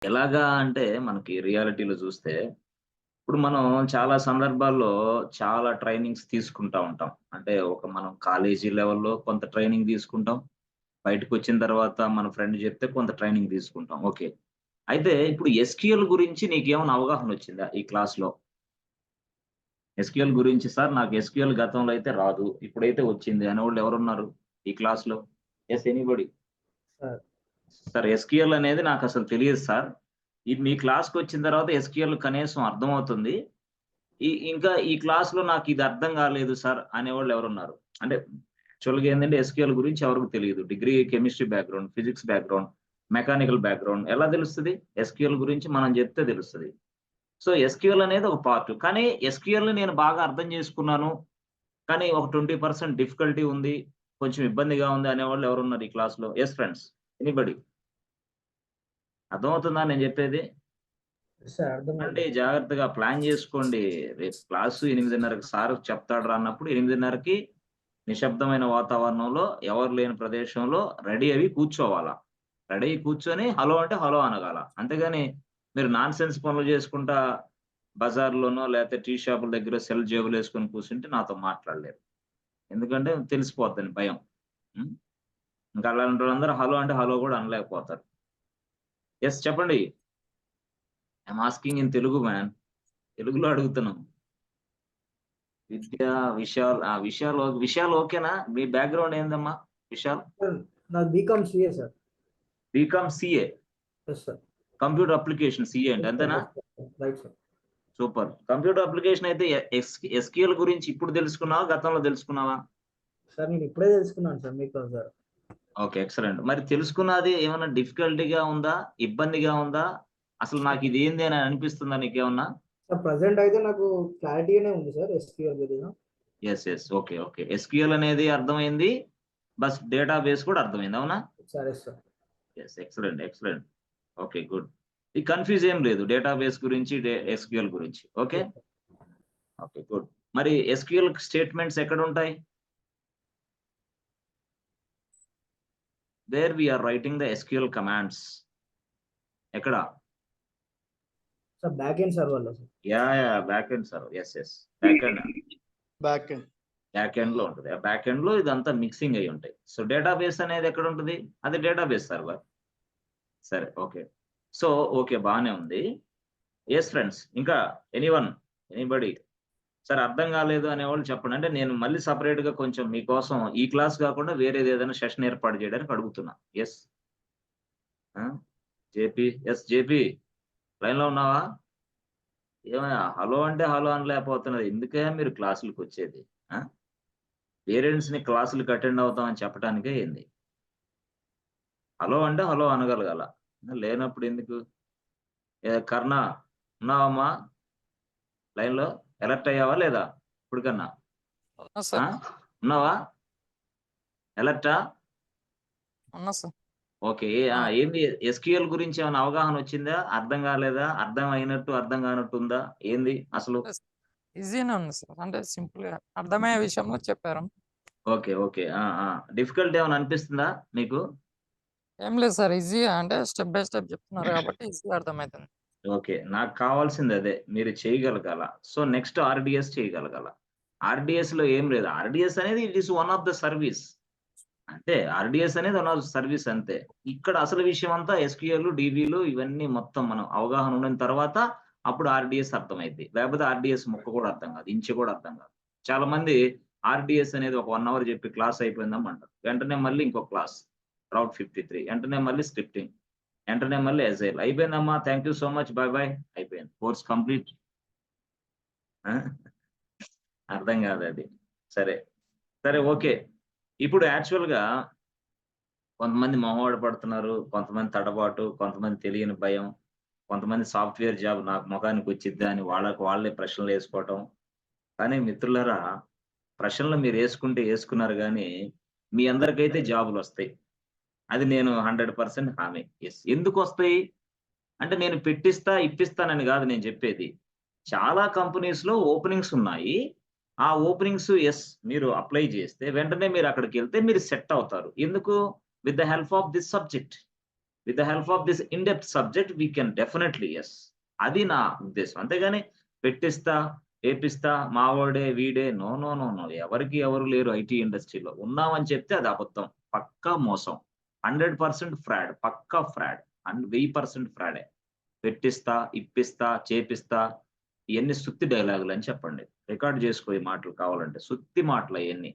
ఎలాగా అంటే మనకి రియాలిటీలో చూస్తే, ఇప్పుడు మనం చాలా సందర్భాల్లో చాలా ట్రైనింగ్స్ తీసుకుంటా ఉంటాం. అంటే మనం కాలేజీ లెవెల్‌లో కొంత ట్రైనింగ్ తీసుకుంటాం. బయటకొచ్చిన తర్వాత మన ఫ్రెండ్ చెప్తే కొంత ట్రైనింగ్ తీసుకుంటాం. ఓకే. అయితే ఇప్పుడు ఎస్‌క్యూఎల్ గురించి నీకేమైనా అవగాహన వచ్చిందా ఈ క్లాస్‌లో? ఎస్‌క్యూఎల్ గురించి సార్ నాకు ఎస్‌క్యూఎల్ గతంలో అయితే రాదు. ఇప్పుడైతే వచ్చింది అనేవాళ్ళు ఎవరున్నారు ఈ క్లాస్‌లో? Yes anybody? Sir sir SQL అనేది నాకసలు తెలియదు సార్. ఇది మీ క్లాస్‌కొచ్చిన తర్వాత ఎస్‌క్యూఎల్ కనీసం అర్థమవుతుంది. ఇంకా ఈ క్లాస్‌లో నాకిది అర్థం కాలేదు సార్ అనేవాళ్ళు ఎవరున్నారు? అంటే యాక్చువల్‌గా ఏందంటే ఎస్‌క్యూఎల్ గురించి ఎవరికీ తెలీదు. Degree chemistry background, physics background, mechanical background ఎలా తెలుస్తది? ఎస్‌క్యూఎల్ గురించి మనం చెప్తే తెలుస్తది. సో, ఎస్‌క్యూఎల్ అనేది ఒక పార్ట్. కానీ ఎస్‌క్యూఎల్‌ని నేను బాగా అర్థం చేసుకున్నాను. కానీ ఒక 20% డిఫికల్టీ ఉంది. కొంచెం ఇబ్బందిగా ఉంది అనేవాళ్ళు ఎవరున్నారు ఈ క్లాస్‌లో? Yes friends. ఎనీబడీ? అర్థమవుతుందా నేను చెప్పేది? సార్ అంటే అర్థమైంది. జాగ్రత్తగా ప్లాన్ జేసుకోండి. రేపు క్లాసు 8:30కి సారు చెప్తాడురా అన్నప్పుడు 8:30కి నిశ్శబ్దమైన వాతావరణంలో, ఎవరు లేని ప్రదేశంలో రెడీ అయ్యి కూర్చోవాల. రెడీ అయ్యి కూర్చొని హలో అంటే హలో అనగాల. అంతేగాని మీరు నాన్‌సెన్స్ పనులు జేసుకుంటా బజార్‌లోనో లేతే టీ షాపుల దగ్గర సెల్ జేబులేసుకొని కూర్చుంటే నాతో మాట్లాడలేరు. ఎందుకంటే తెలిసిపోద్దని భయం. హ్మ్. ఇంకా అలాంటోళ్ళందరూ హలో అంటే హలో గూడా అనలేకపోతారు. యెస్ చెప్పండి. I am asking in Telugu man. తెలుగులో అడుగుతున్నాం. విద్యా విషయాలు ఓకేనా? మీ బ్యాక్‌గ్రౌండ్ ఏందమ్మా? విశాల్? సార్ నాది BCom CA sir. BCom CA. Yes sir. Computer application CA అంటే యెస్ సార్. అంతేనా? Yes sir. Right sir. Super. Computer application అయితే ఎస్‌క్యూఎల్ గురించి ఇప్పుడు తెలుసుకున్నావా? గతంలో తెలుసుకున్నావా? సార్ నేను ఇప్పుడే తెలుసుకున్నాను సార్ మీతో సార్. ఓకే. ఎక్సలెంట్. మరి తెలుసుకున్నది ఏమన్నా డిఫికల్టీ‌గా ఉందా? ఇబ్బందిగా ఉందా? అసలు నాకిదేంది అని అనిపిస్తుందా నీకేమన్నా? సార్ ప్రెజెంట్ అయితే నాకు క్లారిటీగానే ఉంది సార్ ఎస్‌క్యూఎల్ మీద. యెస్. ఓకే. ఎస్‌క్యూఎల్ అనేది అర్థమైంది. బస్ డేటాబేస్ కూడా అర్థమైంది. అవునా? సరే sir. Yes. Excellent. Okay. Good. ఈ కన్‌ఫ్యూజ్ ఏం లేదు. డేటాబేస్ గురించి, ఎస్‌క్యూఎల్ గురించి. Okay. Yes sir. Okay. Good. మరి ఎస్‌క్యూఎల్ స్టేట్‌మెంట్స్ ఎక్కడుంటాయి? Where we are writing the SQL commands. ఎక్కడ? సార్ బ్యాక్ ఎండ్ సర్వర్‌లో sir. Back end server. Yes. Back end. Back end. Back ఎండ్‌లో ఉంటది. ఆ బ్యాక్ ఎండ్‌లో ఇదంతా మిక్సింగ్ అయ్యి ఉంటాయి. సో, డేటాబేస్ అనేది ఎక్కడుంటది? అది డేటాబేస్ సర్వర్. సరే. ఓకే. So, okay. బానే ఉంది. Yes friends. ఇంకా ఎనీవన్? ఎనీబడీ? సార్ అర్థం కాలేదు అనేవాళ్ళు చెప్పండి. అంటే నేను మళ్ళీ సెపరేట్‌గా కొంచెం మీకోసం ఈ క్లాస్ కాకుండా వేరేదేదైనా సెషన్ ఏర్పాటు చేయడానికి అడుగుతున్నా. యెస్. ఆ! జేపీ లైన్‌లో ఉన్నావా? ఏమయ్య హలో అంటే హలో అనలేకపోతున్నది. ఎందుకయ్యా మీరు క్లాసులకొచ్చేది? ఆ! పేరెంట్స్‌ని క్లాసులకి అటెండ్ అవుతాం అని చెప్పటానికా ఏంది? హలో అంటే హలో అనగలగాల. లేనప్పుడు ఎందుకు? కర్ణ ఉన్నావమ్మా లైన్‌లో? అలర్ట్ అయ్యావా లేదా? ఇప్పటికన్నా? ఉన్నా ఆ! సార్. ఉన్నావా? అలర్టా? ఉన్నా సార్. ఓకే. ఆ! ఏంది ఎస్‌క్యూఎల్ గురించి ఏమైనా అవగాహన వచ్చిందా? అర్థం కాలేదా? అర్థం అయినట్టు, అర్థం కానట్టుందా? ఏంది అసలు? అంటే ఈజీనే ఉంది సార్. అంటే సింపుల్‌గా అర్థమయ్యే విషయంలో చెప్పారు. ఓకే. డిఫికల్ట్ ఏమైనా అనిపిస్తుందా మీకు? ఏం లేదు సార్. ఈజీగా అంటే స్టెప్ బై స్టెప్ చెప్తున్నారు కాబట్టి ఈజీగా అర్థమైతుంది. ఓకే. నాకు కావాల్సింది అదే. మీరు చేయగలగాల. సో, నెక్స్ట్ ఆర్‌డిఎస్ చేయగలగాల. ఆర్‌డిఎస్‌లో ఏం లేదు. ఆర్‌డిఎస్ అనేది it is one of the service. అంతే. ఆర్‌డిఎస్ అనేది వన్ ఆఫ్ ద సర్వీస్ అంతే. ఇక్కడ అసలు విషయం అంతా ఎస్‌క్యూఎల్, డీబీలు ఇవన్నీ మొత్తం మనం అవగాహన ఉన్న తర్వాత అప్పుడు ఆర్‌డిఎస్ అర్థమైద్ది. లేకపోతే ఆర్‌డిఎస్ ముక్క కూడా అర్థం కాదు. ఇంచు కూడా అర్థం కాదు. చాలా మంది ఆర్‌డిఎస్ అనేది ఒక 1 అవర్ చెప్పి క్లాస్ అయిపోయిందమ్మా అంటారు. వెంటనే మళ్ళీ ఇంకో క్లాస్. రౌట్ 53 వెంటనే మళ్ళీ స్క్రిప్టింగ్. వెంటనే మళ్ళీ ఎజైల్. అయిపోయిందమ్మా. Thank you so much. Bye. అయిపోయింది. Course complete. ఆ! అర్థం కాదది. సరే. ఓకే. ఇప్పుడు యాక్చువల్‌గా కొంతమంది మొహమాట పడుతున్నారు. కొంతమంది తడబాటు, కొంతమంది తెలియని భయం, కొంతమంది సాఫ్ట్‌వేర్ జాబ్ నాకు మొఖానికొచ్చిద్దా అని వాళ్ళకి వాళ్ళే ప్రశ్నలేసుకోవటం. కానీ మిత్రులారా, ప్రశ్నలు మీరేసుకుంటే ఏసుకున్నారు గానీ, మీ అందరికైతే జాబులొస్తాయి. అది నేను 100% హామీ. యెస్. ఎందుకొస్తాయి? అంటే నేను పెట్టిస్తా, ఇప్పిస్తానని గాదు నేను జెప్పేది. చాలా కంపెనీస్‌లో ఓపెనింగ్స్ ఉన్నాయి. ఆ ఓపెనింగ్స్ యెస్. మీరు అప్లై జేస్తే వెంటనే మీరక్కడికెళ్తే మీరు సెట్ అవుతారు. ఎందుకు? With the help of this subject. With the help of this in depth subject we can definitely yes. అది నా ఉద్దేశం. అంతేగాని పెట్టిస్తా, ఏపిస్తా, మావోడే, వీడే నో, నో, నో, నో. ఎవరికి ఎవరు లేరు ఐటీ ఇండస్ట్రీలో. ఉన్నామని చెప్తే అది అబద్ధం. పక్కా మోసం. 100% ఫ్రాడ్. పక్కా ఫ్రాడ్. 1000% ఫ్రాడే. పెట్టిస్తా, ఇప్పిస్తా, చేపిస్తా ఇయన్నీ సుత్తి డైలాగులని చెప్పండి. రికార్డ్ చేసుకో ఈ మాటలు కావాలంటే. సుత్తి మాటలు అయన్నీ.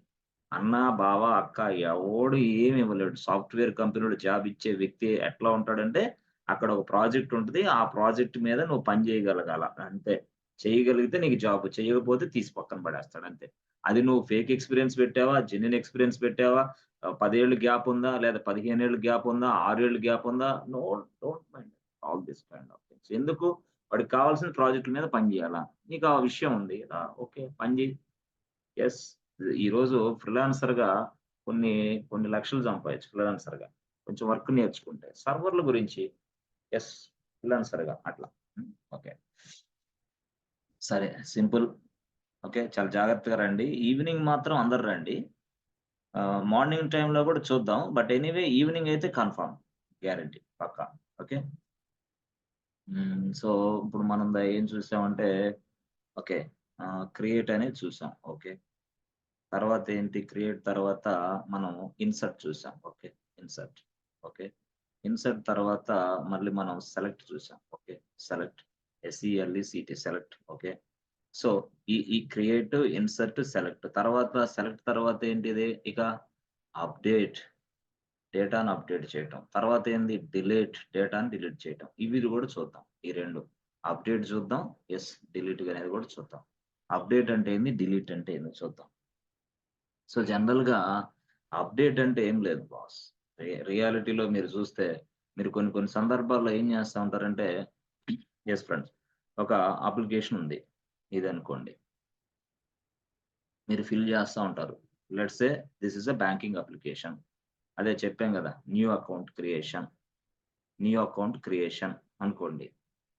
అన్న, బావ, అక్క ఎవడు ఏమి ఇవ్వలేడు. సాఫ్ట్‌వేర్ కంపెనీలో జాబ్ ఇచ్చే వ్యక్తి ఎట్లా ఉంటాడంటే, అక్కడ ఒక ప్రాజెక్ట్ ఉంటది. ఆ ప్రాజెక్ట్ మీద నువ్వు పని చేయగలగాల అంతే. చేయగలిగితే నీకు జాబ్. చేయకపోతే తీసి పక్కన పడేస్తాడు అంతే. అది నువ్వు ఫేక్ ఎక్స్‌పీరియన్స్ పెట్టావా? జెన్యూన్ ఎక్స్‌పీరియన్స్ పెట్టావా? 10 ఏళ్ళు గ్యాప్ ఉందా? లేదా 15 ఏళ్ళు గ్యాప్ ఉందా? 6 ఏళ్ళు గ్యాప్ ఉందా? No, don't mind all this kind of things. ఎందుకు? వాడికి కావాల్సిన ప్రాజెక్ట్‌ల మీద పని చేయాలా? నీకు ఆ విషయం ఉంది. ఓకే. పని చెయి. యెస్. ఈరోజు ఫ్రీలాన్సర్‌గా కొన్ని, కొన్ని లక్షలు సంపాదించు ఫ్రీలాన్సర్‌గా. కొంచెం వర్క్ నేర్చుకుంటే. సర్వర్‌ల గురించి యెస్. ఫ్రీలాన్సర్‌గా అట్లా. ఓకే. సరే సింపుల్. ఓకే. చాలా జాగ్రత్తగా రండి. ఈవినింగ్ మాత్రం అందరూ రండి. మార్నింగ్ టైమ్‌లో కూడా చూద్దాం. బట్ ఎనీవే ఈవినింగ్ అయితే కన్ఫర్మ్. గ్యారంటీ పక్కా. ఓకే. సో, ఇప్పుడు మనం ఏం చూసామంటే ఓకే. క్రియేట్ అనేది చూసాం. ఓకే. తర్వాత ఏంటి క్రియేట్ తర్వాత మనం ఇన్సర్ట్ చూసాం. ఓకే. ఇన్సర్ట్. ఓకే. ఇన్సర్ట్ తర్వాత మళ్ళీ మనం సెలెక్ట్ చూసాం. Okay. Select. S E L E C T select. Okay. So, ఈ క్రియేట్, ఇన్సర్ట్, సెలెక్ట్ తర్వాత సెలెక్ట్ తర్వాత ఏంటిది ఇక అప్‌డేట్. డేటాను అప్‌డేట్ చేయటం. తర్వాత ఏంది డేటాను డిలీట్ చేయటం. ఇవి కూడా చూద్దాం. ఈ 2 అప్‌డేట్ చూద్దాం. యెస్. డిలీట్ అనేది కూడా చూద్దాం. అప్‌డేట్ అంటే ఏంది? డిలీట్ అంటే ఏందో చూద్దాం. సో, జనరల్‌గా అప్‌డేట్ అంటే ఏం లేదు బాస్. రియాలిటీలో మీరు చూస్తే మీరు కొన్ని కొన్ని సందర్భాల్లో ఏం చేస్తా ఉంటారంటే యెస్ ఫ్రెండ్స్. ఒక అప్లికేషన్ ఉంది. ఇదనుకోండి. మీరు ఫిల్ చేస్తా ఉంటారు. Let's say this is a banking application. అదే చెప్పాం గదా! న్యూ అకౌంట్ క్రియేషన్ అనుకోండి.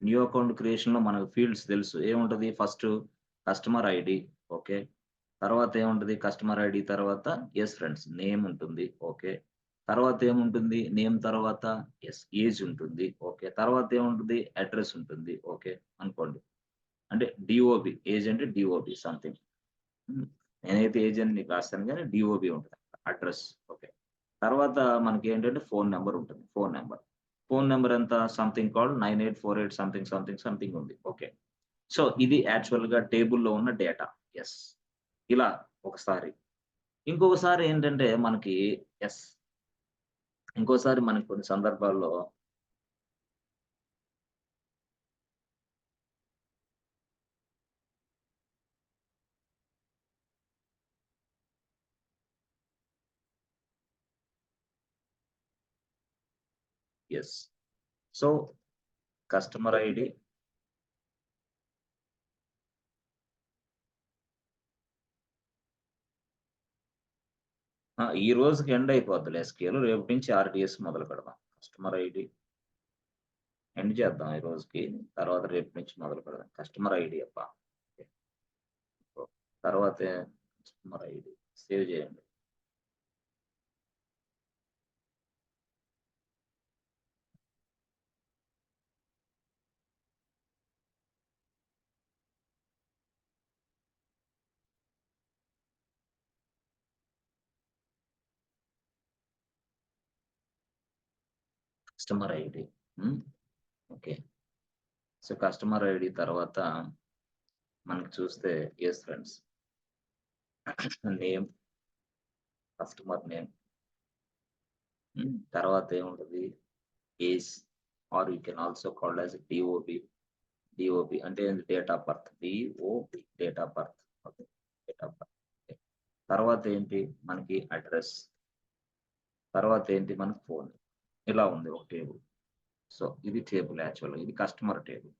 న్యూ అకౌంట్ క్రియేషన్‌లో మనకు ఫీల్డ్స్ తెలుసు. ఏముంటది ఫస్టు కస్టమర్ ఐడీ. ఓకే. తర్వాత ఏముంటది? కస్టమర్ ఐడీ తర్వాత యెస్ ఫ్రెండ్స్ నేమ్ ఉంటుంది. ఓకే. తర్వాత ఏముంటుంది? నేమ్ తర్వాత ఏజ్ ఉంటుంది. ఓకే. తర్వాత ఏముంటుంది? అడ్రెస్ ఉంటుంది. ఓకే. అనుకోండి. అంటే డీఓబీ ఏజ్ అంటే డీఓబీ సంథింగ్. హ్మ్. నేనైతే ఏజ్ అని నీకు రాస్తాను గానీ డీఓబీ ఉంటది. అడ్రెస్. ఓకే. తర్వాత మనకేంటంటే ఫోను నంబర్ ఉంటుంది. Phone number. ఫోను నంబర్ ఎంత? Something called 9848 something, something, something ఉంది. ఓకే. సో, ఇది యాక్చువల్‌గా టేబుల్‌లో ఉన్న డేటా. యెస్. ఇలా ఒకసారి. ఇంకొకసారి ఏంటంటే మనకి యెస్. ఇంకోసారి మనకి కొన్ని సందర్భాల్లో యెస్. సో, కస్టమర్ ఐడీ ఈ రోజుకి ఎండ్ అయిపోద్దిలే స్కేలు. రేపటి నుంచి ఆర్‌డిఎస్ మొదలు పెడదాం. కస్టమర్ ఐడీ ఎండ్ చేద్దాం ఈ రోజుకి. తర్వాత రేపటి నుంచి మొదలు పెడదాం. కస్టమర్ ఐడీ అబ్బా! తర్వాతే కస్టమర్ ఐడీ సేవ్ చేయండి. Customer ID. Hmm. Okay. So, customer ID తర్వాత మనకి చూస్తే yes friends. Name, customer name. తర్వాత ఏముంటది? Age are you can also called as DOB. DOB అంటే date of birth. DOB date of birth. Okay. Date of birth. Okay. తర్వాత ఏంటి? మనకి address. తర్వాత ఏంటి? మనకి ఫోన్. ఇలా ఉంది ఒక టేబుల్. సో, ఇది టేబుల్ యాక్చువల్‌గా. ఇది కస్టమర్ టేబుల్.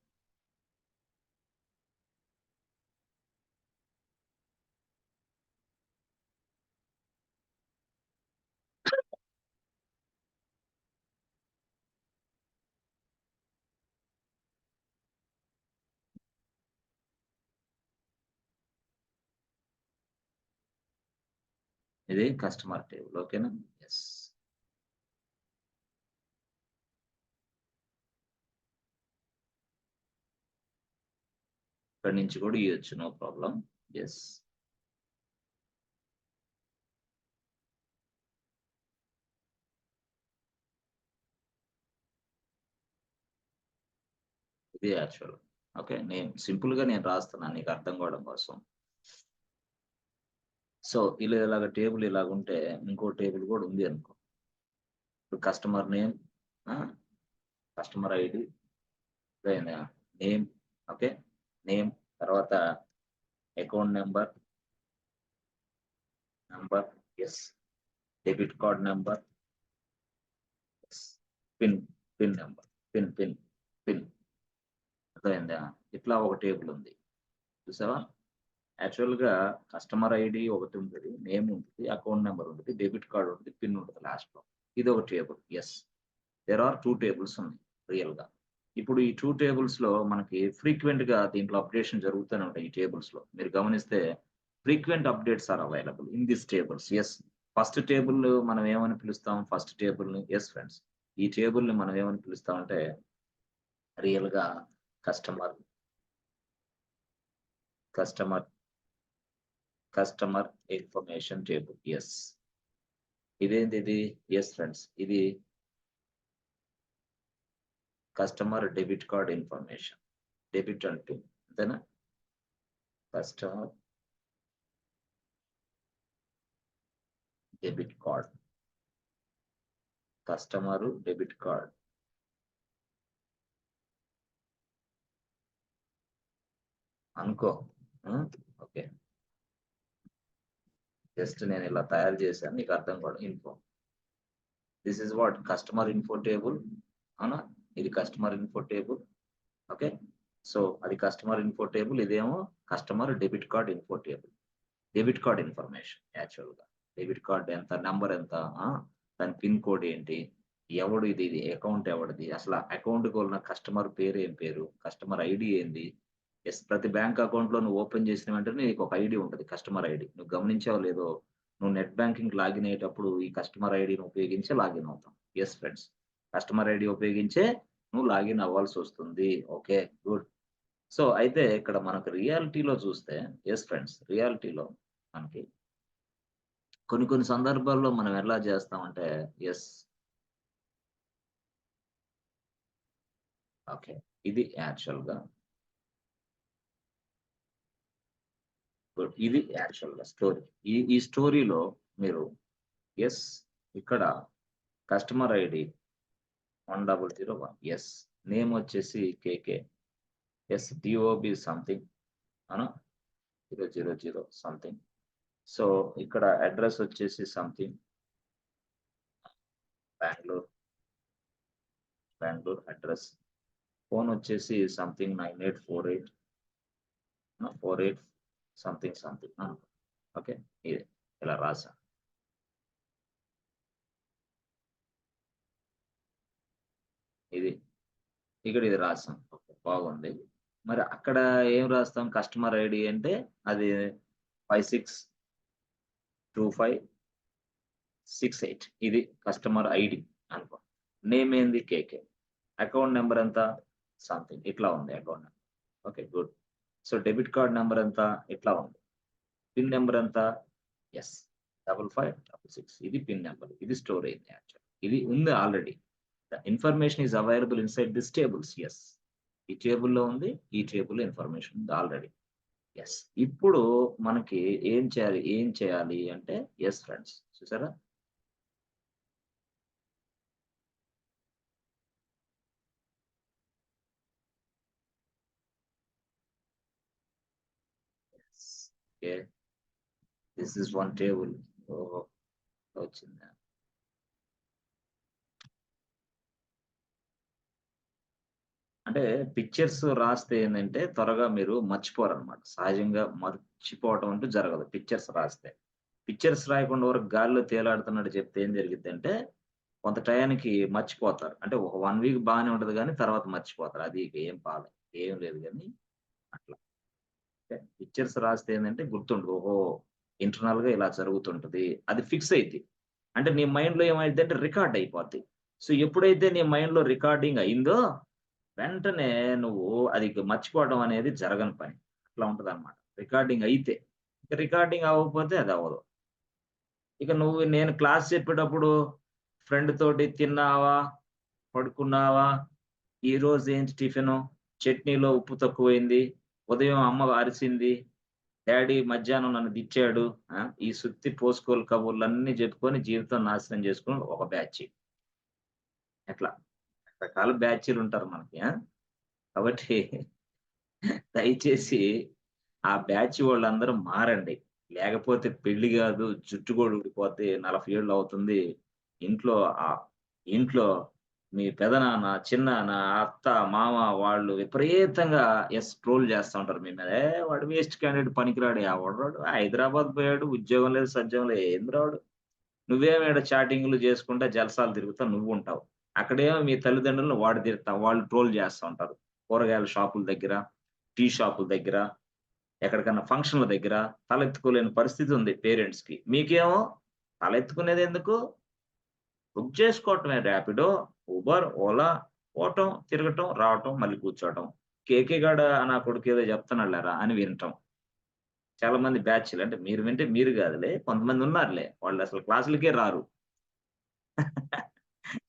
ఇది కస్టమర్ టేబుల్. ఓకేనా? యెస్. ఇక్కడి నుంచి కూడా ఇవ్వచ్చు, నో ప్రాబ్లం. ఎస్, ఇది యాక్చువల్. ఓకే, నేను సింపుల్ గా నేను రాస్తున్నాను నీకు అర్థం కావడం కోసం. సో ఇలా ఇలాగ టేబుల్ ఇలాగ ఉంటే ఇంకో టేబుల్ కూడా ఉంది అనుకో. ఇప్పుడు customer name, customer ID, name, okay, name, తర్వాత account number, yes, debit card number, pin, pin number, pin pin pin అర్థమైందా? ఇట్లా ఒక టేబుల్ ఉంది చూసావా? యాక్చువల్ గా కస్టమర్ ఐడి ఒకటి ఉంటుంది, నేమ్ ఉంటుంది, అకౌంట్ నెంబర్ ఉంటుంది, డెబిట్ కార్డ్ ఉంటుంది, పిన్ ఉంటుంది లాస్ట్ లో. ఇది ఒక table. Yes, there are 2 tables ఉన్నాయి రియల్ గా. ఇప్పుడు ఈ 2 టేబుల్స్ లో మనకి ఫ్రీక్వెంట్ గా దీంట్లో అప్డేషన్ జరుగుతూనే ఉంటాయి. ఈ టేబుల్స్ లో మీరు గమనిస్తే frequent updates are available in this tables. Yes, first table మనం ఏమని పిలుస్తాం? ఫస్ట్ టేబుల్ ని, ఎస్ ఫ్రెండ్స్, ఈ టేబుల్ ని మనం ఏమని పిలుస్తాం అంటే రియల్ గా customer customer information table. Yes, ఇదేంటి ఇది? ఎస్ ఫ్రెండ్స్, ఇది customer debit card information, debit and pin, అంతేనా? Customer debit card, customer debit card, అనుకో. ఓకే, జస్ట్ నేను ఇలా తయారు చేశాను, నీకు అర్థం కూడా. Info, this is what customer info table, అవునా? ఇది customer info table. Okay, so అది కస్టమర్ ఇన్ఫో టేబుల్, ఇదేమో customer debit card info table. Debit card information actual గా డెబిట్ కార్డ్ ఎంత, నెంబర్ ఎంత, దాని పిన్ కోడ్ ఏంటి, ఎవడు ఇది అకౌంట్ ఎవడిది, అసలు అకౌంట్ కి ఉన్న కస్టమర్ పేరు ఏం పేరు, కస్టమర్ ఐడి ఏంది. ఎస్, ప్రతి బ్యాంక్ అకౌంట్ లో నువ్వు ఓపెన్ చేసిన వెంటనే నీకు ఒక ఐడి ఉంటుంది, కస్టమర్ ఐడి. నువ్వు గమనించావు లేదో, నువ్వు నెట్ బ్యాంకింగ్ లాగిన్ అయ్యేటప్పుడు ఈ కస్టమర్ ఐడిని ఉపయోగించి లాగిన్ అవుతాం. ఎస్ ఫ్రెండ్స్, కస్టమర్ ఐడి ఉపయోగించే నువ్వు లాగిన్ అవ్వాల్సి వస్తుంది. Okay, good. సో అయితే ఇక్కడ మనకు రియాలిటీలో చూస్తే, ఎస్ ఫ్రెండ్స్, రియాలిటీలో మనకి కొన్ని సందర్భాల్లో మనం ఎలా చేస్తామంటే, ఎస్, ఓకే, ఇది యాక్చువల్ గా గుడ్. ఇది యాక్చువల్ గా స్టోరీ. ఈ స్టోరీలో మీరు ఎస్, ఇక్కడ కస్టమర్ ఐడి 1001, ఎస్, నేమ్ వచ్చేసి కేకే, ఎస్, డిఓబి సంథింగ్, అవునా, 000 సంథింగ్. సో ఇక్కడ అడ్రస్ వచ్చేసి సంథింగ్ బెంగళూరు అడ్రస్. ఫోన్ వచ్చేసి సంథింగ్ 9848 సంథింగ్ ఓకే, ఇది ఇలా రాసా. ఇది ఇక్కడ ఇది రాసాం. ఓకే, బాగుంది. మరి అక్కడ ఏం రాస్తాం? కస్టమర్ ఐడి అంటే అది 562568, ఇది కస్టమర్ ఐడి అనుకో. నేమ్ ఏంది? కేకే. అకౌంట్ నెంబర్ ఎంత? సంథింగ్ ఇట్లా ఉంది account number. Okay, good. So debit card number ఎంత? ఇట్లా ఉంది. పిన్ నెంబర్ ఎంత? ఎస్, 5566, ఇది పిన్ నెంబర్. ఇది స్టోర్ అయింది యాక్చువల్. ఇది ఉంది already. The information is available inside this tables. Yes, ఈ టేబుల్లో ఉంది, ఈ టేబుల్ ఇన్ఫర్మేషన్ ఉంది ఆల్రెడీ. ఎస్, ఇప్పుడు మనకి ఏం చేయాలి అంటే, ఎస్ ఫ్రెండ్స్, చూసారా? Okay, this is one table. వచ్చిందా? అంటే పిక్చర్స్ రాస్తే ఏంటంటే త్వరగా మీరు మర్చిపోరు అనమాట. సహజంగా మర్చిపోవటం అంటూ జరగదు పిక్చర్స్ రాస్తే. పిక్చర్స్ రాయకుండా వరకు గాలిలో తేలాడుతున్నట్టు చెప్తే ఏం జరిగిద్దంటే కొంత టయానికి మర్చిపోతారు. అంటే ఒక 1 వీక్ బాగానే ఉంటది గానీ తర్వాత మర్చిపోతారు. అది ఇక ఏం లేదు గానీ అట్లా. పిక్చర్స్ రాస్తే ఏంటంటే గుర్తుంటది. ఓహో! ఇంటర్నల్‌గా ఇలా జరుగుతుంటది. అది ఫిక్స్ అయిద్ది. అంటే నీ మైండ్‌లో ఏమైద్దంటే రికార్డ్ అయిపోద్ది. సో ఎప్పుడైతే నీ మైండ్‌లో రికార్డింగ్ అయిందో వెంటనే నువ్వు అది ఇక మర్చిపోవడం అనేది జరగని పని. అట్లా ఉంటది అనమాట. రికార్డింగ్ అయితే. ఇక రికార్డింగ్ అవ్వకపోతే అది అవ్వదు. ఇక నేను క్లాస్ చెప్పేటప్పుడు ఫ్రెండ్ తోటి తిన్నావా? పడుకున్నావా? ఈరోజు ఏంటి టిఫిను? చట్నీలో ఉప్పు తక్కువైంది. ఉదయం అమ్మ అరిసింది. డ్యాడీ మధ్యాహ్నం నన్ను తిట్టాడు. ఈ సుత్తి పోసుకోలు కబుర్లన్నీ చెప్పుకొని జీవితం నాశనం చేసుకొని ఒక బ్యాచ్. ఎట్లా? రకరకాల బ్యాచీలుంటారు మనకి. కాబట్టి దయచేసి ఆ బ్యాచ్ వాళ్ళందరూ మారండి. లేకపోతే పెళ్లి గాదు, జుట్టు గూడా ఊడిపోద్ది. 40 ఏళ్ళు అవుతుంది. ఇంట్లో ఇంట్లో మీ పెదనాన్న, చిన్నాన్న, అత్త, మామ వాళ్ళు విపరీతంగా ట్రోల్ చేస్తా ఉంటారు మీ మీద. వాడు వేస్ట్ క్యాండిడేట్ పనికిరాడు. ఎవడ్రాడు హైదరాబాద్ పోయాడు. ఉద్యోగం లేదు, సద్యోగం లేదు. ఏందిరా వాడు? నువ్వేమో ఈడ చాటింగ్‌లు చేసుకుంటా, జలసాలు తిరుగుతా నువ్వుంటావు. అక్కడేమో మీ తల్లిదండ్రులను వాడు తిడతా వాళ్ళు ట్రోల్ చేస్తా ఉంటారు. కూరగాయల షాపుల దగ్గర, టీ షాపుల దగ్గర, ఎక్కడికన్నా ఫంక్షన్‌ల దగ్గర తలెత్తుకోలేని పరిస్థితి ఉంది పేరెంట్స్‌కి. మీకేమో తలెత్తుకునేదెందుకు? బుక్ చేసుకోవటమే ర్యాపిడో, ఉబర్, ఓలా పోవటం, తిరగటం, రావటం, మళ్ళీ కూర్చోవటం. కేకే గాడు నా కొడుకేదో చెప్తున్నాడు లేరా అని వినటం. చాలా మంది బ్యాచ్‌లు అంటే మీరు వింటే మీరు గాదులే. కొంతమంది ఉన్నారులే. వాళ్ళసలు క్లాసులకే రారు.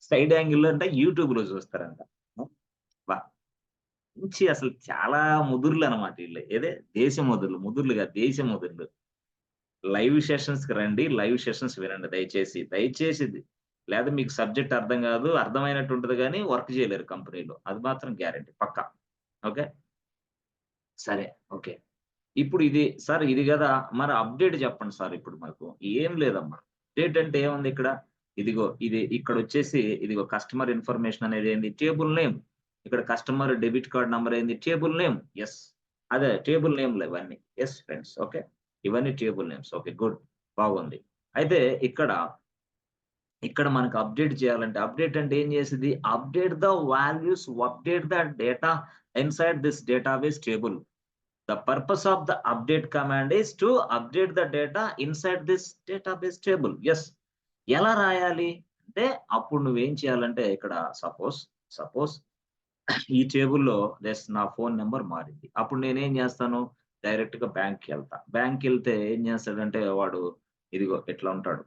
సైడ్ యాంగిల్‌లో అంటే యూట్యూబ్‌లో చూస్తారంట. అబ్బా! మంచి అసలు చాలా ముదుర్లనమాట ఈళ్ళు. దేశ ముదుర్లు. ముదుర్లు కాదు దేశ ముదుర్లు. లైవ్ సెషన్స్‌కి రండి. లైవ్ సెషన్స్ వినండి దయచేసి. దయచేసి లేదా మీకు సబ్జెక్ట్ అర్థం కాదు. అర్థమైనట్టు ఉంటది గానీ వర్క్ చేయలేరు కంపెనీలో. అది మాత్రం గ్యారంటీ పక్కా. ఓకే. సరే. ఓకే. ఇప్పుడు సార్ ఇది గదా! మరి అప్‌డేట్ చెప్పండి సార్ ఇప్పుడు మాకు. ఏం లేదమ్మా. అప్‌డేట్ అంటే ఏముంది ఇక్కడ? ఇదిగో ఇక్కడొచ్చేసి ఇదిగో కస్టమర్ ఇన్ఫర్మేషన్ అనేది ఏంది? Table name. ఇక్కడ కస్టమర్ డెబిట్ కార్డ్ నంబర్ ఏంది? Table name. యెస్. అదే టేబుల్ నేమ్‌లే ఇవన్నీ. Yes friends. ఓకే. ఇవన్నీ టేబుల్ నేమ్స్. ఓకే. గుడ్. బాగుంది. అయితే ఇక్కడ మనకు అప్‌డేట్ చేయాలంటే అప్‌డేట్ అంటే ఏం చేసిద్ది? Update the values, update the data inside this database table. The purpose of the update command is to update the data inside this database table. Yes. ఎలా రాయాలి? అంటే అప్పుడు నువ్వేం చేయాలంటే ఇక్కడ సపోజ్ ఈ టేబుల్‌లో నా ఫోను నంబర్ మారింది. అప్పుడు నేనేం చేస్తాను? డైరెక్ట్‌గా బ్యాంక్‌కెళ్తా. బ్యాంక్‌కెళ్తే ఏం చేస్తాడంటే వాడు ఇదిగో ఇట్లా ఉంటాడు.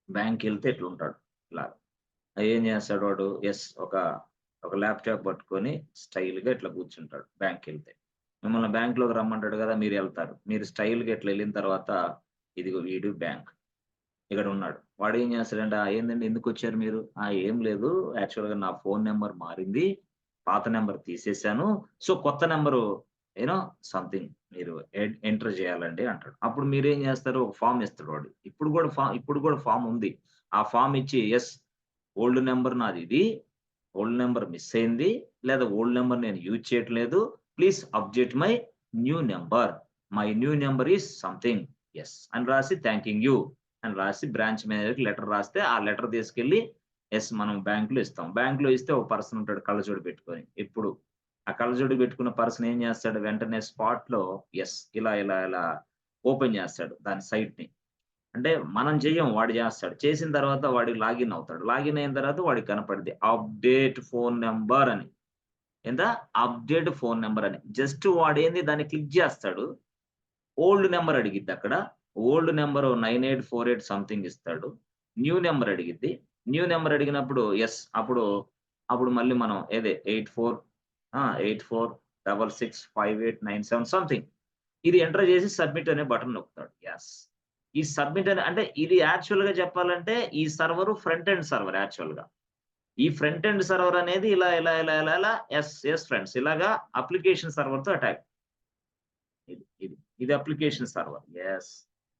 బ్యాంక్‌కెళ్తే ఇట్లుంటాడు. ఇలాగ. ఏం చేస్తాడు వాడు? ఒక ల్యాప్‌టాప్ పట్టుకొని స్టైల్‌గా ఇట్లా కూర్చుంటాడు బ్యాంక్‌కెళ్తే. మిమ్మల్ని బ్యాంక్‌లోకి రమ్మంటాడు గదా! మీరెళ్తారు. మీరు స్టైల్‌గా ఇట్లా ఎళ్ళిన తర్వాత ఇదిగో వీడు బ్యాంక్. ఇక్కడున్నాడు. వాడేం చేస్తాడంటే, ఏందండి ఎందుకొచ్చారు మీరు?" ఏం లేదు. యాక్చువల్‌గా నా ఫోను నంబర్ మారింది. పాత నంబర్ తీసేసాను. సో, కొత్త నంబరు సంథింగ్ మీరు ఎంటర్ చేయాలండి" అంటాడు. అప్పుడు మీరేం చేస్తారు? ఒక ఫార్మ్ ఇస్తాడు వాడు. ఇప్పుడు గూడా ఫార్మ్ ఉంది. ఆ ఫార్మ్ ఇచ్చి ఓల్డ్ నంబర్ నాదిది. ఓల్డ్ నంబర్ మిస్ అయింది. లేదా ఓల్డ్ నంబర్ నేను యూజ్ చేయట్లేదు. Please update my new number. My new number is something. Yes అని రాసి థాంకింగ్ యూ అని రాసి బ్రాంచ్ మేనేజర్‌కి లెటర్ రాస్తే, ఆ లెటర్ తీసుకెళ్ళి మనం బ్యాంక్‌లో ఇస్తాం. బ్యాంక్‌లో ఇస్తే ఒక పర్సన్ ఉంటాడు కళ్ళజోడు పెట్టుకొని. ఎప్పుడు ఆ కళ్ళజోడు పెట్టుకున్న పర్సన్ ఏం చేస్తాడు? వెంటనే స్పాట్‌లో ఇలా ఓపెన్ చేస్తాడు దాని సైట్‌ని. అంటే మనం చెయ్యం. వాడు చేస్తాడు. చేసిన తర్వాత వాడు లాగిన్ అవుతాడు. లాగిన్ అయిన తర్వాత వాడికి కనపడిద్ది. అప్డేట్ ఫోన్ నంబర్ అని. ఎంత? అప్డేట్ ఫోన్ నంబర్ అని. జస్ట్ వాడేంది దాన్ని క్లిక్ చేస్తాడు. ఓల్డ్ నంబర్ అడిగిద్దక్కడ. ఓల్డ్ నంబర్ 9848 సంథింగ్ ఇస్తాడు. న్యూ నంబర్ అడిగిద్ది. న్యూ నంబర్ అడిగినప్పుడు అప్పుడు మళ్ళీ మనం 84665897 సంథింగ్. ఇది ఎంటర్ చేసి సబ్మిట్ అనే బటన్ నొక్కుతాడు. యెస్. ఈ సబ్మిట్ అంటే ఇది యాక్చువల్‌గా చెప్పాలంటే ఈ సర్వర్ ఫ్రంట్ ఎండ్ సర్వర్ యాక్చువల్‌గా. ఈ ఫ్రంట్ ఎండ్ సర్వర్ అనేది ఇలా యెస్ ఫ్రెండ్స్ ఇలాగా అప్లికేషన్ సర్వర్‌తో అటాక్. ఇది అప్లికేషన్ సర్వర్. యెస్.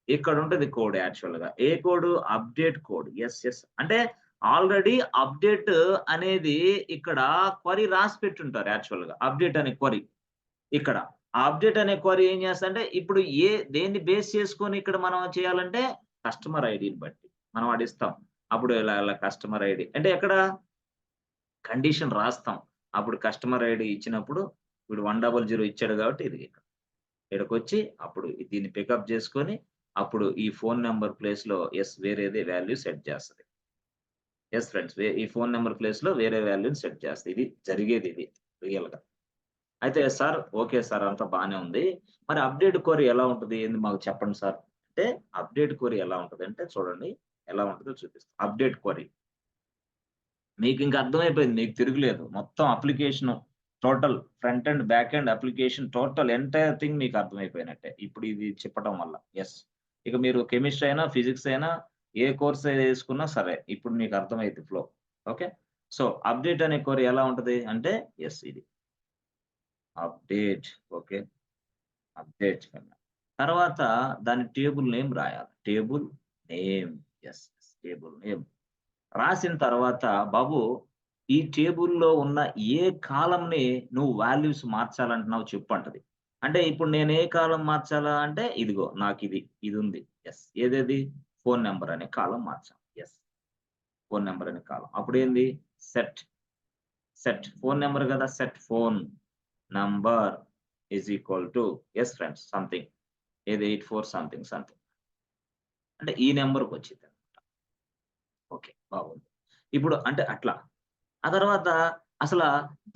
ఇక్కడుంటది కోడ్ యాక్చువల్‌గా. ఏ కోడ్? Update code. యెస్. అంటే ఆల్రెడీ అప్డేట్ అనేది ఇక్కడ క్వెరీ రాసి పెట్టుంటారు యాక్చువల్‌గా. అప్డేట్ అనే క్వెరీ. ఇక్కడ. ఆ అప్డేట్ అనే క్వెరీ ఏం చేస్తదంటే ఇప్పుడు దేన్ని బేస్ చేసుకొని ఇక్కడ మనం చేయాలంటే కస్టమర్ ఐడీని బట్టి మనం అడిస్తాం. అప్పుడు ఇలా కస్టమర్ ఐడీ అంటే ఎక్కడ కండిషన్ రాస్తాం. అప్పుడు కస్టమర్ ఐడీ ఇచ్చినప్పుడు ఇప్పుడు 100 ఇచ్చాడు కాబట్టి ఇది ఇక్కడ. ఇక్కడికొచ్చి అప్పుడు దీన్ని పికప్ చేసుకొని అప్పుడు ఈ ఫోను నంబర్ ప్లేస్‌లో వేరేదే వాల్యూ సెట్ చేస్తది. ఫ్రెండ్స్. ఈ ఫోను నంబర్ ప్లేస్‌లో వేరే వాల్యూని సెట్ చేస్తది. ఇది జరిగేది రియల్‌గా. అయితే సార్ ఓకే సార్ అంతా బానే ఉంది. మరి అప్డేట్ క్వెరీ ఎలా ఉంటది? ఏంది మాకు చెప్పండి సార్. అంటే అప్డేట్ క్వెరీ ఎలా ఉంటదంటే చూడండి ఎలా ఉంటదో చూపిస్తా. అప్డేట్ క్వెరీ మీకింక అర్థమైపోయింది. మీకు తిరుగులేదు. మొత్తం application total front end, back end application total entire thing మీకు అర్థమైపోయినట్టే. ఇప్పుడు ఇది చెప్పటం వల్ల. యెస్. ఇక మీరు కెమిస్ట్రీ అయినా, ఫిజిక్స్ అయినా ఏ కోర్స్ తీసుకున్నా సరే ఇప్పుడు మీకు అర్థమైద్ది ఫ్లో. ఓకే. సో, అప్డేట్ అనే క్వెరీ ఎలా ఉంటది అంటే యెస్ ఇది. Update okay. అప్డేట్ తర్వాత దాని టేబుల్ నేమ్ రాయాలి. Table name. Yes. Table name. రాసిన తర్వాత బాబు ఈ టేబుల్‌లో ఉన్న ఏ కాలమ్‌ని నువ్వు వాల్యూస్ మార్చాలంటున్నావో చెప్పంటది. అంటే ఇప్పుడు నేను ఏ కాలమ్ మార్చాలా అంటే ఇదిగో నాకిది, ఇదుంది. యెస్. ఏదది? ఫోను నంబర్ అనే కాలమ్ మార్చాలి. యెస్. ఫోను నంబర్ అనే కాలమ్. అప్పుడేంది? సెట్. ఫోను నంబర్ గదా! Set phone number is equal to yes friends something. ఏది 84 సంథింగ్. అంటే ఈ నంబర్‌కొచ్చిద్దనమాట. ఓకే. బాగుంది. ఇప్పుడు అంటే అట్లా. ఆ తర్వాత అసల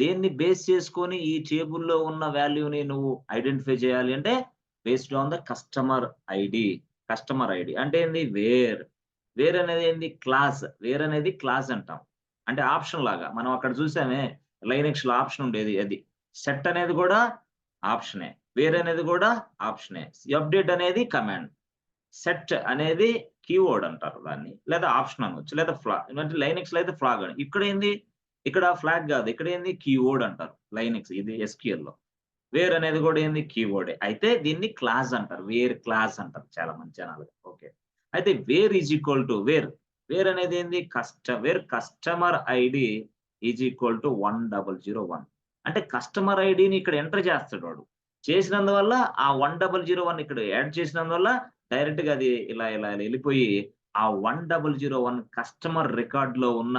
దేన్ని బేస్ చేసుకొని ఈ టేబుల్‌లో ఉన్న వాల్యూని నువ్వు ఐడెంటిఫై చేయాలి అంటే based on the customer ID. Customer ID అంటే ఏంది? వేర్. వేర్ అనేది ఏంది? క్లాస్. వేర్ అనేది క్లాస్ అంటాం. అంటే ఆప్షన్ లాగా. మనం అక్కడ చూసామే లైనక్స్‌లో ఆప్షన్ ఉండేది అది. సెట్ అనేది కూడా ఆప్షనే. వేర్ అనేది కూడా ఆప్షనే. అప్డేట్ అనేది కమాండ్. సెట్ అనేది కీవర్డ్ అంటారు దాన్ని. లేదా ఆప్షన్ అనొచ్చు. లేదా అంటే లైనక్స్‌లో అయితే ఫ్లాగ్ అని. ఇక్కడేంది? ఇక్కడ ఫ్లాగ్ గాదు. ఇక్కడేంది? కీవర్డ్ అంటారు. లైనక్స్ ఇది ఎస్‌క్యూఎల్‌లో. వేర్ అనేది గూడా ఏంది? కీవర్డే. అయితే దీన్ని క్లాస్ అంటారు. వేర్ క్లాస్ అంటారు చాలా మంది జనాలు. ఓకే. అయితే where is equal to where. Where అనేది ఏంది? Where customer ID is equal to 1001. అంటే కస్టమర్ ఐడీని ఇక్కడ ఎంటర్ చేస్తాడు వాడు. చేసినందువల్ల ఆ 1001 ఇక్కడ యాడ్ చేసినందువల్ల డైరెక్ట్‌గా అది ఇలా ఎళ్ళిపోయి ఆ 1001 కస్టమర్ రికార్డ్‌లో ఉన్న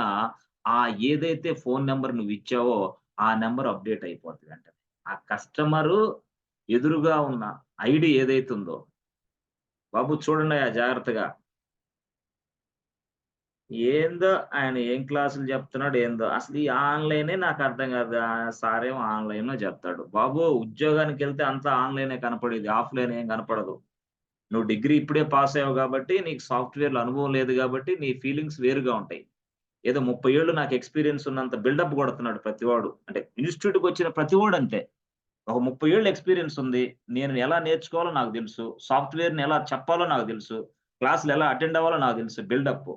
ఆ ఏదైతే ఫోను నంబర్ నువ్విచ్చావో ఆ నంబర్ అప్‌డేట్ అయిపోద్ది వెంటనే. ఆ కస్టమరు ఎదురుగా ఉన్న ఐడీ ఏదైతే ఉందో, బాబు చూడండయ్యా జాగ్రత్తగా. ఏందో ఆయన ఏం క్లాసులు చెప్తున్నాడో ఏందో. అసలు ఈ ఆన్‌లైనే నాకర్థం కాదు. సారేమో ఆన్‌లైన్‌లో చెప్తాడు. బాబు ఉద్యోగానికెళ్తే అంతా ఆన్‌లైనే కనపడేది. ఆఫ్‌లైన్ ఏం కనపడదు. నువ్వు డిగ్రీ ఇప్పుడే పాస్ అయ్యావు కాబట్టి, నీకు సాఫ్ట్‌వేర్‌లో అనుభవం లేదు కాబట్టి, నీ ఫీలింగ్స్ వేరుగా ఉంటాయి. ఏదో 30 ఏళ్ళు నాకు ఎక్స్‌పీరియన్స్ ఉన్నంత బిల్డప్ కొడుతున్నాడు ప్రతివాడు. అంటే ఇన్‌స్టిట్యూట్‌కొచ్చిన ప్రతివాడు అంతే. ఒక 30 ఏళ్ల ఎక్స్‌పీరియన్స్ ఉంది. నేను ఎలా నేర్చుకోవాలో నాకు తెలుసు. సాఫ్ట్‌వేర్‌ని ఎలా చెప్పాలో నాకు తెలుసు. క్లాస్‌లు ఎలా అటెండ్ అవ్వాలో నాకు తెలుసు. బిల్డప్.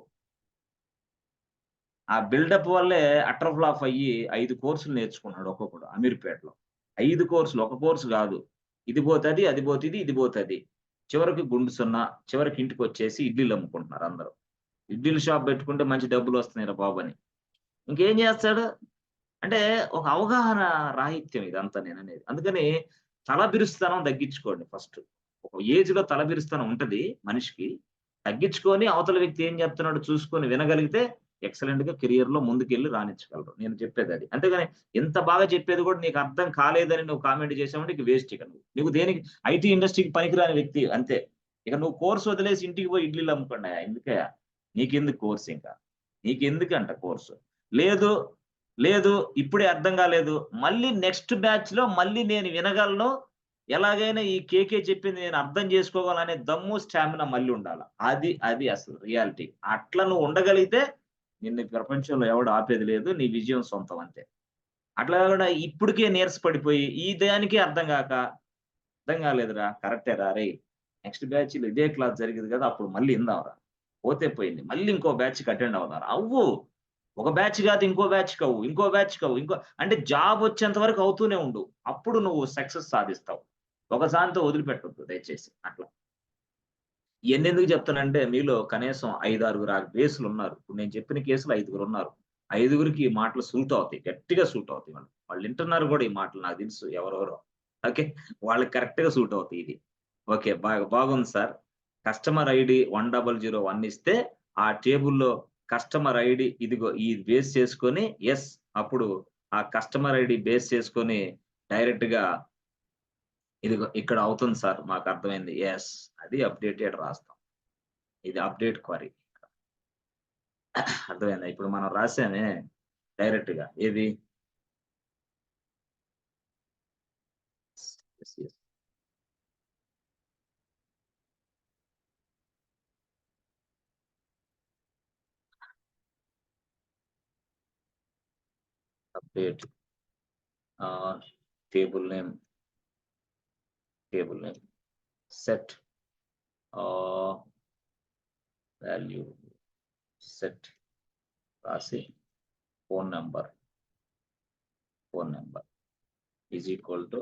ఆ బిల్డప్ వల్లే అటర్ ఫ్లాప్ అయ్యి 5 కోర్సులు నేర్చుకున్నాడు ఒక్కొక్కడు అమీర్‌పేటలో. 5 కోర్సులు. ఒక కోర్స్ గాదు. ఇది పోతది, అది పోతది, ఇది పోతది. చివరికి గుండు సున్నా. చివరికి ఇంటికొచ్చేసి ఇడ్లీలు అమ్ముకుంటున్నారు అందరూ. ఇడ్లీల షాప్ పెట్టుకుంటే మంచి డబ్బులొస్తున్నాయిరా బాబని. ఇంకేం జేస్తాడు? అంటే ఒక అవగాహన రాహిత్యం ఇదంతా నేననేది. అందుకని తలబిరుస్తనం తగ్గించుకోండి ఫస్ట్. ఒక ఏజ్‌లో తలబిరుస్తనం ఉంటది మనిషికి. తగ్గించుకొని అవతల వ్యక్తి ఏం చెప్తున్నాడో చూసుకొని వినగలిగితే ఎక్సలెంట్‌గా కెరియర్‌లో ముందుకెళ్ళి రాణించగలరు. నేను చెప్పేదది. అంతేగాని ఇంత బాగా చెప్పేది కూడా నీకు అర్థం కాలేదని నువ్వు కామెంట్ చేసావంటే ఇక వేస్ట్ ఇక నువ్వు. నువ్వు దేనికి ఐటీ ఇండస్ట్రీకి పనికిరాని వ్యక్తి అంతే. ఇక నువ్వు కోర్స్ వదిలేసి ఇంటికి పోయి ఇడ్లీలు అమ్ముకోండయ్యా! ఎందుకయ్యా? నీకెందుకు కోర్స్ ఇంకా? నీకెందుకంట కోర్సు? లేదు లేదు. ఇప్పుడే అర్థం కాలేదు. మళ్ళీ నెక్స్ట్ బ్యాచ్‌లో మళ్ళీ నేను వినగలను. ఎలాగైనా ఈ కేకే చెప్పింది నేను అర్థం చేసుకోగలననే దమ్ము, స్టామినా మళ్ళీ ఉండాల. అది అసలు రియాలిటీ. అట్లా నువ్వు ఉండగలిగితే నిన్ను ఈ ప్రపంచంలో ఎవడు ఆపేది లేదు. నీ విజయం సొంతం అంతే. అట్లా కాకుండా ఇప్పటికే నీరస పడిపోయి ఈ దానికే అర్థం గాక, అర్థం కాలేదురా కరెక్టేరా అరేయ్! నెక్స్ట్ బ్యాచ్‌లో ఇదే క్లాస్ జరిగేది కదా! అప్పుడు మళ్ళీ ఇందాంరా. పోతే పోయింది. మళ్ళీ ఇంకో బ్యాచ్‌కి అటెండ్ అవుదాంరా. అవ్వు. ఒక బ్యాచ్ కాదు ఇంకో బ్యాచ్‌కవ్వు. ఇంకో బ్యాచ్‌కవ్వు. అంటే జాబొచ్చేంత వరకు అవుతూనే ఉండు. అప్పుడు నువ్వు సక్సెస్ సాధిస్తావు. ఒక దాంతో వదిలిపెట్టొద్దు దయచేసి అట్లా. ఇయన్నెందుకు చెప్తానంటే మీలో కనీసం 5, 6 బేసులున్నారు. ఇప్పుడు నేను చెప్పిన కేసులో 5గురున్నారు. 5గురికి ఈ మాటలు సూట్ అవుతాయి. గట్టిగా సూట్ అవుతాయి వాళ్ళు. వాళ్ళు వింటున్నారు కూడా ఈ మాటలు నాకు తెలుసు ఎవరెవరో. ఓకే. వాళ్ళకి కరెక్ట్‌గా సూట్ అవుతాయి ఇది. ఓకే. బాగుంది సార్. కస్టమర్ ఐడీ 1001 ఇస్తే ఆ టేబుల్‌లో కస్టమర్ ఐడీ ఇదిగో ఇది బేస్ చేసుకొని యెస్. అప్పుడు ఆ కస్టమర్ ఐడీ బేస్ చేసుకొని డైరెక్ట్‌గా ఇదిగో ఇక్కడ అవుతుంది సార్ మాకర్థమైంది. యెస్. అది అప్డేటెడ్ రాస్తాం. ఇది అప్డేట్ క్వరీ. అర్థమైందా? ఇప్పుడు మనం రాసామే డైరెక్ట్‌గా. ఏది? yes. Update table name, set value, set రాసి phone number is equal to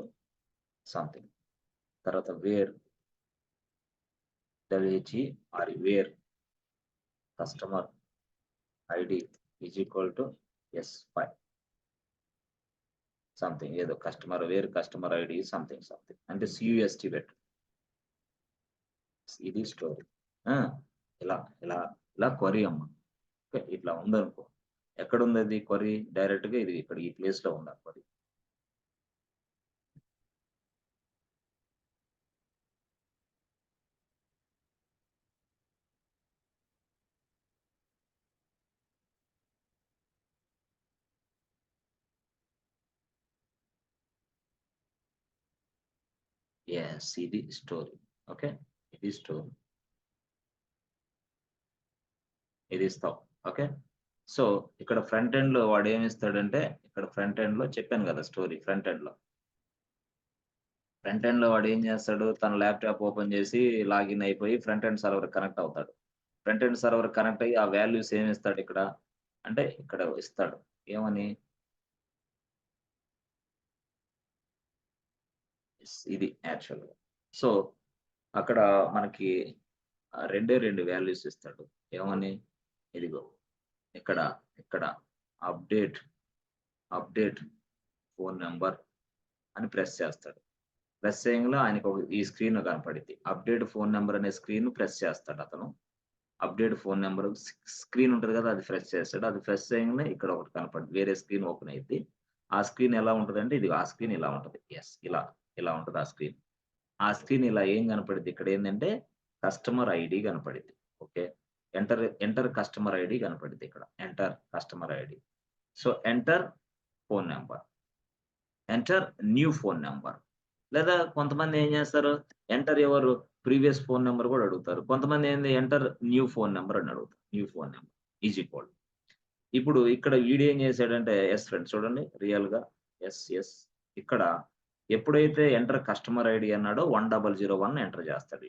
something. తర్వాత where where customer ID is equal to S5 something, ఏదో where customer ID is something అంటే CUST పెట్టు. ఇది స్టోరీ. ఇలా క్వరీ అమ్మ. ఓకే, ఇట్లా ఉందనుకో. ఎక్కడ ఉంది అది క్వరీ? డైరెక్ట్ గా ఇది ఇక్కడ ఈ ప్లేస్ లో ఉంది క్వరీ. ఎస్, ఇది స్టోరీ. ఓకే, ఇది స్టోరీ. ఇది ఇస్తావు. ఓకే, సో ఇక్కడ ఫ్రంట్ ఎండ్ లో వాడు ఏమి ఇస్తాడంటే, ఇక్కడ ఫ్రంట్ ఎండ్ లో చెప్పాను కదా స్టోరీ. ఫ్రంట్ ఎండ్ లో వాడు ఏం చేస్తాడు? తన ల్యాప్టాప్ ఓపెన్ చేసి లాగిన్ అయిపోయి ఫ్రంట్ ఎండ్ సర్వర్ కనెక్ట్ అవుతాడు. ఫ్రంట్ ఎండ్ సర్వర్ కనెక్ట్ అయ్యి ఆ వాల్యూస్ ఏమి ఇస్తాడు ఇక్కడ అంటే, ఇక్కడ ఇస్తాడు ఏమని, ఇది యాక్చువల్గా. సో అక్కడ మనకి రెండు వాల్యూస్ ఇస్తాడు. ఏమని? ఇదిగో ఇక్కడ అప్డేట్ ఫోన్ నెంబర్ అని ప్రెస్ చేస్తాడు. ప్రెస్ చేయడంలో ఆయనకు ఈ స్క్రీన్ కనపడింది. అప్డేట్ ఫోన్ నెంబర్ అనే స్క్రీన్ ప్రెస్ చేస్తాడు అతను. అప్డేట్ ఫోన్ నెంబర్ స్క్రీన్ ఉంటుంది కదా, అది ప్రెస్ చేస్తాడు. అది ప్రెస్ చేయగానే ఇక్కడ ఒకటి కనపడింది, వేరే స్క్రీన్ ఓపెన్ అయింది. ఆ స్క్రీన్ ఎలా ఉంటుంది అంటే, ఇది ఆ స్క్రీన్ ఇలా ఉంటుంది. ఎస్, ఇలా ఉంటుంది ఆ స్క్రీన్. ఆ స్క్రీన్ ఇలా ఏం కనపడింది? ఇక్కడ ఏంటంటే కస్టమర్ ఐడి కనపడింది. ఓకే, ఎంటర్ కస్టమర్ ఐడి కనపడింది ఇక్కడ. Enter customer ID. So enter phone number, enter new phone number. లేదా కొంతమంది ఏం చేస్తారు, ఎంటర్ ఎవరు ప్రీవియస్ ఫోన్ నెంబర్ కూడా అడుగుతారు. కొంతమంది ఏంది, ఎంటర్ న్యూ ఫోన్ నెంబర్ అని అడుగుతారు. New phone number is equal. ఇప్పుడు ఇక్కడ వీడియో ఏం చేశాడంటే, ఎస్ ఫ్రెండ్స్ చూడండి రియల్ గా. ఎస్ ఇక్కడ ఎప్పుడైతే ఎంటర్ కస్టమర్ ఐడి అన్నాడో 1001 ఎంటర్ చేస్తాడు.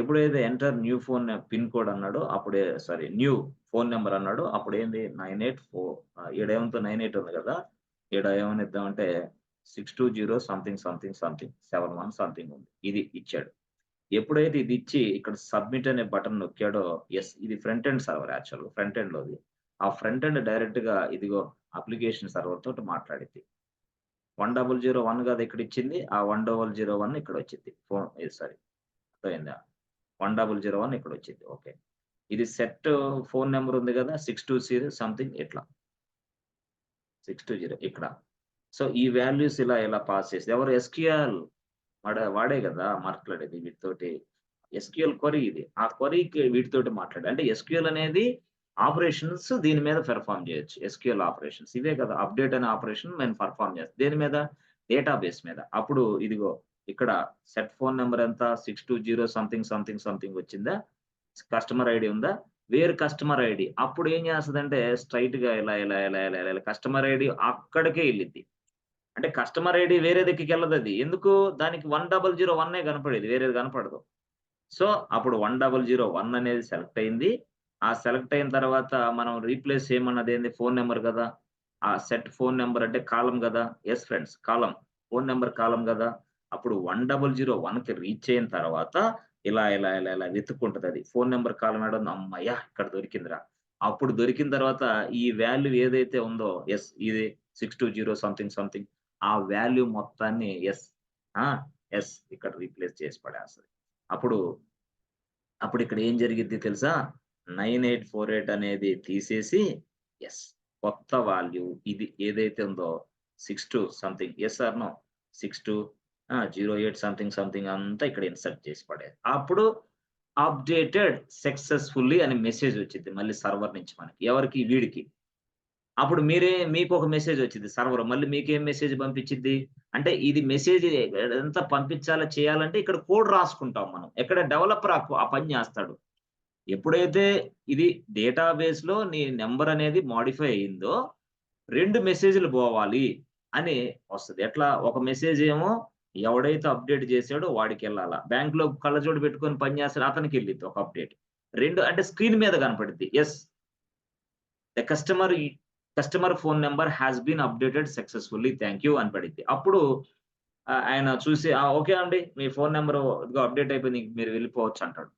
ఎప్పుడైతే enter new phone pin code అన్నాడో అప్పుడే, సారీ న్యూ ఫోన్ నెంబర్ అన్నాడో అప్పుడు ఏంది 984 ఏడేమంతో 98 ఉంది కదా, ఏమని ఇద్దామంటే 620 సంథింగ్ 71 సంథింగ్ ఉంది. ఇది ఇచ్చాడు. ఎప్పుడైతే ఇది ఇచ్చి ఇక్కడ సబ్మిట్ అనే బటన్ నొక్కాడో, ఎస్ ఇది front end server. Actual front end లోది. ఆ ఫ్రంట్ ఎండ్ డైరెక్ట్ గా ఇదిగో అప్లికేషన్ సర్వర్ తోటి మాట్లాడింది. 1001 కాదు ఇక్కడ ఇచ్చింది, ఆ 1001 ఇక్కడ వచ్చింది. సారీ అర్థమైందా, 1001 ఇక్కడ వచ్చింది. ఓకే, ఇది సెట్ ఫోన్ నెంబర్ ఉంది కదా 620 సంథింగ్ ఇట్లా 620 ఇక్కడ. సో ఈ వాల్యూస్ ఇలా పాస్ చేసి ఎవరు ఎస్క్యూఎల్ వాడే కదా మాట్లాడేది వీటితోటి. ఎస్క్యూఎల్ క్వరీ ఇది. ఆ క్వరీకి వీటితోటి మాట్లాడే, అంటే ఎస్క్యూఎల్ అనేది ఆపరేషన్స్ దీని మీద పెర్ఫామ్ చేయొచ్చు. ఎస్క్యూఎల్ ఆపరేషన్స్ ఇవే కదా. అప్డేట్ అనే ఆపరేషన్ మేము పర్ఫామ్ చేస్తాం దేని మీద, డేటాబేస్ మీద. అప్పుడు ఇదిగో ఇక్కడ సెట్ ఫోన్ నెంబర్ ఎంత 620 సంథింగ్ వచ్చిందా, కస్టమర్ ఐడి ఉందా, వేర్ కస్టమర్ ఐడి. అప్పుడు ఏం చేస్తుందంటే స్ట్రైట్ గా ఇలా కస్టమర్ ఐడి అక్కడికే వెళ్ళిద్ది. అంటే కస్టమర్ ఐడి వేరే దగ్గరికి వెళ్ళదు. అది ఎందుకు, దానికి 1001 కనపడేది, వేరేది కనపడదు. సో అప్పుడు 1001 అనేది సెలెక్ట్ అయింది. ఆ సెలెక్ట్ అయిన తర్వాత మనం రీప్లేస్ చేయమన్నది ఏంది, ఫోన్ నెంబర్ కదా. ఆ సెట్ ఫోన్ నెంబర్ అంటే కాలం కదా. ఎస్ ఫ్రెండ్స్, కాలం ఫోన్ నెంబర్ కాలం కదా. అప్పుడు 1001కి రీచ్ అయిన తర్వాత ఇలా వెతుక్కుంటది. అది ఫోన్ నెంబర్ కాలం ఏడో, అమ్మయ్య ఇక్కడ దొరికిందిరా. అప్పుడు దొరికిన తర్వాత ఈ వాల్యూ ఏదైతే ఉందో, ఎస్ ఇది 620 సంథింగ్ ఆ వాల్యూ మొత్తాన్ని ఎస్ ఇక్కడ రీప్లేస్ చేసి పడేస్తుంది. అప్పుడు ఇక్కడ ఏం జరిగిద్ది తెలుసా, 9848 అనేది తీసేసి ఎస్ కొత్త వాల్యూ ఇది ఏదైతే ఉందో 62 something, yes or no 6208 something అంతా ఇక్కడ ఇన్సర్ట్ చేసి పడేది. అప్పుడు అప్డేటెడ్ సక్సెస్ఫుల్లీ అని మెసేజ్ వచ్చింది మళ్ళీ సర్వర్ నుంచి మనకి. ఎవరికి, వీడికి అప్పుడు మీకు ఒక మెసేజ్ వచ్చింది సర్వర్. మళ్ళీ మీకేం మెసేజ్ పంపించిద్ది? అంటే ఇది మెసేజ్ ఎంత పంపించాలో చేయాలంటే ఇక్కడ కోడ్ రాసుకుంటాం మనం. ఎక్కడ డెవలపర్ ఆ పని చేస్తాడు. ఎప్పుడైతే ఇది డేటాబేస్‌లో నీ నంబర్ అనేది మోడిఫై అయిందో 2 మెసేజ్‌లు పోవాలి అని వస్తది. ఎట్లా? ఒక మెసేజ్ ఏమో ఎవడైతే అప్డేట్ చేసాడో వాడికెళ్ళాలా. బ్యాంక్‌లో కళ్ళజోడు పెట్టుకొని పని చేస్తాడు అతనికెళ్ళిద్ది ఒక అప్డేట్. 2 అంటే స్క్రీన్ మీద కనపడిద్ది. Yes. The customer phone number has been updated successfully thank you అని పడిద్ది. అప్పుడు ఆయన చూసి ఓకే అండి. మీ ఫోన్ నంబరు ఇదిగో అప్డేట్ అయిపోయింది. మీరు వెళ్ళిపోవచ్చు అంటాడు.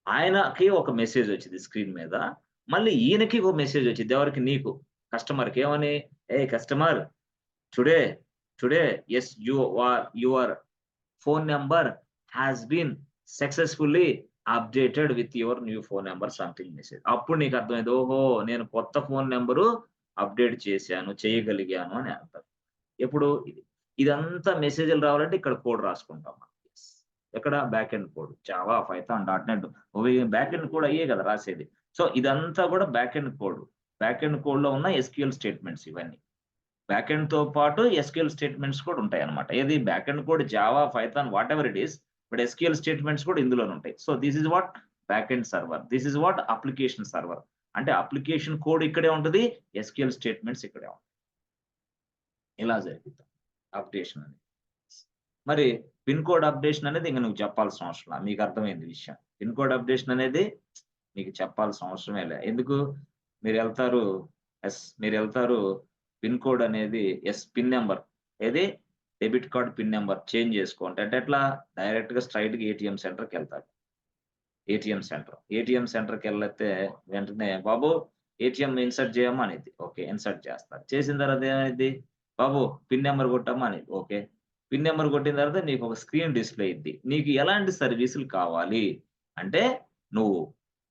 ఆయనకి ఒక మెసేజ్ వచ్చింది స్క్రీన్ మీద. మళ్ళీ ఈయనకి ఒక మెసేజ్ వచ్చిద్ది. ఎవరికి? నీకు. కస్టమర్‌కి ఏమని? "ఏయ్ customer today today yes your phone number has been successfully updated with your new phone number something message." అప్పుడు నీకు అర్థమైంది. ఓహో! నేను కొత్త ఫోన్ నంబరు అప్డేట్ చేశాను, చేయగలిగాను అని అర్థం. ఎప్పుడు? ఇదంతా మెసేజ్‌లు రావాలంటే ఇక్కడ కోడ్ రాసుకుంటాం మనం. యెస్. ఎక్కడ? Back end code. Java, Python, dot net back end code అయ్యే కదా రాసేది. సో ఇదంతా కూడా back end code. Back end కోడ్‌లో ఉన్న ఎస్‌క్యూఎల్ స్టేట్మెంట్స్ ఇవన్నీ. బ్యాక్ ఎండ్‌తో పాటు ఎస్‌క్యూఎల్ స్టేట్మెంట్స్ కూడా ఉంటాయన్నమాట. ఏది? Back end code Java, Python whatever it is. But SQL statements కూడా ఇందులోనే ఉంటాయి. So this is what back end server. This is what application server. అంటే అప్లికేషన్ కోడ్ ఇక్కడే ఉంటది. ఎస్‌క్యూఎల్ స్టేట్మెంట్స్ ఇక్కడే ఉంటాయి. ఇలా జరుగుతుంది అప్డేషన్ అనేది. మరి పిన్ కోడ్ అప్డేషన్ అనేది ఇంక నువ్వు చెప్పాల్సిన అవసరంలా. మీకు అర్థమైంది విషయం. పిన్ కోడ్ అప్డేషన్ అనేది మీకు చెప్పాల్సిన అవసరమే లే. ఎందుకు? మీరెళ్తారు పిన్ కోడ్ అనేది పిన్ నంబర్ ఏది? Debit card pin number change చేసుకోండి. అంటే ఎట్లా? డైరెక్ట్‌గా స్ట్రెయిట్‌గా ఏటీఎం సెంటర్‌కెళ్తారు. ఏటీఎం సెంటర్‌కెళ్ళితే వెంటనే బాబు ఏటీఎం ఇన్సర్ట్ చేయమ్మా అనిద్ది. ఓకే. ఇన్సర్ట్ చేస్తారు. చేసిన తర్వాత ఏమైద్ది? బాబు పిన్ నంబర్ కొట్టమ్మా అనిద్ది. ఓకే. పిన్ నంబర్ కొట్టిన తర్వాత నీకు ఒక స్క్రీన్ డిస్‌ప్లే ఇద్ది. నీకు ఎలాంటి సర్వీసులు కావాలి? అంటే నువ్వు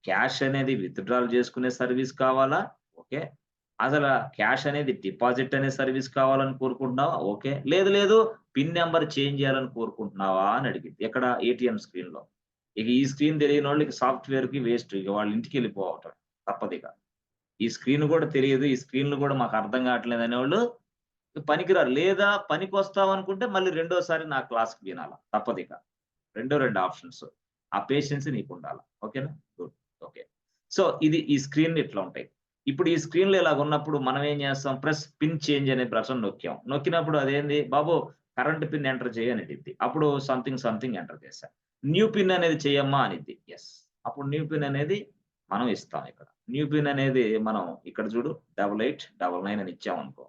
క్యాష్ అనేది విత్‌డ్రాల్ చేసుకునే సర్వీస్ కావాలా? ఓకే. అసల క్యాష్ అనేది డిపాజిట్ అనే సర్వీస్ కావాలని కోరుకుంటున్నావా? ఓకే. లేదు పిన్ నంబర్ చేంజ్ చేయాలని కోరుకుంటున్నావా అని అడిగిద్ది. ఎక్కడ? ఏటీఎం స్క్రీన్‌లో. ఇక ఈ స్క్రీన్ తెలియనోళ్ళకి సాఫ్ట్‌వేర్‌కి వేస్ట్. ఇక వాళ్ళ ఇంటికెళ్ళిపోవటం తప్పదిక. ఈ స్క్రీన్ కూడా తెలియదు. ఈ స్క్రీన్‌లు కూడా మాకు అర్థం కావట్లేదు అనేవాళ్ళు పనికిరారు. లేదా పనికొస్తావనుకుంటే మళ్ళీ రెండోసారి నా క్లాస్‌కి వినాల. తప్పదిక. 2 ఆప్షన్స్. ఆ పేషెన్స్ నీకుండాల. ఓకేనా? గుడ్. ఓకే. సో, ఈ స్క్రీన్‌లు ఇట్లా ఉంటాయి. ఇప్పుడు ఈ స్క్రీన్‌లు ఇలాగున్నప్పుడు మనం ఏం చేస్తాం? పిన్ చేంజ్ అనే బటన్ నొక్కాం. నొక్కినప్పుడు అదేంది? బాబు కరెంట్ పిన్ ఎంటర్ చెయ్యి అని అడిగిద్ది. అప్పుడు సంథింగ్ ఎంటర్ చేశా. న్యూ పిన్ అనేది చెయ్యమ్మా అనిద్ది. యెస్. అప్పుడు న్యూ పిన్ అనేది మనం ఇస్తాం ఇక్కడ. న్యూ పిన్ అనేది మనం ఇక్కడ చూడు 8899 అని ఇచ్చామనుకో.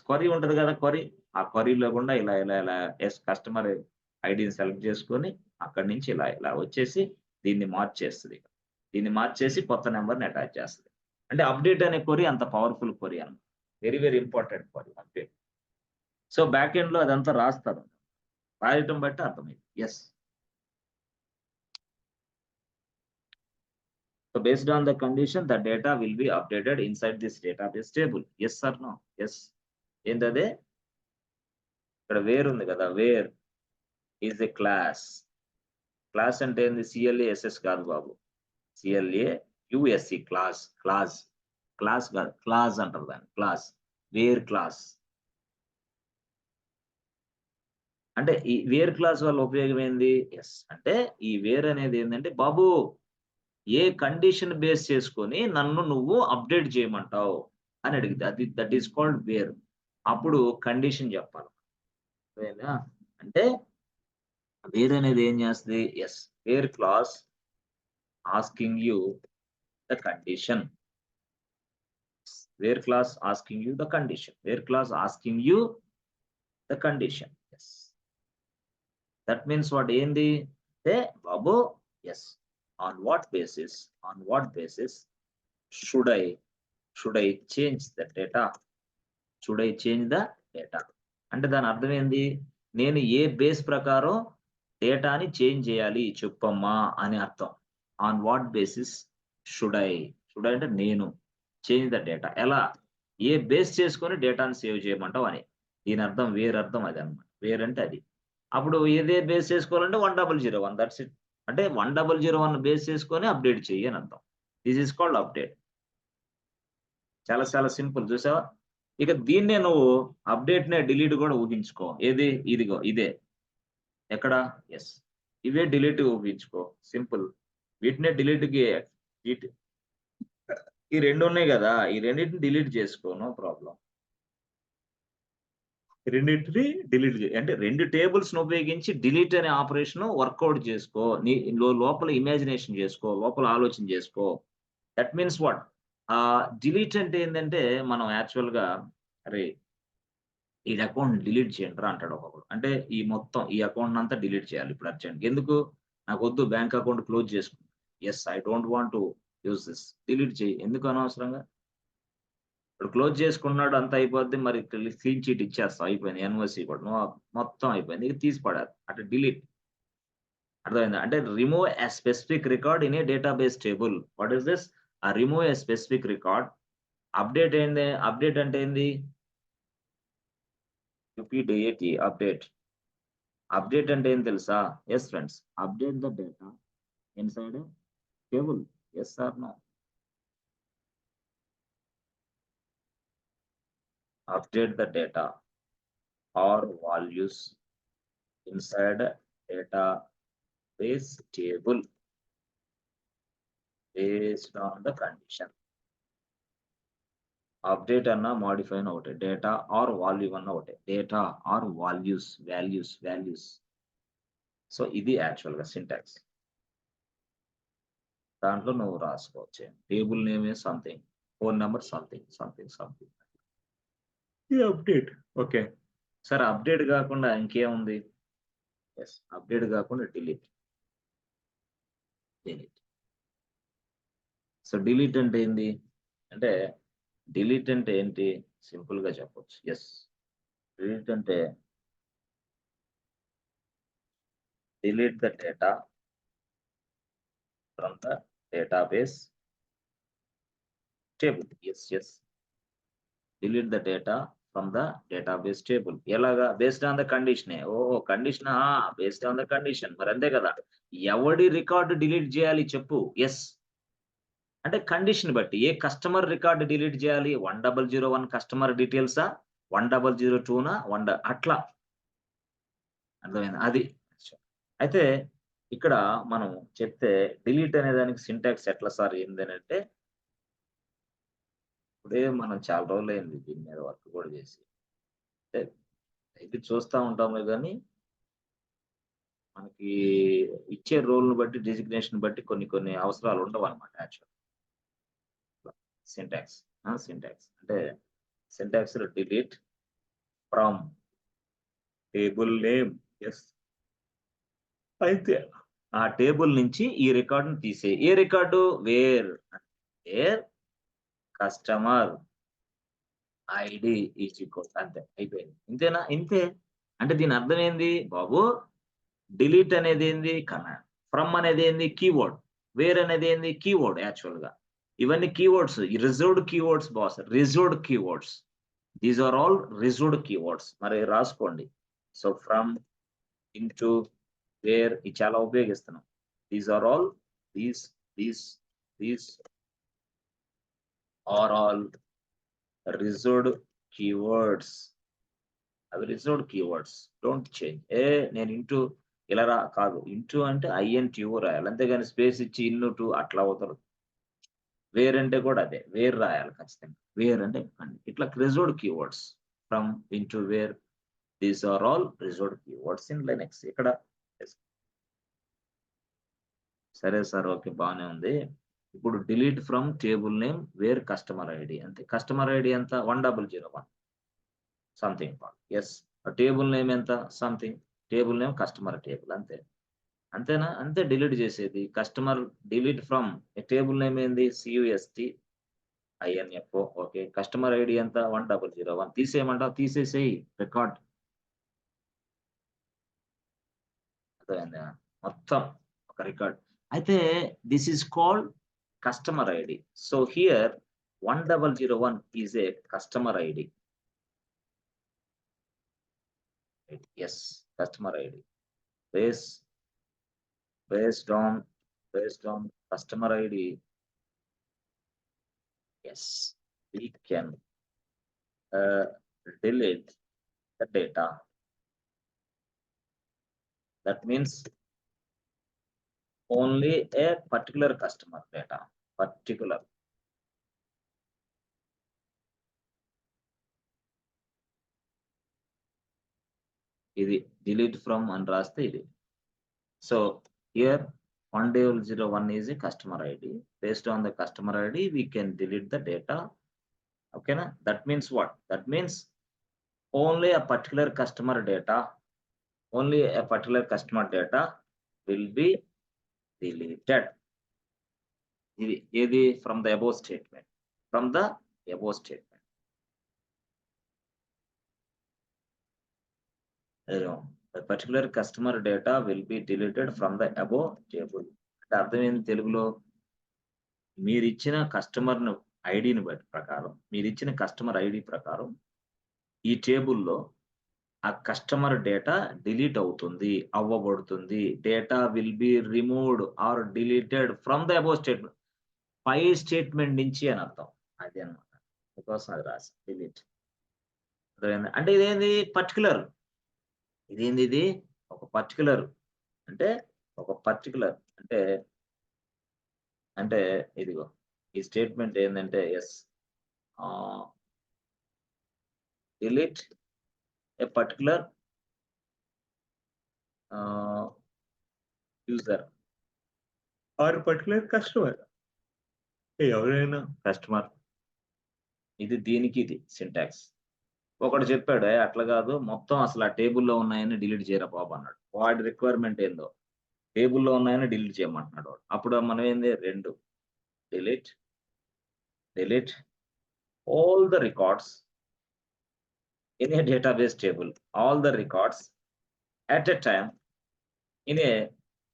క్వెరీ ఉంటది కదా! క్వెరీ. ఆ క్వెరీలో గుండా ఇలా కస్టమర్ ఐడీని సెలెక్ట్ చేసుకొని అక్కడి నుంచి ఇలా వచ్చేసి దీన్ని మార్చేస్తది. దీన్ని మార్చేసి కొత్త నంబర్‌ని అటాచ్ చేస్తది. అంటే అప్డేట్ అనే క్వెరీ అంత పవర్‌ఫుల్ క్వెరీ అన్నమాట. Very important query update. So, back ఎండ్‌లో అదంతా రాస్తారు. రాయటం బట్టి అర్థమైంది. Yes. So, based on the condition the data will be updated inside this database table. Yes or no? Yes. ఏందది? ఇక్కడ వేర్ ఉంది కదా! Where is a clause. Clause అంటే ఏంది? సీఎల్ఏఎస్ఎస్ కాదు బాబు. C L A U S E clause. క్లాస్ కాదు. క్లాస్ అంటారు దాన్ని. క్లాస్. Where clause. అంటే ఈ వేర్ క్లాస్ వల్ల ఉపయోగం ఏంది? యెస్. అంటే ఈ వేర్ అనేది ఏందంటే బాబు ఏ కండిషన్ బేస్ చేసుకొని నన్ను నువ్వు అప్డేట్ చేయమంటావు అని అడిగిద్ది. That is called where. అప్పుడు కండిషన్ చెప్పాలి. అర్థమైందా? అంటే వేర్ అనేది ఏం చేస్తది? Yes. Where clause asking you the condition. Where clause asking you the condition. Where clause asking you the condition. Yes. That means what ఏంది? అంటే బాబు yes. On what basis should I change the data? Should I change the data? అంటే దాని అర్థం ఏంది? నేను ఏ base ప్రకారం డేటాని change చేయాలి చెప్పమ్మా అని అర్థం. On what basis should I అంటే నేను చేంజ్ ద డేటా. ఎలా? ఏ బేస్ చేసుకొని డేటాని సేవ్ చేయమంటావు అని. దీని అర్థం అర్థం అదన్నమాట. వేర్ అంటే అది. అప్పుడు ఏదే బేస్ చేసుకోవాలంటే 1001 దట్స్ ఇట్. అంటే 1001 బేస్ చేసుకొని అప్డేట్ చెయ్యి అని అర్థం. This is called update. చాలా చాలా సింపుల్ చూసావా? ఇక దీన్నే నువ్వు అప్డేట్ నే డిలీట్ కూడా ఊహించుకో. ఏది? ఇదిగో ఇదే. ఎక్కడ? యెస్. ఇవే డిలీట్ ఊహించుకో. సింపుల్. వీటినే డిలీట్‌కి వీటి ఈ 2 ఉన్నాయి గదా! ఈ రెండిటిని డిలీట్ చేసుకో. No problem. రెండిటిని డిలీట్ అంటే 2 టేబుల్స్‌ని ఉపయోగించి డిలీట్ అనే ఆపరేషన్ వర్కౌట్ చేసుకో. నీ లోపల ఇమాజినేషన్ చేసుకో. లోపల ఆలోచన చేసుకో. That means what? డిలీట్ అంటే ఏందంటే మనం యాక్చువల్‌గా అరే! ఈడి అకౌంట్ డిలీట్ చేయండిరా అంటాడు ఒక్కొక్కడు. అంటే ఈ అకౌంట్‌నంతా డిలీట్ చేయాలి ఇప్పుడు అర్జెంట్‌గా. ఎందుకు? నాకొద్దు బ్యాంక్ అకౌంట్ క్లోజ్ చేసుకుంటా. Yes. I don't want to use this. Delete చెయ్యి. ఎందుకు అనవసరంగా? ఇప్పుడు క్లోజ్ చేసుకున్నాడు అంతా అయిపోద్ది. మరి క్లీన్ చీట్ ఇచ్చేస్తాం అయిపోయింది. ఎన్ఓసీ కూడా. మొత్తం అయిపోయింది. ఇక తీసి పడేయాలి. అంటే డిలీట్. అర్థమైందా? అంటే remove a specific record in a database table. What is this? Remove a specific record. Update ఏంది? అప్డేట్ అంటే ఏంది? U P D A T E update. అప్డేట్ అంటే ఏం తెలుసా? Yes friends. Update the data inside a table. Yes or no? Update the data or values inside a database table based on the condition. Update అన్నా modify అన్న ఒకటే. Data or value అన్న ఒకటే. Data or values. So ఇది యాక్చువల్‌గా syntax. దాంట్లో నువ్వు రాసుకోవచ్చు. Table name is something. Phone number something. ఇది అప్డేట్. ఓకే. సరే అప్డేట్ కాకుండా ఇంకేముంది? యెస్. అప్డేట్ కాకుండా డిలీట్. సో డిలీట్ అంటే ఏంది? అంటే డిలీట్ అంటే ఏంటి? సింపుల్‌గా చెప్పొచ్చు. యెస్. డిలీట్ అంటే delete the data from the database table. Yes. Delete the data from the database table. ఎలాగా? బేస్డ్ ఆన్ ద కండిషనే. ఓహ్! కండిషనా? Based on the condition. మరి అంతే కదా! ఎవడి రికార్డ్ డిలీట్ చేయాలి చెప్పు? యెస్. అంటే కండిషన్ బట్టి. ఏ కస్టమర్ రికార్డ్ డిలీట్ చేయాలి? 1001 కస్టమర్ డీటెయిల్సా? 1002నా? అట్లా. అర్థమైందా? అది. అయితే ఇక్కడ మనం చెప్తే డిలీట్ అనే దానికి సింటాక్స్ ఎట్లా సార్ ఏందనంటే, ఇప్పుడే మనం చాలా రోజులైంది దీని మీద వర్క్ కూడా చేసి. అంటే ఇది చూస్తా ఉంటామే గానీ, మనకి ఇచ్చే రోల్‌ని బట్టి, డెసిగ్నేషన్ బట్టి కొన్ని కొన్ని అవసరాలు ఉండవన్నమాట యాక్చువల్‌గా. సింటాక్స్. సింటాక్స్. అంటే సింటాక్స్‌లో delete from table name. Yes. అయితే ఆ టేబుల్ నుంచి ఈ రికార్డ్‌ని తీసేయి. ఏ record? Where customer ID is equal అంతే. అయిపోయింది. ఇంతేనా? ఇంతే. అంటే దీని అర్థం ఏంది? బాబు డిలీట్ అనేది ఏంది? కమాండ్. ఫ్రమ్ అనేది ఏంది? కీవర్డ్. వేర్ అనేది ఏంది? కీవర్డ్ యాక్చువల్‌గా. ఇవన్నీ కీవర్డ్స్. ఈ reserved keywords boss. Reserved keywords. These are all reserved keywords. మరి రాసుకోండి. సో ఫ్రమ్, ఇంటూ, వేర్ ఇది చాలా ఉపయోగిస్తున్నాం. These are all these these these are all reserved keywords. అవి రిజర్వ్డ్ కీవర్డ్స్. Don't change. నేను ఇంటూ ఇలా కాదు. ఇంటూ అంటే ఐఎన్‌టీఓ రాయాలి. అంతేగాని స్పేస్ ఇచ్చి ఇన్‌టు అట్లా అవతలదు. వేర్ అంటే కూడా అదే. వేర్ రాయాలి ఖచ్చితంగా. వేర్ అంటే ఇట్లా reserved keywords. From, into, where these are all reserved keywords in Linux. ఇక్కడ సరే సార్. ఓకే. బానే ఉంది. ఇప్పుడు delete from table name where customer ID అంతే. కస్టమర్ ఐడీ ఎంత? 1001 సంథింగ్. యెస్. టేబుల్ నేమ్ ఎంత? Something. Table name customer table అంతే. అంతేనా? అంతే డిలీట్ చేసేది. Customer delete from table name ఏంది? CUST INFO. Okay. Customer ID ఎంత? 1001 తీసేయమంటావా? తీసేసేయి రికార్డ్. అర్థమైందా? మొత్తం ఒక రికార్డ్. అయితే this is called customer ID. So here 1001 is a customer ID. Yes, customer ID. Based based on customer ID. Yes. we can delete the data. That means only a particular customer data, particular. ఇది delete from అని రాస్తే ఇది. So here 101 is a customer ID. Based on the customer ID, we can delete the data. Okay, na? That means what? That means only a particular customer data, only a particular customer data will be deleted. ఇది from the above statement. From the above statement. The particular customer data will be deleted from the above table. అంటే అర్థం ఏంది తెలుగులో? మీరు ఇచ్చిన customer ఐడిని ప్రకారం, మీరు ఇచ్చిన కస్టమర్ ఐడి ప్రకారం ఈ టేబుల్లో ఆ కస్టమర్ డేటా డిలీట్ అవుతుంది, అవ్వబడుతుంది. Data will be removed or deleted from the above statement. పై స్టేట్మెంట్ నుంచి అని అర్థం. అది అనమాట. అందుకోసం అది రాసి డిలీట్. అంటే ఇదేంది పర్టికులర్. ఇదేంది ఇది ఒక పర్టికులర్. అంటే ఒక పర్టికులర్ అంటే ఇదిగో ఈ స్టేట్మెంట్ ఏంటంటే yes delete a particular user or particular customer. ఎవరైనా కస్టమర్. ఇది దీనికి ఇది సింటాక్స్. ఒకడు చెప్పాడు అట్లా కాదు, మొత్తం అసలు ఆ టేబుల్లో ఉన్నాయని డిలీట్ చేయరా బాబు అన్నాడు. వాడి రిక్వైర్మెంట్ ఏందో టేబుల్లో ఉన్నాయని డిలీట్ చేయమంటున్నాడు వాడు. అప్పుడు మనం ఏంది 2 delete all the records in a database table, all the records at a time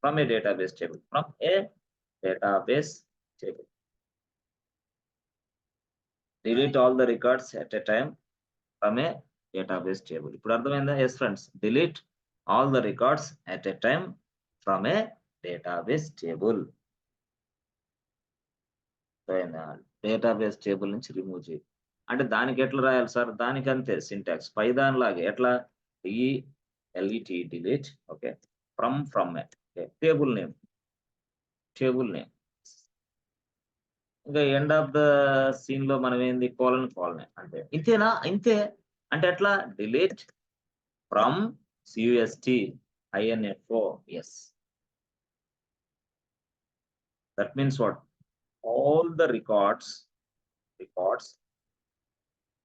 from a database table, delete all the records at a time from a database table. ఇప్పుడు అర్థమైందా? Yes friends, delete all the records at a time from a database table. Database table నుంచి remove చేయి అంటే దానికి ఎట్లా రాయాలి sir? దానికి అంతే సింటాక్స్ పై దానిలాగే. ఎట్లా? DLET delete. Okay, from table name ఇంకా ఎండ్ ఆఫ్ ద సీన్ లో మనం ఏంది కోలన్ అంటే ఇంతేనా? ఇంతే. అంటే ఎట్లా? Delete from CUST INFO. Yes, that means what? all the records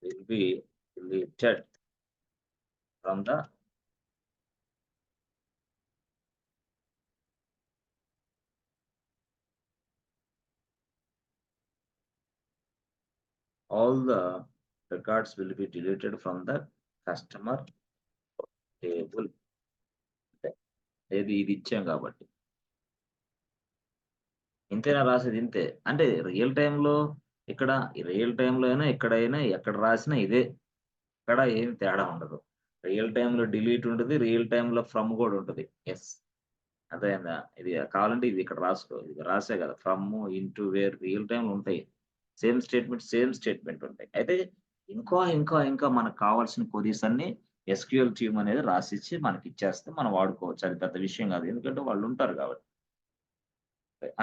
will be deleted from the customer table. ఇది ఇచ్చాం కాబట్టి ఇంతేనా రాసేది? ఇంతే. అంటే రియల్ టైంలో ఇక్కడ రియల్ టైంలో అయినా ఎక్కడైనా ఎక్కడ రాసినా ఇదే. ఇక్కడ ఏం తేడా ఉండదు. రియల్ టైంలో డిలీట్ ఉంటుంది, రియల్ టైంలో ఫ్రమ్ కూడా ఉంటుంది. ఎస్, అదేనా? ఇది కావాలంటే ఇది ఇక్కడ రాసుకో. ఇది రాసే కదా ఫ్రమ్ ఇంటూ వేర్ రియల్ టైంలో ఉంటాయి. సేమ్ స్టేట్మెంట్ ఉంటాయి. అయితే ఇంకా మనకు కావాల్సిన కొరీస్ అన్ని SQL టీమ్ అనేది రాసిచ్చి మనకి ఇచ్చేస్తే మనం వాడుకోవచ్చు. అది పెద్ద విషయం కాదు, ఎందుకంటే వాళ్ళు ఉంటారు కాబట్టి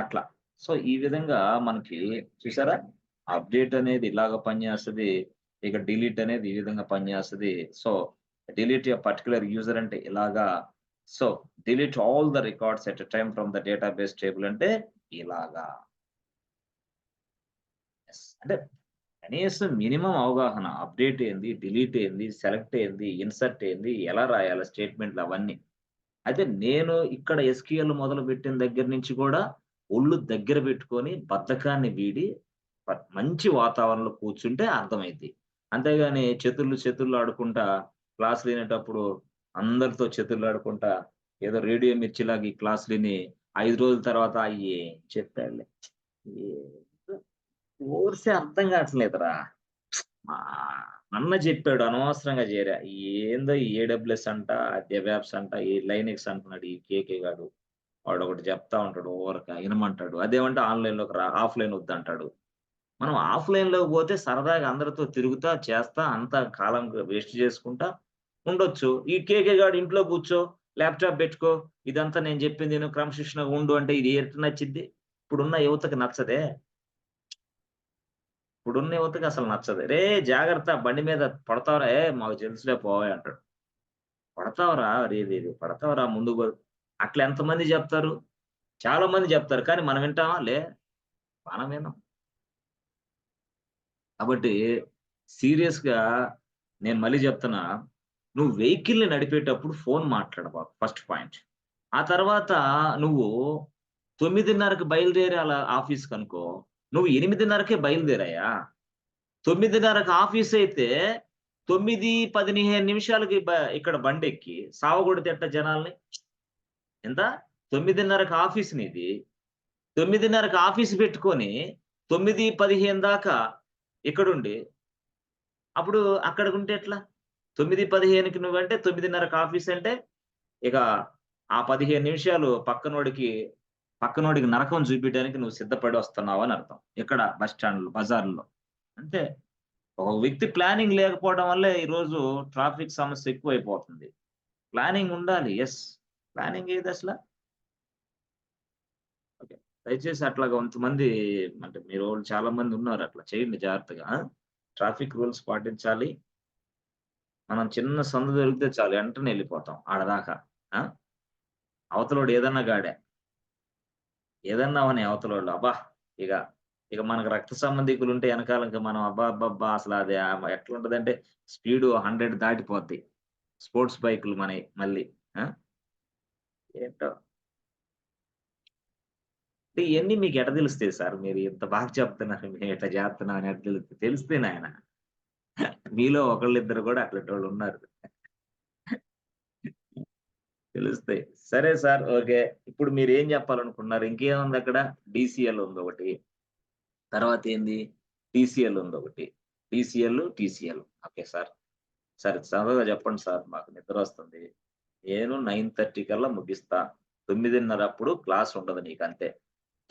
అట్లా. సో ఈ విధంగా మనకి చూసారా, అప్డేట్ అనేది ఇలాగ పనిచేస్తుంది, ఇక డిలీట్ అనేది ఈ విధంగా పనిచేస్తుంది. So delete a particular user అంటే ఇలాగా. So delete all the records at a time from the database table అంటే ఇలాగా. అంటే కనీసం మినిమం అవగాహన, అప్డేట్ ఏంది, డిలీట్ ఏంది, సెలెక్ట్ ఏంది, ఇన్సర్ట్ ఏంది, ఎలా రాయాలి స్టేట్మెంట్లు అవన్నీ. అయితే నేను ఇక్కడ SQL మొదలు పెట్టిన దగ్గర నుంచి కూడా ఒళ్ళు దగ్గర పెట్టుకొని బద్ధకాన్ని వీడి మంచి వాతావరణంలో కూర్చుంటే అర్థమైంది. అంతేగాని చతుర్లు ఆడుకుంటా క్లాస్ వినేటప్పుడు అందరితో చతుర్లు ఆడుకుంటా ఏదో రేడియో మిర్చిలాగా ఈ క్లాస్ విని 5 రోజుల తర్వాత ఏం చెప్పాడులే, కోర్సే అర్థం కావట్లేదురా, అన్న చెప్పాడు అనవసరంగా చేరా, ఏందో AWS అంట, DevOps అంట, ఈ లైనెక్స్ అంటున్నాడు ఈ కేకే గాడు. వాడు ఒకటి చెప్తా ఉంటాడు, ఓవర్గా వినమంటాడు. అదేమంటే ఆన్లైన్లోకి రా, ఆఫ్లైన్ వద్దంటాడు. మనం ఆఫ్‌లైన్‌లోకి పోతే సరదాగా అందరితో తిరుగుతా, చేస్తా, అంతా కాలం వేస్ట్ చేసుకుంటా ఉండొచ్చు. ఈ కేకే గాడు ఇంట్లో కూర్చో, ల్యాప్‌టాప్ పెట్టుకో, ఇదంతా నేను చెప్పింది విను, క్రమశిక్షణగా ఉండు అంటే ఇది ఎట్ట నచ్చిద్ది? ఇప్పుడున్న యువతకి నచ్చదే. ఇప్పుడున్న యువతకి అసలు నచ్చదు. "రేయ్! జాగ్రత్త బండి మీద పడతావురా" మాకు తెలుసులే పోవయ్య" అంటాడు. పడతావురా పడతావురా ముందుకు అట్లా ఎంతమంది జెప్తారు? చాలా మంది జెప్తారు. కానీ మనం వింటామా? మనం వినం. కాబట్టి సీరియస్‌గా నేను మళ్ళీ జెప్తున్నా. నువ్వు వెహికల్‌ని నడిపేటప్పుడు ఫోన్ మాట్లాడబాకు ఫస్ట్ పాయింట్. ఆ తర్వాత నువ్వు 9:30కి బయలుదేరాల ఆఫీస్‌కనుకో, నువ్వు 8:30కే బయలుదేరయ్యా. 9:30కి ఆఫీసయితే 9:15 నిమిషాలకి ఇక్కడ బండెక్కి సావగొడితే ఎట్టా జనాల్ని? ఎంత? 9:30కి ఆఫీస్ నీది. 9:30కి ఆఫీస్ పెట్టుకొని 9:15 దాకా ఇక్కడుండి, అప్పుడు అక్కడికుంటే ఎట్లా? 9:15కి నువ్వంటే 9:30కి ఆఫీస్ అంటే, ఇక ఆ 15 నిమిషాలు పక్కనోడికి నరకం చూపియడానికి నువ్వు సిద్ధపడి వస్తున్నావని అర్థం. ఎక్కడ? బస్ స్టాండ్‌లో, బజార్‌లో. అంతే. ఒక వ్యక్తి ప్లానింగ్ లేకపోవడం వల్లే ఈరోజు ట్రాఫిక్ సమస్య ఎక్కువైపోతుంది. ప్లానింగ్ ఉండాలి. యెస్. ప్లానింగ్ ఏదసల? ఓకే. దయచేసి అట్లా కొంతమంది అంటే మీరోళ్ళు చాలా మంది ఉన్నారు అట్లా చేయండి జాగ్రత్తగా. ట్రాఫిక్ రూల్స్ పాటించాలి. మనం చిన్న సందు దొరికితే చాలు వెంటనే ఎళ్ళిపోతాం ఆడదాకా. ఆ! అవతలోడు ఏదన్నా గాడే. ఏదన్నా అవని అవతలోళ్ళు. అబ్బా! ఇగ, ఇగ మనకు రక్త సంబంధికులుంటే ఎనకాల ఇంక మనం అబ్బబ్బబ్బా! అసలది ఎట్లుంటదంటే స్పీడు 100 దాటిపోద్ది. స్పోర్ట్స్ బైకులు మనయి మళ్ళీ. ఆ! ఏంటో. అంటే ఇయన్నీ మీకెట్ట తెలుస్తాయి సార్? మీరు ఇంత బాగా చెప్తున్నారు. మేము ఇట్లా జేత్తన్నాం అని ఎట్ట తెలుస్తాయి? తెలుస్తాయి నాయన. మీలో ఒకళ్ళిద్దరు గూడా అట్లాంటోళ్ళున్నారు. తెలుస్తాయి. సరే సార్. ఓకే. ఇప్పుడు మీరేం జెప్పాలనుకుంటున్నారు? ఇంకేముందక్కడ? డీసీఎల్ ఉందొకటి. తర్వాతేంది? టీసీఎల్ ఉందొకటి. టీసీఎల్. Okay sir. సరే చదవగా చెప్పండి సార్. మాకు నిద్రొస్తుంది. నేను 9:30 కల్లా ముగిస్తా. 9:30 అప్పుడు క్లాస్ ఉండదు నీకంతే.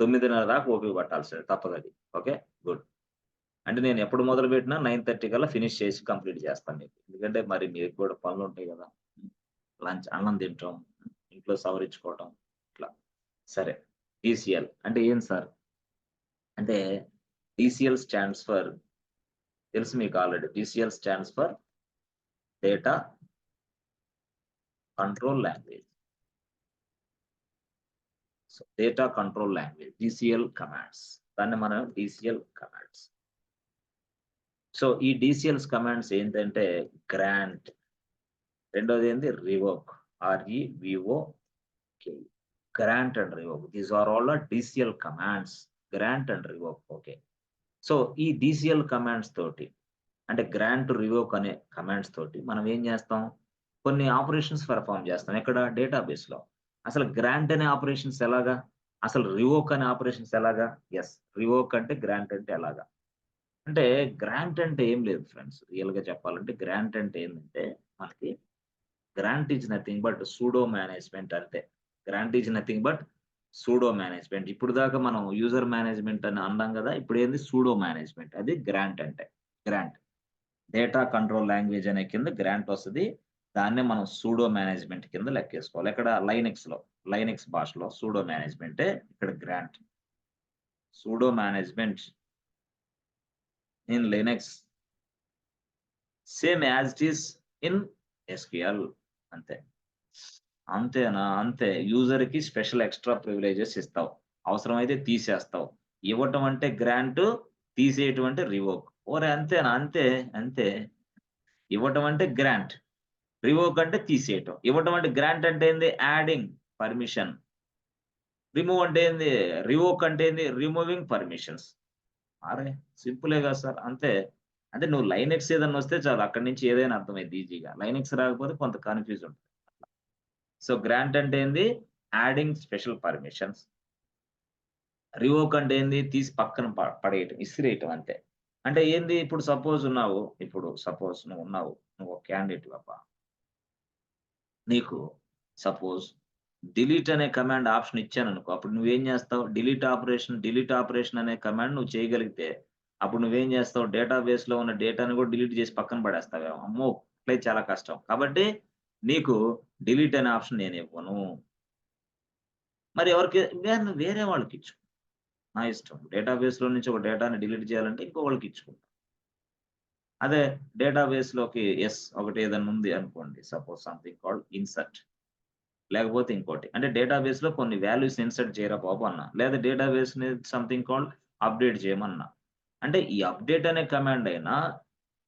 9:30 దాకా ఓపిక పట్టాల్సిందే తప్పదది. ఓకే. గుడ్. అంటే నేను ఎప్పుడు మొదలుపెట్టినా 9:30 కల్లా ఫినిష్ చేసి కంప్లీట్ చేస్తాను మీకు. ఎందుకంటే మరి మీకు కూడా పనులుంటాయి గదా! లంచ్ అన్నం తింటాం. ఇంట్లో సవరించుకోవటం ఇట్లా. సరే. టీసీఎల్ అంటే ఏం సార్? అంటే టీసీఎల్ స్టాండ్స్ ఫర్ తెలుసు మీకు already. TCL stands for data control language. So, data control language. DCL commands. దాన్ని మనం డీసీఎల్ కమాండ్స్. సో, ఈ డీసీఎల్స్ కమాండ్స్ ఏంటంటే గ్రాంట్, రెండోదేంది revoke. R E V O K E. Grant and revoke. These are all the DCL commands. Grant and revoke. Okay. So, ఈ DCL commands తోటి అంటే grant, revoke అనే commands తోటి మనం ఏం జేస్తాం? కొన్ని ఆపరేషన్స్ పెర్ఫార్మ్ జేస్తాం. ఎక్కడ? డేటాబేస్‌లో. అసలు గ్రాంట్ అనే ఆపరేషన్స్ ఎలాగా? అసలు రివోక్ అనే ఆపరేషన్స్ ఎలాగా? యెస్. రివోక్ అంటే గ్రాంట్ అంటే ఎలాగా? అంటే గ్రాంట్ అంటే ఏం లేదు ఫ్రెండ్స్. రియల్‌గా చెప్పాలంటే గ్రాంట్ అంటే ఏందంటే మనకి grant is nothing but sudo management అంతే. Grant is nothing but sudo management. ఇప్పుడు దాకా మనం యూజర్ మేనేజ్‌మెంట్ అని అన్నాం గదా! ఇప్పుడేంది సూడో మేనేజ్‌మెంట్. అది గ్రాంట్ అంటే. గ్రాంట్. డేటా కంట్రోల్ లాంగ్వేజ్ అనే కింద గ్రాంట్ వస్తది. దాన్నే మనం సూడో మేనేజ్‌మెంట్ కింద లెక్కేసుకోవాలి. ఎక్కడ? లైనక్స్‌లో. లైనక్స్ భాషలో సూడో మేనేజ్‌మెంటే ఇక్కడ grant. Pseudo management in Linux same as it is in SQL అంతే. అంతేనా? అంతే. యూజర్‌కి స్పెషల్ ఎక్స్‌ట్రా ప్రివిలేజెస్ ఇస్తావు. అవసరమైతే తీసేస్తావు. ఇవ్వటం అంటే గ్రాంట్, తీసేయటం అంటే రివోక్. ఓరె అంతేనా? అంతే. అంతే. ఇవ్వటం అంటే గ్రాంట్. రివోక్ అంటే తీసేయటం. ఇవ్వటం అంటే గ్రాంట్ అంటే ఏంది? Adding permission. రిమూవ్ అంటే ఏంది? రివోక్ అంటే ఏంది? Removing permissions. అరే! సింపులే గదా సార్. అంతే. అంటే నువ్వు లైనక్స్ ఏదన్నా వస్తే చాలు అక్కడి నుంచి ఏదైనా అర్థమైద్ది ఈజీగా. లైనక్స్ రాకపోతే కొంత కన్‌ఫ్యూజ్ ఉంటది. సో, గ్రాంట్ అంటే ఏంది? Adding special permissions. రివోక్ అంటే ఏంది? తీసి పక్కన పడేయటం, ఇసిరేయటం అంతే. అంటే ఏంది? ఇప్పుడు సపోజ్ నువ్వున్నావు. నువ్వు ఒక క్యాండిడేట్‌వి అబ్బా! నీకు సపోజ్ డిలీట్ అనే కమాండ్ ఆప్షన్ ఇచ్చాననుకో, అప్పుడు నువ్వేం జేస్తావు? డిలీట్ ఆపరేషన్ అనే కమాండ్ నువ్వు చేయగలిగితే, అప్పుడు నువ్వేం చేస్తావు, డేటాబేస్ లో ఉన్న డేటాను కూడా డిలీట్ చేసి పక్కన పడేస్తావేమో. అమ్మో, అట్లయితే చాలా కష్టం. కాబట్టి నీకు డిలీట్ అనే ఆప్షన్ నేను ఇవ్వను. మరి ఎవరికి వేరే వాళ్ళకి ఇచ్చు, నా ఇష్టం. డేటాబేస్ లో నుంచి ఒక డేటాని డిలీట్ చేయాలంటే ఇంకొకళ్ళకి ఇచ్చుకుంటా. అదే డేటాబేస్ లోకి ఒకటి ఏదైనా ఉంది అనుకోండి, సపోజ్ సంథింగ్ కాల్డ్ ఇన్సర్ట్, లేకపోతే ఇంకోటి, అంటే డేటాబేస్ లో కొన్ని వాల్యూస్ ఇన్సర్ట్ చేయరా బాబు అన్నా, లేదా డేటాబేస్ ని సంథింగ్ కాల్డ్ అప్డేట్ చేయమన్నా. అంటే ఈ అప్డేట్ అనే కమాండ్ అయినా,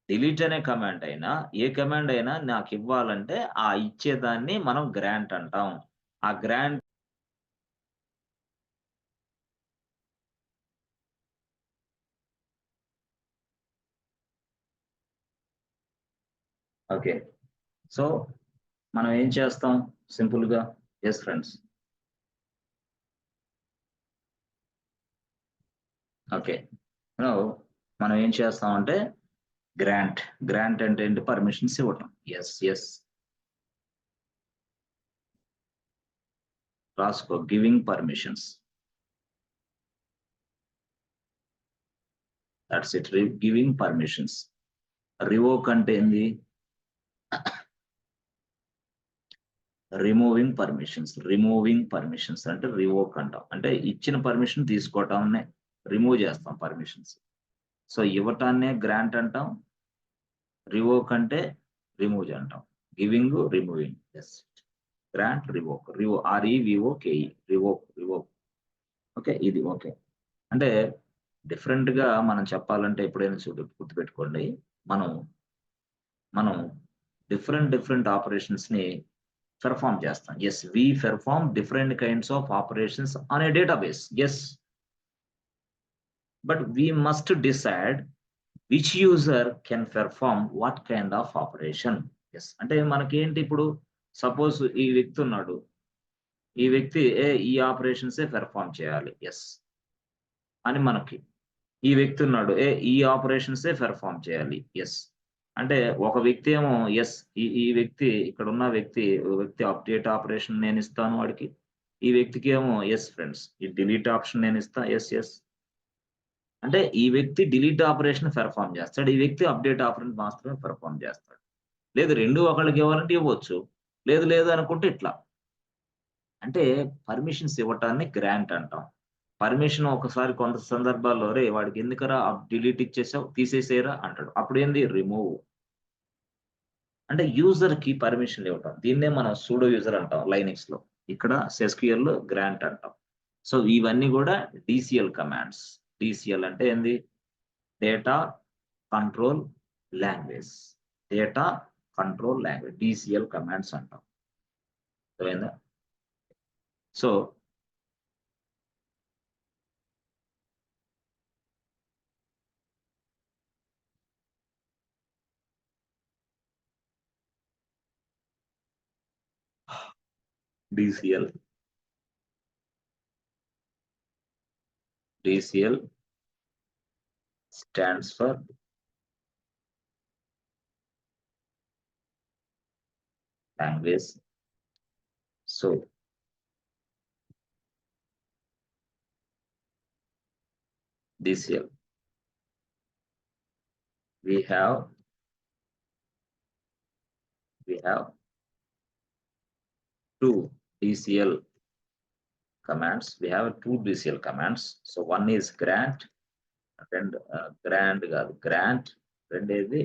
డిలీట్ అనే కమాండ్ అయినా, ఏ కమాండ్ అయినా నాకు ఇవ్వాలంటే ఆ ఇచ్చేదాన్ని మనం గ్రాంట్ అంటాం. ఆ గ్రాంట్ ఓకే. సో మనం ఏం చేస్తాం సింపుల్ గా, ఎస్ ఫ్రెండ్స్, ఓకే. మనం ఏం చేస్తాం అంటే గ్రాంట్ అంటే ఏంటి, పర్మిషన్స్ ఇవ్వటం. ఎస్ రాసుకో, giving permissions, that's it. Giving permissions. Revoke అంటే ఏంది, రిమూవింగ్ పర్మిషన్స్ అంటే రివోక్ అంటాం. అంటే ఇచ్చిన పర్మిషన్ తీసుకోవటాన్ని రిమూవ్ చేస్తాం పర్మిషన్స్. సో ఇవ్వటాన్నే గ్రాంట్ అంటాం, రివోక్ అంటే రిమూవ్ అంటాం. Giving, removing. Yes, grant, revoke. REVOKE, revoke. Okay, ఇది ఓకే. అంటే డిఫరెంట్ గా మనం చెప్పాలంటే ఎప్పుడైనా గుర్తుపెట్టుకోండి, మనం డిఫరెంట్ ఆపరేషన్స్ ని పెర్ఫార్మ్ చేస్తాం. Yes, we perform different kinds of operations on a database. Yes, but we must decide which user can perform what kind of operation. Yes, అంటే మనకేంటి, ఇప్పుడు సపోజ్ ఈ వ్యక్తి ఉన్నాడు, ఈ వ్యక్తి ఈ ఆపరేషన్సే పెర్ఫార్మ్ చేయాలి, ఎస్ అని మనకి. ఈ వ్యక్తి ఉన్నాడు, ఈ ఆపరేషన్సే పెర్ఫార్మ్ చేయాలి, ఎస్. అంటే ఒక వ్యక్తి ఏమో ఎస్, ఈ వ్యక్తి, ఇక్కడ ఉన్న వ్యక్తి అప్డేట్ ఆపరేషన్ నేను ఇస్తాను వాడికి. ఈ వ్యక్తికి ఏమో ఎస్ ఫ్రెండ్స్, ఈ డిలీట్ ఆప్షన్ నేను ఇస్తా, ఎస్. అంటే ఈ వ్యక్తి డిలీట్ ఆపరేషన్ పెర్ఫార్మ్ చేస్తాడు, ఈ వ్యక్తి అప్డేట్ ఆపరేషన్ మాత్రమే పెర్ఫార్మ్ చేస్తాడు. లేదు, రెండు ఒకళ్ళకి ఇవ్వాలంటే ఇవ్వచ్చు, లేదు అనుకుంటే ఇట్లా. అంటే పర్మిషన్స్ ఇవ్వటాన్ని గ్రాంట్ అంటాం. పర్మిషన్ ఒకసారి కొంత సందర్భాల్లో రే వాడికి ఎందుకరా డిలీట్ ఇచ్చేసావు, తీసేసేరా అంటాడు, అప్పుడు ఏంది, రిమూవ్. అంటే యూజర్ కి పర్మిషన్ ఇవ్వటం, దీన్నే మనం సూడో యూజర్ అంటాం లైనక్స్ లో. ఇక్కడ SQL లో గ్రాంట్ అంటాం. సో ఇవన్నీ కూడా DCL కమాండ్స్. DCL అంటే ఏంది, data control language. DCL commands అంటాం. అర్థమైందా? So DCL stands for language. So DCL, we have two DCL commands. So one is grant, and grant, రెండేది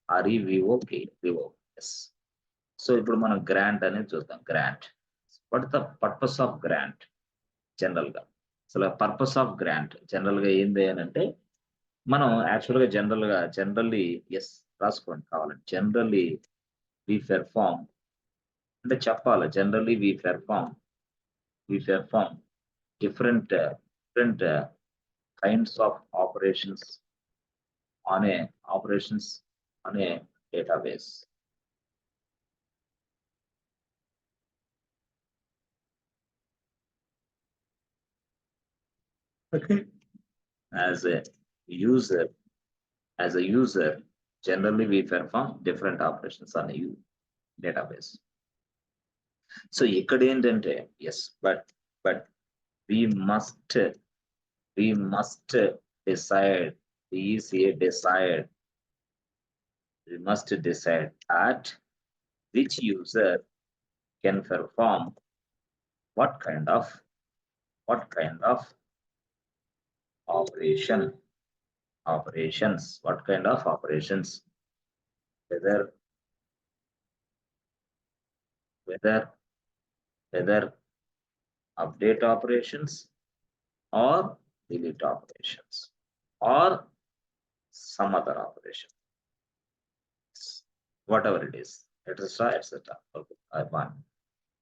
REVOK, revoke. Yes. So ఇప్పుడు మనం grant అనేది చూద్దాం. Grant, what the purpose of grant general గా. అసలు purpose of grant general గా ఏంది అని అంటే, మనం యాక్చువల్ గా జనరల్లీ ఎస్ రాసుకోండి కావాలంటే, జనరల్లీ వి పెర్ఫార్మ్ అంటే చెప్పాలి, generally we perform different kinds of operations on a database. Okay. As a user, generally we perform different operations on a database. So ikkada entante, yes, but we must decide is a decide. We must decide at which user can perform what kind of operation operations, what kind of operations, whether update operations or delete operations or some other operation, whatever it is, etc. Okay,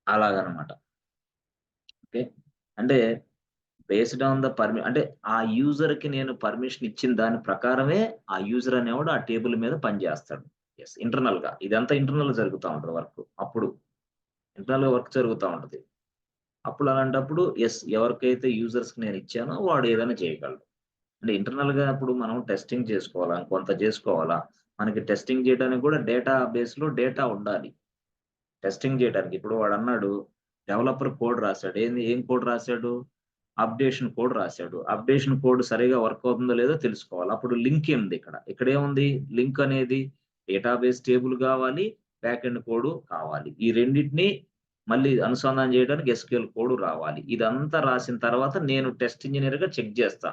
అలాగనమాట. Okay, అంటే based on the అంటే ఆ user కి నేను permission ఇచ్చిన దాని ప్రకారమే ఆ యూజర్ అనేవాడు ఆ టేబుల్ మీద పనిచేస్తాడు. ఎస్, ఇంటర్నల్ గా ఇదంతా ఇంటర్నల్ జరుగుతూ ఉంటుంది వర్క్. అప్పుడు ఇంటర్నల్ వర్క్ జరుగుతూ ఉంటది. అప్పుడు అలాంటప్పుడు ఎస్, ఎవరికైతే యూజర్స్ కి నేను ఇచ్చానో వాడు ఏదైనా చేయగలడు. అంటే ఇంటర్నల్ గా అప్పుడు మనం టెస్టింగ్ చేసుకోవాలా, కొంత చేసుకోవాలా. మనకి టెస్టింగ్ చేయడానికి కూడా డేటా బేస్ లో డేటా ఉండాలి. టెస్టింగ్ చేయడానికి ఇప్పుడు వాడు అన్నాడు డెవలపర్ కోడ్ రాశాడు. ఏం కోడ్ రాశాడు? అప్డేషన్ కోడ్ రాశాడు. అప్డేషన్ కోడ్ సరిగా వర్క్ అవుతుందో లేదో తెలుసుకోవాలి. అప్పుడు లింక్ ఏముంది ఇక్కడ ఏముంది? లింక్ అనేది డేటాబేస్ టేబుల్ కావాలి, బ్యాక్ ఎండ్ కోడ్ కావాలి. ఈ రెండింటిని మళ్ళీ అనుసంధానం చేయడానికి ఎస్క్యూఎల్ కోడ్ రావాలి. ఇదంతా రాసిన తర్వాత నేను టెస్ట్ ఇంజనీర్ గా చెక్ చేస్తా.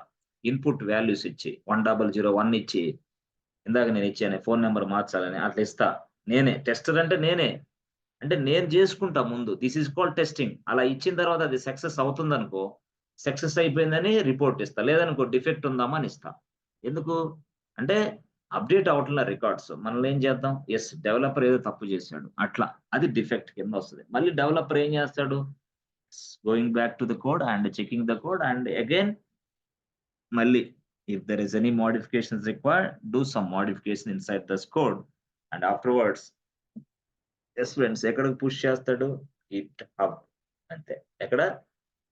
ఇన్పుట్ వాల్యూస్ ఇచ్చి 1001 ఇచ్చి, ఇందాక నేను ఇచ్చాను ఫోన్ నెంబర్ మార్చాలని, అట్లా ఇస్తా. నేనే టెస్టర్ అంటే నేను చేసుకుంటా ముందు. This is called testing. అలా ఇచ్చిన తర్వాత అది సక్సెస్ అవుతుందనుకో, సక్సెస్ అయిపోయిందని రిపోర్ట్ ఇస్తా. లేదనుకో డిఫెక్ట్ ఉందామా అని ఇస్తా. ఎందుకు అంటే అప్డేట్ అవట్ల రికార్డ్స్. మనల్ని ఏం చేద్దాం? ఎస్, డెవలపర్ ఏదో తప్పు చేశాడు అట్లా, అది డిఫెక్ట్ కింద వస్తుంది. మళ్ళీ డెవలపర్ ఏం చేస్తాడు? Going back to the code and checking the code and again మళ్ళీ if there is any modifications required, do some modification inside this code and afterwards yes friends, ఎక్కడికి పుష్ చేస్తాడు? Git hub. అంతే. ఎక్కడ?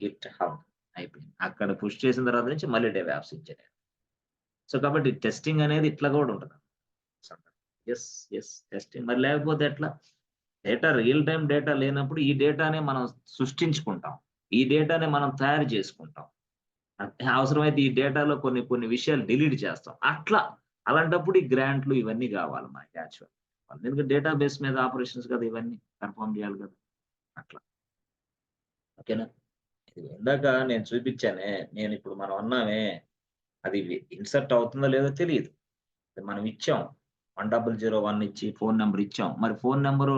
Git hub అయిపోయింది. అక్కడ push చేసిన తర్వాత నుంచి మళ్ళీ డెవాప్స్ ఇంజనీర్. సో కాబట్టి టెస్టింగ్ అనేది ఇట్లా కూడా ఉంటుంది. Yes testing. మరి లేకపోతే ఎట్లా? డేటా రియల్ టైం డేటా లేనప్పుడు ఈ డేటానే మనం సృష్టించుకుంటాం, ఈ డేటానే మనం తయారు చేసుకుంటాం. అవసరమైతే ఈ డేటాలో కొన్ని విషయాలు డిలీట్ చేస్తాం. అలాంటప్పుడు ఈ గ్రాంట్లు ఇవన్నీ కావాలి మనకి యాక్చువల్. ఎందుకంటే డేటాబేస్ మీద ఆపరేషన్స్ కదా, ఇవన్నీ కన్ఫర్మ్ చేయాలి కదా అట్లా. ఓకేనా? ఇందాక నేను చూపించానే, నేను ఇప్పుడు మనం అన్నామే అది ఇన్సర్ట్ అవుతుందో లేదో తెలియదు. మనం ఇచ్చాం 1001 ఇచ్చి ఫోన్ నెంబర్ ఇచ్చాం. మరి ఫోన్ నెంబరు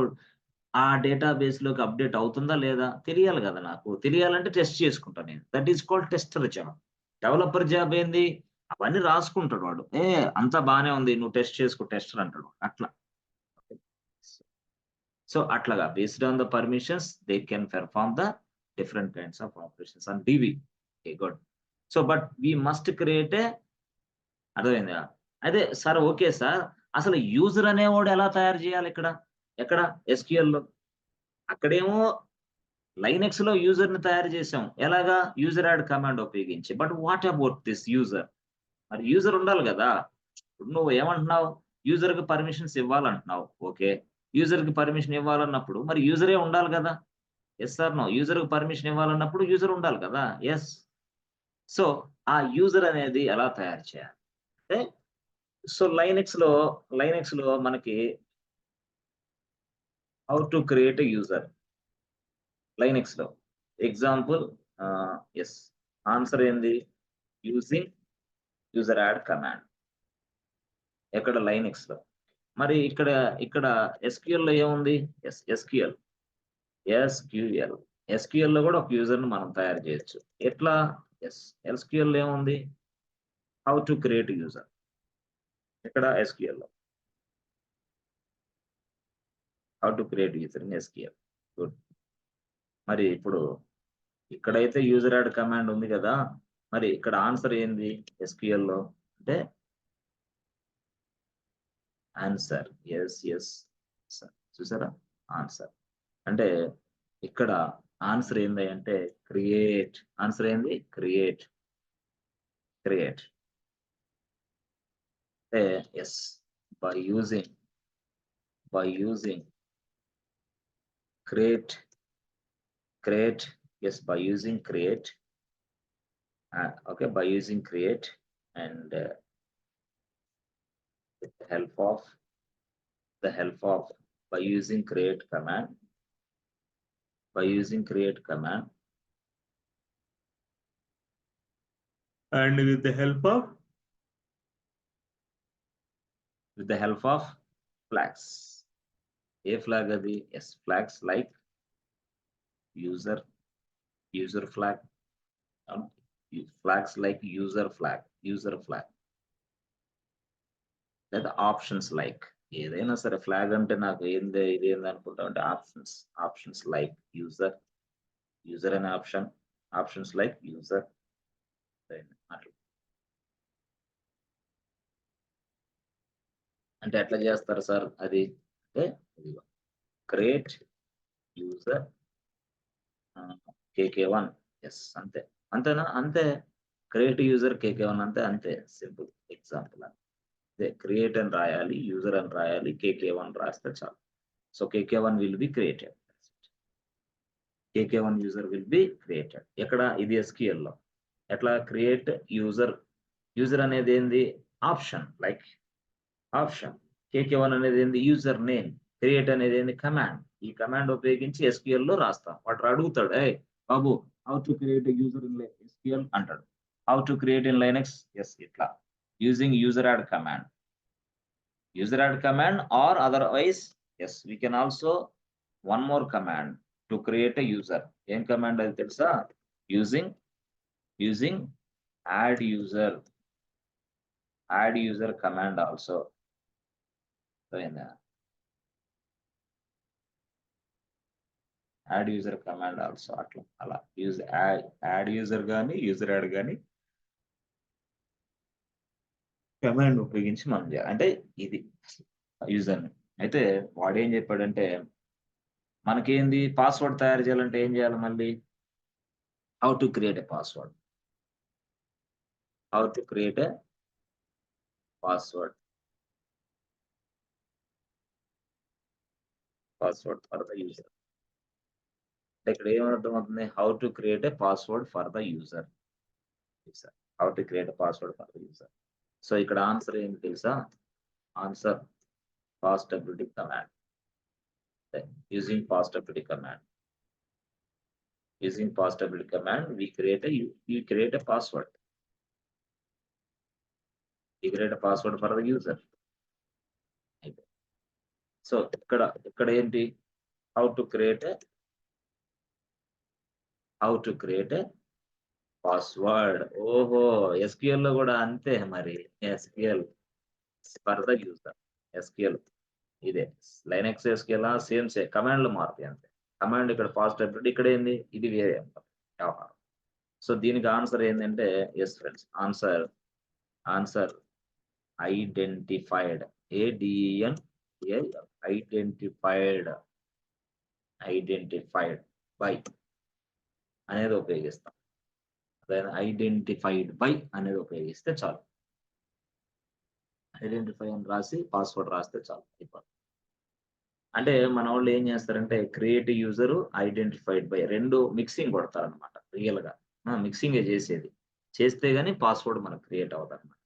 ఆ డేటాబేస్ లోకి అప్డేట్ అవుతుందా లేదా తెలియాలి కదా నాకు. తెలియాలంటే టెస్ట్ చేసుకుంటా నేను. That is called tester job. Developer job ఏంది? అవన్నీ రాసుకుంటాడు వాడు. అంతా బానే ఉంది, నువ్వు టెస్ట్ చేసుకో టెస్టర్ అంటాడు అట్లా. సో అట్లాగా based on the permissions they can perform the different kinds of operations on DB. Good. So but we must create అర్థమైందా? అదే సార్, ఓకే సార్, అసలు యూజర్ అనేవాడు ఎలా తయారు చేయాలి ఎక్కడ SQL లో? అక్కడేమో లైనెక్స్ లో యూజర్ ని తయారు చేసాం. ఎలాగా? యూజర్ యాడ్ కమాండ్ ఉపయోగించి. But what about this user? మరి యూజర్ ఉండాలి కదా. ఇప్పుడు నువ్వు ఏమంటున్నావు? యూజర్ కి పర్మిషన్స్ ఇవ్వాలంటున్నావు. ఓకే, యూజర్ కి పర్మిషన్ ఇవ్వాలన్నప్పుడు మరి యూజరే ఉండాలి కదా. Yes sir no? యూజర్ కి పర్మిషన్ ఇవ్వాలన్నప్పుడు యూజర్ ఉండాలి కదా. ఎస్. సో ఆ యూజర్ అనేది ఎలా తయారు చేయాలి అంటే, సో లైనెక్స్ లో మనకి how to create a user Linux లో. ఎగ్జాంపుల్ ఎస్, ఆన్సర్ ఏంది? Using user add command. ఎక్కడ? లైనెక్స్ లో. మరి ఇక్కడ SQL లో ఏముంది? SQL లో కూడా ఒక యూజర్ ని మనం తయారు చేయొచ్చు. ఎట్లా? SQL లో ఏముంది? How to create user. ఎక్కడ? SQL లో. How to create user in SQL. Good. మరి ఇప్పుడు ఇక్కడైతే యూజర్ యాడ్ కమాండ్ ఉంది కదా, మరి ఇక్కడ ఆన్సర్ ఏంది SQL లో అంటే ఆన్సర్. ఎస్ చూసారా? ఆన్సర్ అంటే ఇక్కడ ఆన్సర్ ఏంది అంటే క్రియేట్. ఆన్సర్ ఏంది? క్రియేట్. అంటే yes, by using create. Yes, by using create. Okay, by using create and with the help of by using create command, and with the help of flags. A flag adi, yes, flags like user flag, um, flags like user flag, లేదా options like ఏదైనా సరే flag అంటే నాకు ఏంది ఇది ఏంది అనుకుంటా అంటే ఆప్షన్స్ లైక్ యూజర్ అనే ఆప్షన్స్ లైక్ యూజర్ అట్లా. అంటే ఎట్లా చేస్తారు సార్ అది అంటే క్రియేట్ యూజర్ KK1, ఎస్ అంతే, అంతేనా? అంతే, క్రియేట్ యూజర్ KK1 అంతే సింపుల్ ఎగ్జాంపుల్. అదే క్రియేట్ అని రాయాలి, యూజర్ అని రాయాలి, KK1 రాస్తే చాలు. So KK1 will be created, KK1 user will be created. ఎక్కడ? ఇది SQL లో. ఎట్లా? క్రియేట్ యూజర్ అనేది ఏంది? Option, like option. KK1 అనేది ఏంది? User name. క్రియేట్ అనేది ఏంది? కమాండ్. ఈ కమాండ్ ఉపయోగించి SQL లో రాస్తాం. వాడు అడుగుతాడు, ఏ బాబు how to create user in SQL అంటాడు. How to create in Linux? Yes, ఇట్లా using user add command. or otherwise, yes, we can also one more command to create a user. Em command adi telusa? using add user command also. So in add user command also atla ala use add user gaani user add gaani command ఉపయోగించి మనం చేయాలి. అంటే ఇది user అయితే వాడు ఏం చెప్పాడంటే మనకేంది password తయారు చేయాలంటే ఏం చేయాలి? మళ్ళీ how to create a password, for the user. ఇక్కడ ఏమర్థం అవుతుంది? How to create a password for the user. So ఇక్కడ ఆన్సర్ ఏంటి తెలుసా? Answer fastwd command. Using fastwd command, we create a password. For the user. So ఇక్కడ ఏంటి? how to create a password. ఓహో, SQL లో కూడా అంతే మరి. SQL for the user. SQL ఇదే లైనక్స్ SQL సేమ్ కమాండ్లు మారుతాయి అంతే. కమాండ్ ఇక్కడ ఫాస్ట్వడ్, ఇక్కడ ఏంది? ఇది వేరే వ్యవహారం. సో దీనికి ఆన్సర్ ఏంటంటే yes friends, answer identified, identified by అనేది ఉపయోగిస్తాం. అదే ఐడెంటిఫైడ్ బై అనేది ఉపయోగిస్తే చాలు. ఐడెంటిఫై అని రాసి పాస్వర్డ్ రాస్తే చాలు. అంటే మన వాళ్ళు ఏం చేస్తారంటే క్రియేట్ యూజర్, ఐడెంటిఫైడ్ బై రెండు మిక్సింగ్ కొడతారనమాట. రియల్ గా మిక్సింగ్ చేస్తే గానీ పాస్వర్డ్ మనకు క్రియేట్ అవుతుంది అనమాట.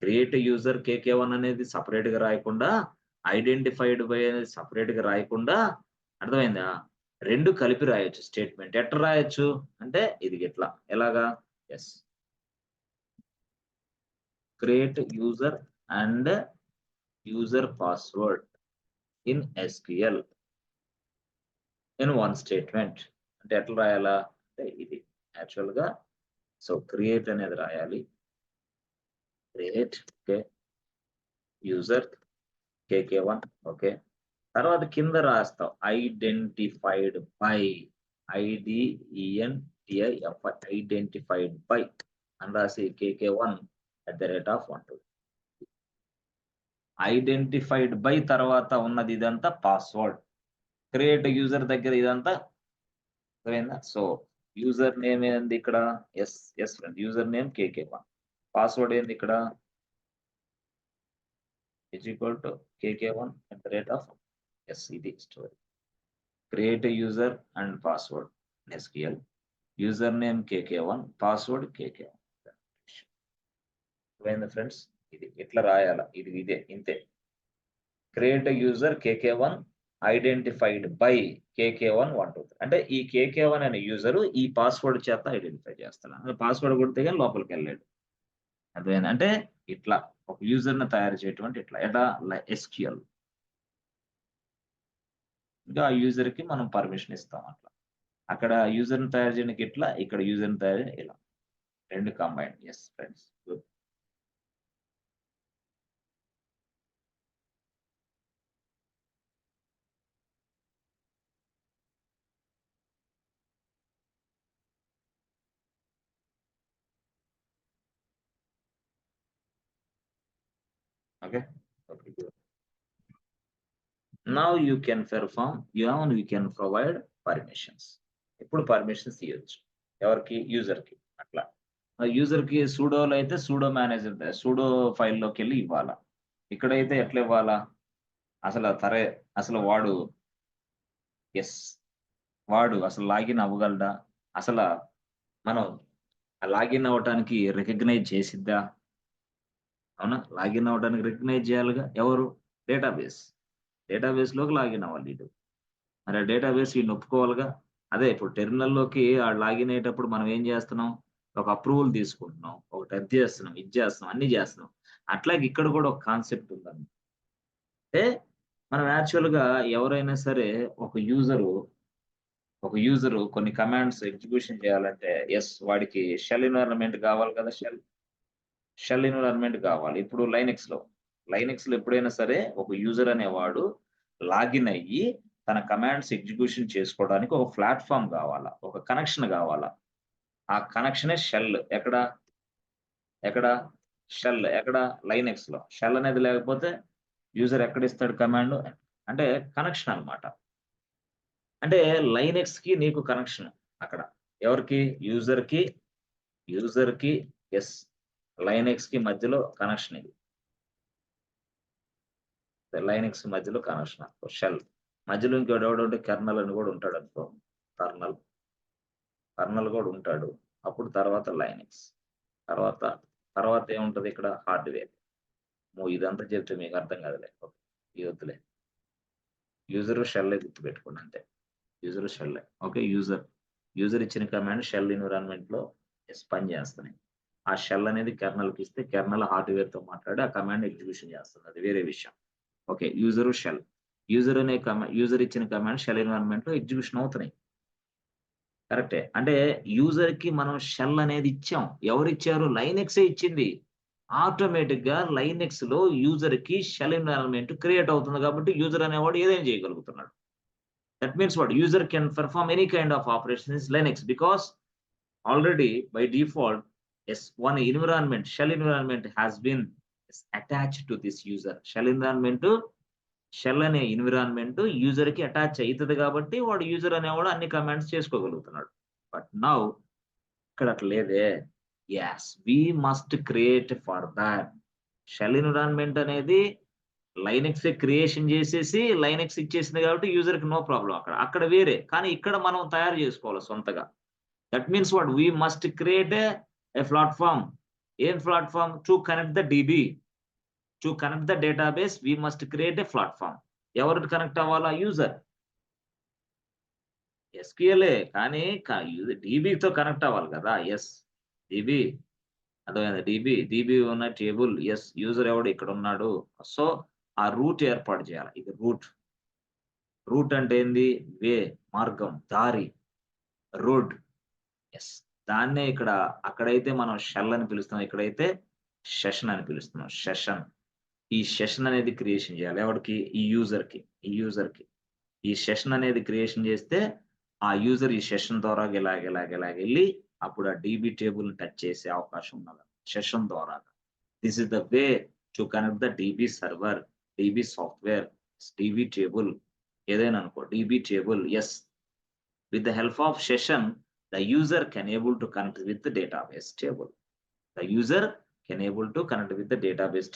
క్రియేట్ యూజర్ KK1 అనేది సపరేట్ గా రాయకుండా, ఐడెంటిఫైడ్ బై అనేది సపరేట్ గా రాయకుండా, అర్థమైందా? రెండు కలిపి రాయొచ్చు స్టేట్మెంట్. ఎట్లా రాయొచ్చు అంటే ఇది ఎట్లా, ఎలాగా? Yes, create user and user password in SQL in one statement. అంటే ఎట్లా రాయాలా అంటే ఇది యాక్చువల్ గా. సో క్రియేట్ అనేది రాయాలి, create okay user KK1 okay. తర్వాత కింద రాస్తాం ఐడెంటిఫైడ్ బై, ఐడెంటిఫైడ్ బై అని రాసి KK1 @ 1. ఐడెంటిఫైడ్ బై తర్వాత ఉన్నది ఇదంతా పాస్వర్డ్. క్రియేట్ యూజర్ దగ్గర ఇదంతా సరేనా? సో యూజర్ నేమ్ ఏంది ఇక్కడ? Yes friend, user name KK1. Password ఏంది ఇక్కడ? KK1 @ yes. ఇది story. Create user and password SQL. User name KK1, password KK1. Friends, ఇది ఇట్లా రాయాల, ఇదే ఇంతే. Create user KK1 identified by KK1 123. అంటే ఈ KK1 అనే యూజర్ ఈ పాస్వర్డ్ చేత ఐడెంటిఫై చేస్తున్నాను. పాస్వర్డ్ కొడితే కానీ లోపలికి వెళ్ళాడు. అర్థమైంది? అంటే ఇట్లా ఒక యూజర్ ని తయారు చేయటం ఇట్లా ఎట్లా SQL. ఇంకా ఆ యూజర్ కి మనం పర్మిషన్ ఇస్తాం అట్లా. అక్కడ యూజర్ ని తయారు చేయడానికి ఇట్లా, ఇక్కడ యూజర్ ని తయారు ఇలా, రెండు combine. Yes friends, good. Okay, okay, good. Now you can perform, you can provide permissions. ఇప్పుడు పర్మిషన్స్ ఇవ్వచ్చు ఎవరికి? యూజర్ కి. అట్లా యూజర్ కి సూడోలో అయితే సూడో మేనేజర్ సూడో ఫైల్లోకి వెళ్ళి ఇవ్వాలా. ఇక్కడైతే ఎట్లా ఇవ్వాలా? అసలు వాడు అసలు లాగిన్ అవ్వగలడా? అసలు మనం లాగిన్ అవ్వటానికి రికగ్నైజ్ చేసిద్దా? అవునా? లాగిన్ అవ్వడానికి రికగ్నైజ్ చేయాలిగా. ఎవరు? డేటాబేస్ లోకి లాగిన్ అవ్వాలి వీడు. మరి ఆ డేటాబేస్ వీడిని ఒప్పుకోవాలిగా. అదే ఇప్పుడు టెర్మినల్లోకి లాగిన్ అయ్యేటప్పుడు మనం ఏం చేస్తున్నాం? ఒక అప్రూవల్ తీసుకుంటున్నాం, ఒకటి అది చేస్తున్నాం, ఇది చేస్తున్నాం, అన్ని చేస్తున్నాం. అట్లాగే ఇక్కడ కూడా ఒక కాన్సెప్ట్ ఉందండి. అంటే మనం యాక్చువల్గా ఎవరైనా సరే ఒక యూజరు కొన్ని కమాండ్స్ ఎగ్జిక్యూషన్ చేయాలంటే వాడికి షెల్ ఎన్విరాన్మెంట్ కావాలి కదా. షెల్ ఎన్విరాన్మెంట్ కావాలి. ఇప్పుడు లైనెక్స్ లో ఎప్పుడైనా సరే ఒక యూజర్ అనేవాడు లాగిన్ అయ్యి తన కమాండ్స్ ఎగ్జిక్యూషన్ చేసుకోవడానికి ఒక ప్లాట్ఫామ్ కావాలా, ఒక కనెక్షన్ కావాలా. ఆ కనెక్షనే షెల్. ఎక్కడ షెల్ ఎక్కడ? లైనెక్స్ లో. షెల్ అనేది లేకపోతే యూజర్ ఎక్కడ ఇస్తాడు కమాండ్? అంటే కనెక్షన్ అన్నమాట. అంటే లైనెక్స్ కి నీకు కనెక్షన్ అక్కడ. ఎవరికి? యూజర్ కి లైనెక్స్ కి మధ్యలో కనెక్షన్ ఇది. లైనెక్స్ మధ్యలో కనెక్షన్ అనుకో. షెల్ మధ్యలో ఇంకోటి కెర్నల్ అని కూడా ఉంటాడు అనుకో. కర్నల్ కూడా ఉంటాడు. అప్పుడు తర్వాత లైనెక్స్, తర్వాత ఏముంటది ఇక్కడ? హార్డ్వేర్. ఇదంతా చెప్తే మీకు అర్థం కాదులే. ఈ వద్దులే. యూజర్ షెల్ గుర్తుపెట్టుకోండి అంతే. User shell. ఓకే, యూజర్ ఇచ్చిన కమాండ్ షెల్ ఎన్విరాన్మెంట్ లో పని చేస్తున్నాయి. ఆ షెల్ అనేది కెర్నల్ కి ఇస్తే కెర్నల్ హార్డ్వేర్ తో మాట్లాడి ఆ కమాండ్ ఎగ్జిక్యూషన్ చేస్తుంది. అది వేరే విషయం. Okay, shell. యూజర్ ఇచ్చిన కమాండ్ షెల్ ఎన్విరాన్మెంట్ లో ఎగ్జిక్యూషన్ అవుతున్నాయి. కరెక్టే. అంటే యూజర్ కి మనం షెల్ అనేది ఇచ్చాం. ఎవరు ఇచ్చారు? లైనెక్సే ఇచ్చింది. ఆటోమేటిక్ గా లైనెక్స్ లో యూజర్ కి షెల్ ఎన్విరాన్మెంట్ క్రియేట్ అవుతుంది కాబట్టి యూజర్ అనేవాడు ఏదైనా చేయగలుగుతున్నాడు. That means what? User can perform any kind of operations in Linux because already by default, one environment, shell environment has been attached to this user. Shell అనే environment user కి attach అవుతుంది కాబట్టి వాడు user అనేవాడు అన్ని commands చేసుకోగలుగుతున్నాడు. But now ఇక్కడ అట్లా లేదే. We must create for that. Shell environment అనేది లైనెక్స్ క్రియేషన్ చేసేసి లైనెక్స్ ఇచ్చేసింది కాబట్టి యూజర్ కి నో ప్రాబ్లం. అక్కడ వేరే, కానీ ఇక్కడ మనం తయారు చేసుకోవాలి సొంతగా. That means what? We must create a platform. ఏం platform? To connect the DB, to connect the database we must create a platform. ఎవరు కనెక్ట్ అవ్వాలా? యూజర్. SQLే కానీ డిబితో కనెక్ట్ అవ్వాలి కదా. డిబి అర్థమైంది. డిబి ఉన్న టేబుల్. యూజర్ ఎవడు? ఇక్కడ ఉన్నాడు. సో ఆ రూట్ ఏర్పాటు చేయాలి. ఇది రూట్ అంటే ఏంది? మార్గం, దారి, రోడ్. దాన్నే అక్కడైతే మనం షెల్ అని పిలుస్తున్నాం, ఇక్కడైతే సెషన్ అని పిలుస్తున్నాం. ఈ సెషన్ అనేది క్రియేషన్ చేయాలి. ఎవరికి? ఈ యూజర్ కి. ఈ సెషన్ అనేది క్రియేషన్ చేస్తే ఆ యూజర్ ఈ సెషన్ ద్వారా వెళ్ళి అప్పుడు ఆ డిబి టేబుల్ టచ్ చేసే అవకాశం ఉన్నది సెషన్ ద్వారా. This is the way to connect the dB server, dB software, dB table, ఏదైనా అనుకో. DB table. With the help of session the user can able to connect with the database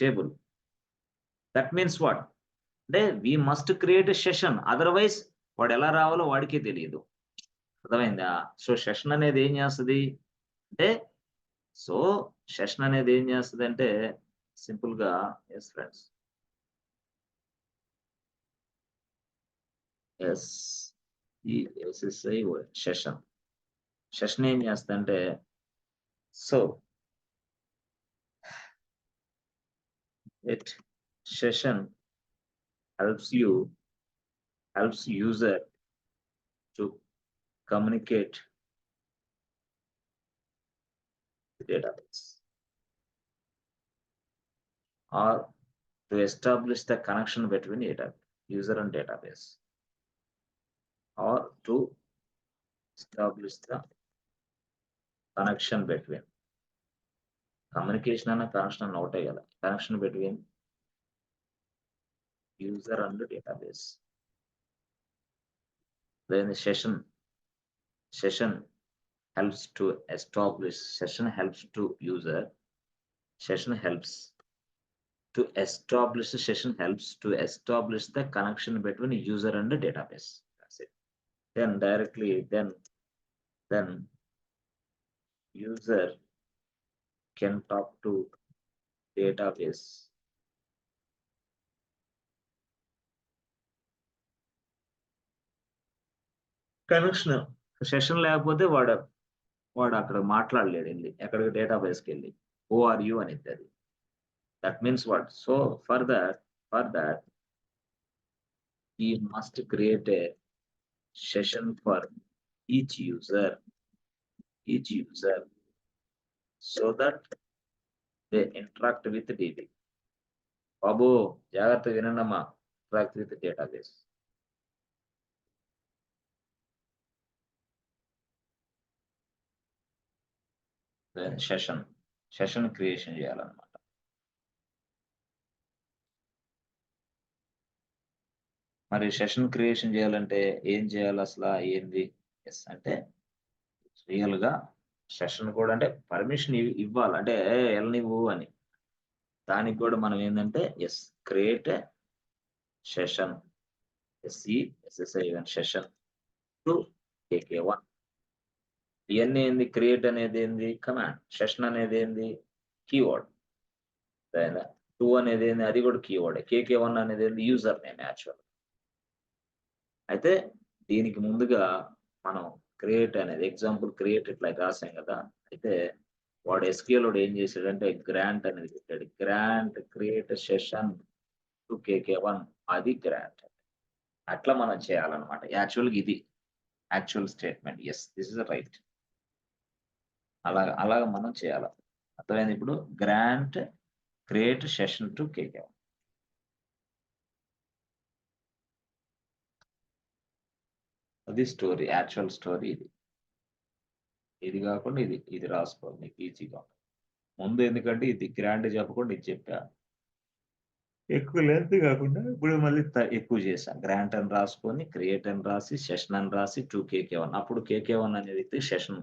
table. That means what? We must create a session. Otherwise వాడు ఎలా రావాలో వాడికే తెలియదు. అర్థమైందా? So session అనేది ఏం చేస్తుంది అంటే సింపుల్ గా ఎస్ ఫ్రెండ్స్ ఎస్ఎస్ఐ సెషన్ ఏం చేస్తా so it session helps user to communicate the database or to establish the connection between user and database or to establish the connection between communication and connection and connection between user and the database. Then the session helps to establish user session helps to establish the connection between user and the database. That's it. Then directly then user can talk to database connection session లేకపోతే వాడు అక్కడ మాట్లాడలేడు వెళ్ళి ఎక్కడికి డేటాబేస్కి వెళ్ళి ORU అని ఇద్దరు. That means what? So for that he must create a session for each user so that they interact with the DB. బాబు జాగ్రత్త వినండమ్మా, interact with the database. Session creation చేయాలన్నమాట. మరి సెషన్ క్రియేషన్ చేయాలంటే ఏం చేయాలి అసలు ఏంది? ఎస్ అంటే రియల్ గా సెషన్ కూడా అంటే పర్మిషన్ ఇవ్వాలి, అంటే వెళ్ళనివ్వు అని. దానికి కూడా మనం ఏంటంటే yes create session SSI session to KK1. ఇవన్నీ ఏంది? క్రియేట్ అనేది ఏంది? కమాండ్. సెషన్ అనేది ఏంది? కీవర్డ్. టూ అనేది ఏంది? అది కూడా కీవర్డ్. KK1 అనేది ఏంది? User name actual. అయితే దీనికి ముందుగా మనం క్రియేట్ అనేది ఎగ్జాంపుల్ క్రియేట్ ఇట్లా రాసాం కదా. అయితే వాడు SQL వాడు ఏం చేశాడంటే గ్రాంట్ అనేది పెట్టాడు. Grant create session to KK1, అది గ్రాంట్. అట్లా మనం చేయాలన్నమాట. యాక్చువల్గా ఇది actual statement. Yes this is right. అలాగ మనం చేయాలి. అర్థమైంది ఇప్పుడు? Grant create session to KK1. అది స్టోరీ, యాక్చువల్ స్టోరీ ఇది. ఇది కాకుండా ఇది రాసుకోవాలి మీకు ఈజీగా. ముందు ఎందుకంటే ఇది గ్రాండ్ చెప్పకుండా ఇది చెప్పా, ఎక్కువ లెంత్ కాకుండా ఇప్పుడు మళ్ళీ ఎక్కువ చేశాను. గ్రాంట్ అని రాసుకొని క్రియేట్ అని రాసి సెషన్ అని రాసి టు KK1. అప్పుడు KK1 అనే వ్యక్తి సెషన్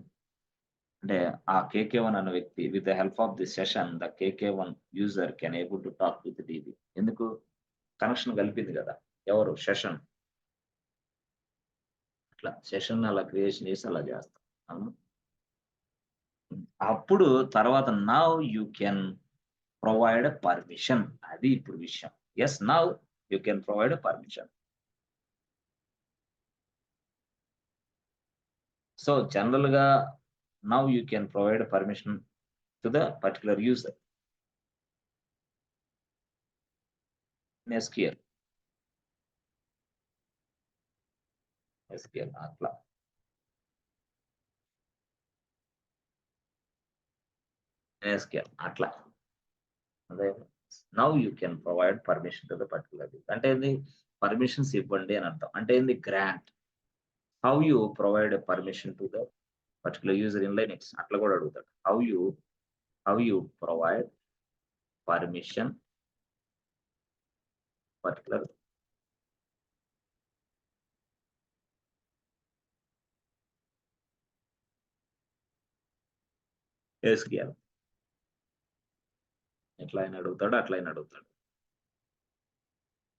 అంటే ఆ KK1 అనే వ్యక్తి with the help of the session the KK1 user can able to talk with DB. ఎందుకు? కనెక్షన్ కలిపింది కదా. ఎవరు? సెషన్. అట్లా సెషన్ అలా క్రియేషన్ చేసి అలా చేస్తాం. అప్పుడు తర్వాత now you can provide permission. అది ఇప్పుడు విషయం. Yes now you can provide permission. So general గా now you can provide permission to the particular user in SQL. అట్లా SQL అట్లా. అదే now you can provide permission to the particular user. అంటే ఏంది? Permissions ఇవ్వండి అని అర్థం. అంటే ఏంది? Grant. How you provide permission to the particular user in Linux అట్లా కూడా అడుగుతాడు. How you provide permission particular SQL. ఎట్లా అయినా అడుగుతాడు, అట్లా అయినా అడుగుతాడు.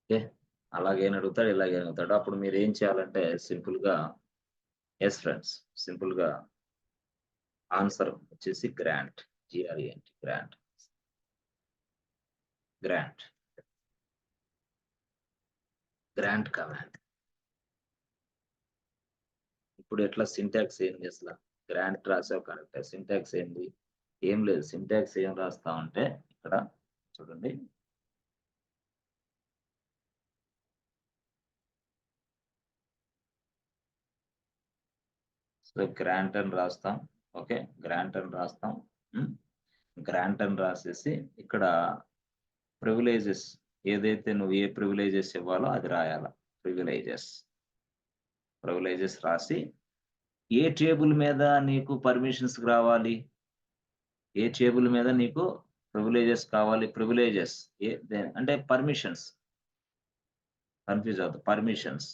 ఓకే, అలాగైనా అడుగుతాడు, ఇలాగైనా అడుగుతాడు. అప్పుడు మీరు ఏం చేయాలంటే సింపుల్ గా ఎస్ ఫ్రెండ్స్, సింపుల్ గా ఆన్సర్ వచ్చేసి grant, GRANT grant. Grant command. ఇప్పుడు ఎట్లా సింటాక్స్ ఏంది అసలు? గ్రాంట్ రాసావు కరెక్ట్. సింటాక్స్ ఏంది? ఏం లేదు. సింటాక్స్ ఏం రాస్తా ఉంటే ఇక్కడ చూడండి. సో గ్రాంట్ అని రాస్తాం. ఓకే, గ్రాంట్ అని రాస్తాం. గ్రాంట్ అని రాసేసి ఇక్కడ ప్రివిలేజెస్ ఏదైతే నువ్వు ఏ ప్రివిలేజెస్ ఇవ్వాలో అది రాయాల. ప్రివిలేజెస్ రాసి ఏ టేబుల్ మీద నీకు పర్మిషన్స్ రావాలి, ఏ టేబుల్ మీద నీకు ప్రివిలేజెస్ కావాలి. ప్రివిలేజెస్ అంటే పర్మిషన్స్, కన్ఫ్యూజ్ అవుతుంది. పర్మిషన్స్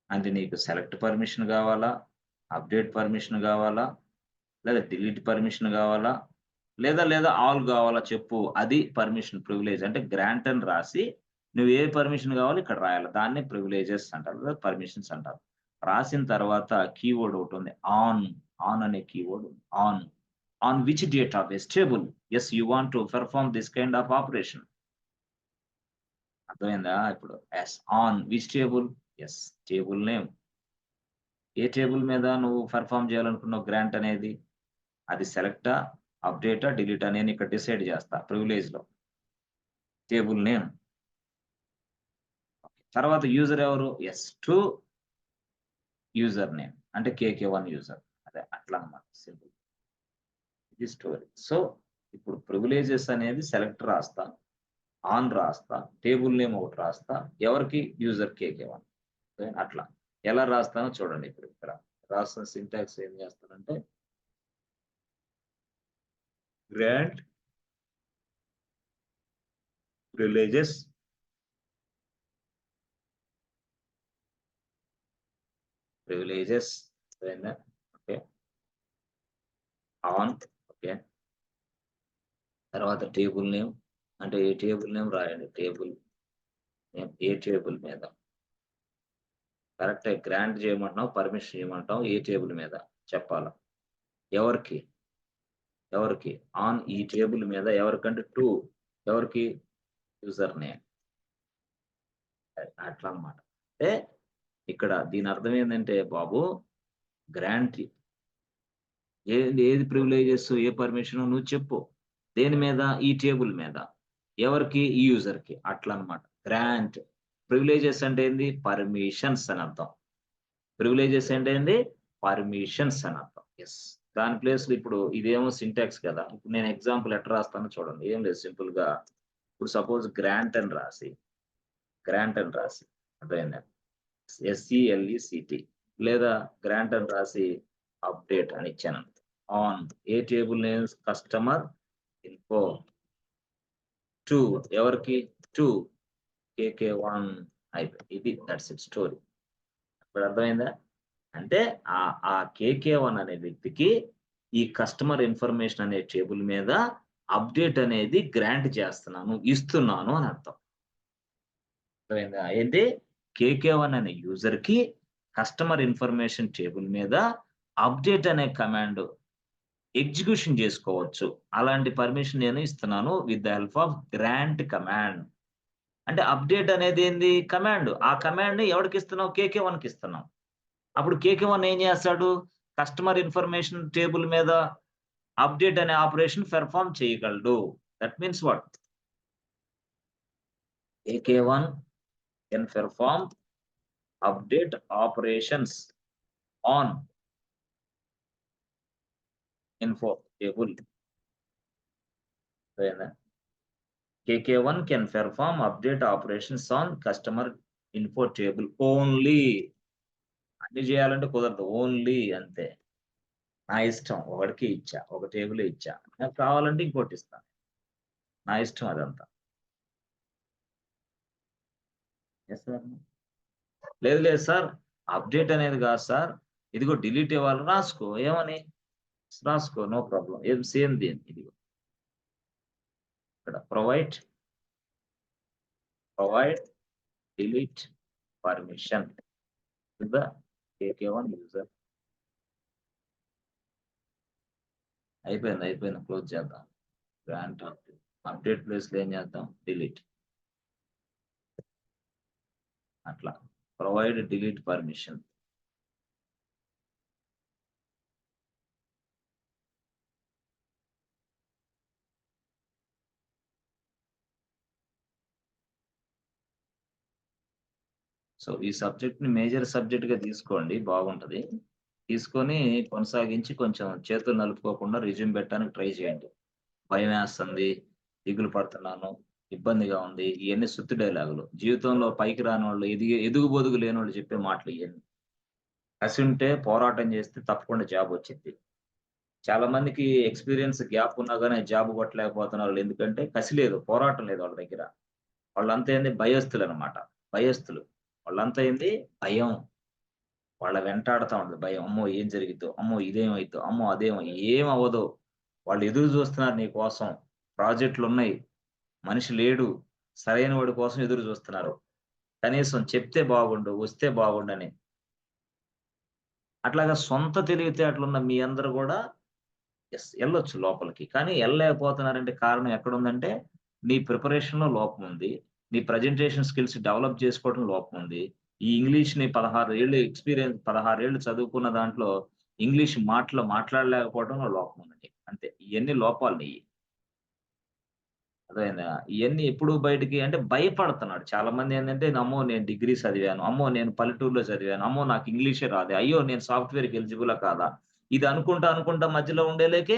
అంటే నీకు సెలెక్ట్ పర్మిషన్ కావాలా, అప్డేట్ పర్మిషన్ కావాలా, లేదా డిలీట్ పర్మిషన్ కావాలా, లేదా ఆల్ కావాలా చెప్పు. అది పర్మిషన్ ప్రివిలేజ్ అంటే గ్రాంట్ అని రాసి నువ్వు ఏ పర్మిషన్ కావాలో ఇక్కడ రాయాలి. దాన్ని ప్రివిలేజెస్ అంటారు, లేదా పర్మిషన్స్ అంటారు. రాసిన తర్వాత కీవర్డ్ ఒకటి ఉంది, ఆన్ అనే keyword. On which database table yes you want to perform this kind of operation. అర్థమైందా? ఇప్పుడు yes on which table, yes table name. ఏ టేబుల్ మీద నువ్వు పెర్ఫార్మ్ చేయాలనుకున్నావు గ్రాంట్ అనేది, అది సెలెక్టా, అప్డేటా, డిలీట్ అనేది ఇక్కడ డిసైడ్ చేస్తా ప్రివిలేజ్ లో. Table name. తర్వాత యూజర్ ఎవరు, ఎస్ టు యూజర్ నేమ్ అంటే KK1 యూజర్. అదే అట్లా అన్నమాట, సింపుల్. ఇది స్టోరీ. సో ఇప్పుడు ప్రివిలేజెస్ అనేది సెలెక్ట్ రాస్తా, ఆన్ రాస్తా, టేబుల్ నేమ్ ఒకటి రాస్తా, ఎవరికి, యూజర్ KK1. అట్లా ఎలా రాస్తానో చూడండి. ఇప్పుడు ఇక్కడ రాసిన సింటాక్స్ ఏం చేస్తానంటే grant privileges okay, on. Okay, తర్వాత టేబుల్ నేమ్ అంటే ఏ టేబుల్ నేమ్ రాయండి. టేబుల్ నేమ్ ఏ టేబుల్ మీద కరెక్ట్ గ్రాంట్ చేయమంటావు, పర్మిషన్ చేయమంటావు, ఏ టేబుల్ మీద చెప్పాలా, ఎవరికి ఆన్ ఈ టేబుల్ మీద ఎవరికంటే టు, ఎవరికి, యూజర్ నేమ్. అట్లా అన్నమాట. అంటే ఇక్కడ దీని అర్థం ఏంటంటే బాబు, గ్రాంట్ ఏది ప్రివిలేజెస్, ఏ పర్మిషన్ నువ్వు చెప్పు. దేని మీద, ఈ టేబుల్ మీద, ఎవరికి, ఈ యూజర్ కి. అట్లా అన్నమాట. గ్రాంట్ ప్రివిలేజెస్ అంటే ఏంది, పర్మిషన్స్ అని అర్థం. ప్రివిలేజెస్ అంటే ఏంది, పర్మిషన్స్ అని అర్థం. ఎస్, దాని ప్లేస్ లో ఇప్పుడు ఇదేమో సింటాక్స్ కదా. ఇప్పుడు నేను ఎగ్జాంపుల్ ఎట్లా రాస్తానో చూడండి. ఏం లేదు, సింపుల్ గా ఇప్పుడు సపోజ్ గ్రాంట్ అని రాసి అర్థమైందా, SELECT, లేదా గ్రాంట్ అని రాసి అప్డేట్ అని ఇచ్చాను. On a table names, customer info to, ఎవరికి, టు KK1 అయిపోయింది. ఇది దట్స్ ఇట్ స్టోరీ. ఇప్పుడు అర్థమైందా? అంటే ఆ KK1 అనే వ్యక్తికి ఈ కస్టమర్ ఇన్ఫర్మేషన్ అనే టేబుల్ మీద అప్డేట్ అనేది గ్రాంట్ చేస్తున్నాను, ఇస్తున్నాను అని అర్థం. అర్థమైందా? ఏంటి, KK1 అనే యూజర్ కి కస్టమర్ ఇన్ఫర్మేషన్ టేబుల్ మీద అప్డేట్ అనే కమాండ్ ఎగ్జిక్యూషన్ చేసుకోవచ్చు. అలాంటి పర్మిషన్ నేను ఇస్తున్నాను with the help of grant command. అంటే అప్డేట్ అనేది ఏంది, కమాండ్. ఆ కమాండ్ ని ఎవరికి ఇస్తున్నావు, KK1 కి ఇస్తున్నాం. అప్పుడు KK1 ఏం చేస్తాడు, కస్టమర్ ఇన్ఫర్మేషన్ టేబుల్ మీద అప్డేట్ అనే ఆపరేషన్ పెర్ఫార్మ్ చేయగలడు. That means what, KK1 can perform update operations on info table. KK1 can perform update operations on customer info table only. అన్ని చేయాలంటే కుదరదు, ఓన్లీ అంతే. నా ఇష్టం, ఒకటికి ఇచ్చా, ఒక టేబుల్ ఇచ్చా, నాకు కావాలంటే ఇంకోటి ఇస్తాను, నా ఇష్టం అదంతా. లేదు సార్, అప్డేట్ అనేది కాదు సార్, ఇదిగో డిలీట్ ఇవ్వాలి, రాసుకో, ఏమని రాసుకో, నో ప్రాబ్లం. ఏం సేమ్ దీని, ఇదిగో ఇక్కడ provide delete permission to the KK1 user. అయిపోయింది, క్లోజ్ చేద్దాం. గ్రాంట్ అప్డేట్ ప్లేస్ లో ఏం చేద్దాం, డిలీట్. అట్లా ప్రొవైడ్ డిలీట్ పర్మిషన్. సో ఈ సబ్జెక్ట్ ని మేజర్ సబ్జెక్ట్ గా తీసుకోండి, బాగుంటది. తీసుకొని కొనసాగించి కొంచెం చేతులు నలుపుకోకుండా రిజ్యూమ్ పెట్టడానికి ట్రై చేయండి. భయం వేస్తుంది, దిగులు పడుతున్నాను, ఇబ్బందిగా ఉంది, ఇవన్నీ సుత్తి డైలాగులు. జీవితంలో పైకి రాని వాళ్ళు, ఎదుగు బొదుగు లేని వాళ్ళు చెప్పే మాటలు ఇవన్నీ. కసి ఉంటే పోరాటం చేస్తే తప్పకుండా జాబ్ వచ్చింది. చాలా మందికి ఎక్స్పీరియన్స్ గ్యాప్ ఉన్నా కానీ జాబ్ కొట్టలేకపోతున్నారు. ఎందుకంటే కసి లేదు, పోరాటం లేదు వాళ్ళ దగ్గర. వాళ్ళంతా ఏంది, భయస్థులు అనమాట. భయస్థులు వాళ్ళంతా ఏంది, భయం. వాళ్ళ వెంటాడుతా ఉంటుంది భయం. అమ్మో ఏం జరిగిద్దో, అమ్మో ఇదేమైద్దో, అమ్మో అదేమో, ఏం అవ్వదో. వాళ్ళు ఎదురు చూస్తున్నారు నీ కోసం. ప్రాజెక్టులు ఉన్నాయి, మనిషి లేడు, సరైన వాడి కోసం ఎదురు చూస్తున్నారు. కనీసం చెప్తే బాగుండు, వస్తే బాగుండని. అట్లాగా సొంత తెలివితేటలున్న మీ అందరూ కూడా ఎళ్ళొచ్చు లోపలికి. కానీ ఎళ్ళలేకపోతున్నారంటే కారణం ఎక్కడుందంటే, నీ ప్రిపరేషన్‌లో లోపం ఉంది. నీ ప్రెజెంటేషన్ స్కిల్స్ డెవలప్ చేసుకోవడంలో లోపం ఉంది. ఈ ఇంగ్లీష్‌ని 16 ఏళ్ళు ఎక్స్‌పీరియన్స్, 16 ఏళ్ళు చదువుకున్న దాంట్లో ఇంగ్లీష్ మాట్లాడలేకపోవడంలో లోపం ఉంది. అంతే. ఇయన్నీ లోపాలు నీయి. అర్థమైందా? ఇయన్నీ ఎప్పుడు బయటికి అంటే భయపడుతున్నాడు. చాలా మంది ఏందంటే, అమ్మో నేను డిగ్రీ చదివాను, అమ్మో నేను పల్లెటూరులో చదివాను, అమ్మో నాకు ఇంగ్లీషే రాదు, అయ్యో నేను సాఫ్ట్‌వేర్‌కి ఎలిజిబులా కాదా? ఇది అనుకుంటా, అనుకుంటా మధ్యలో ఉండేలేకే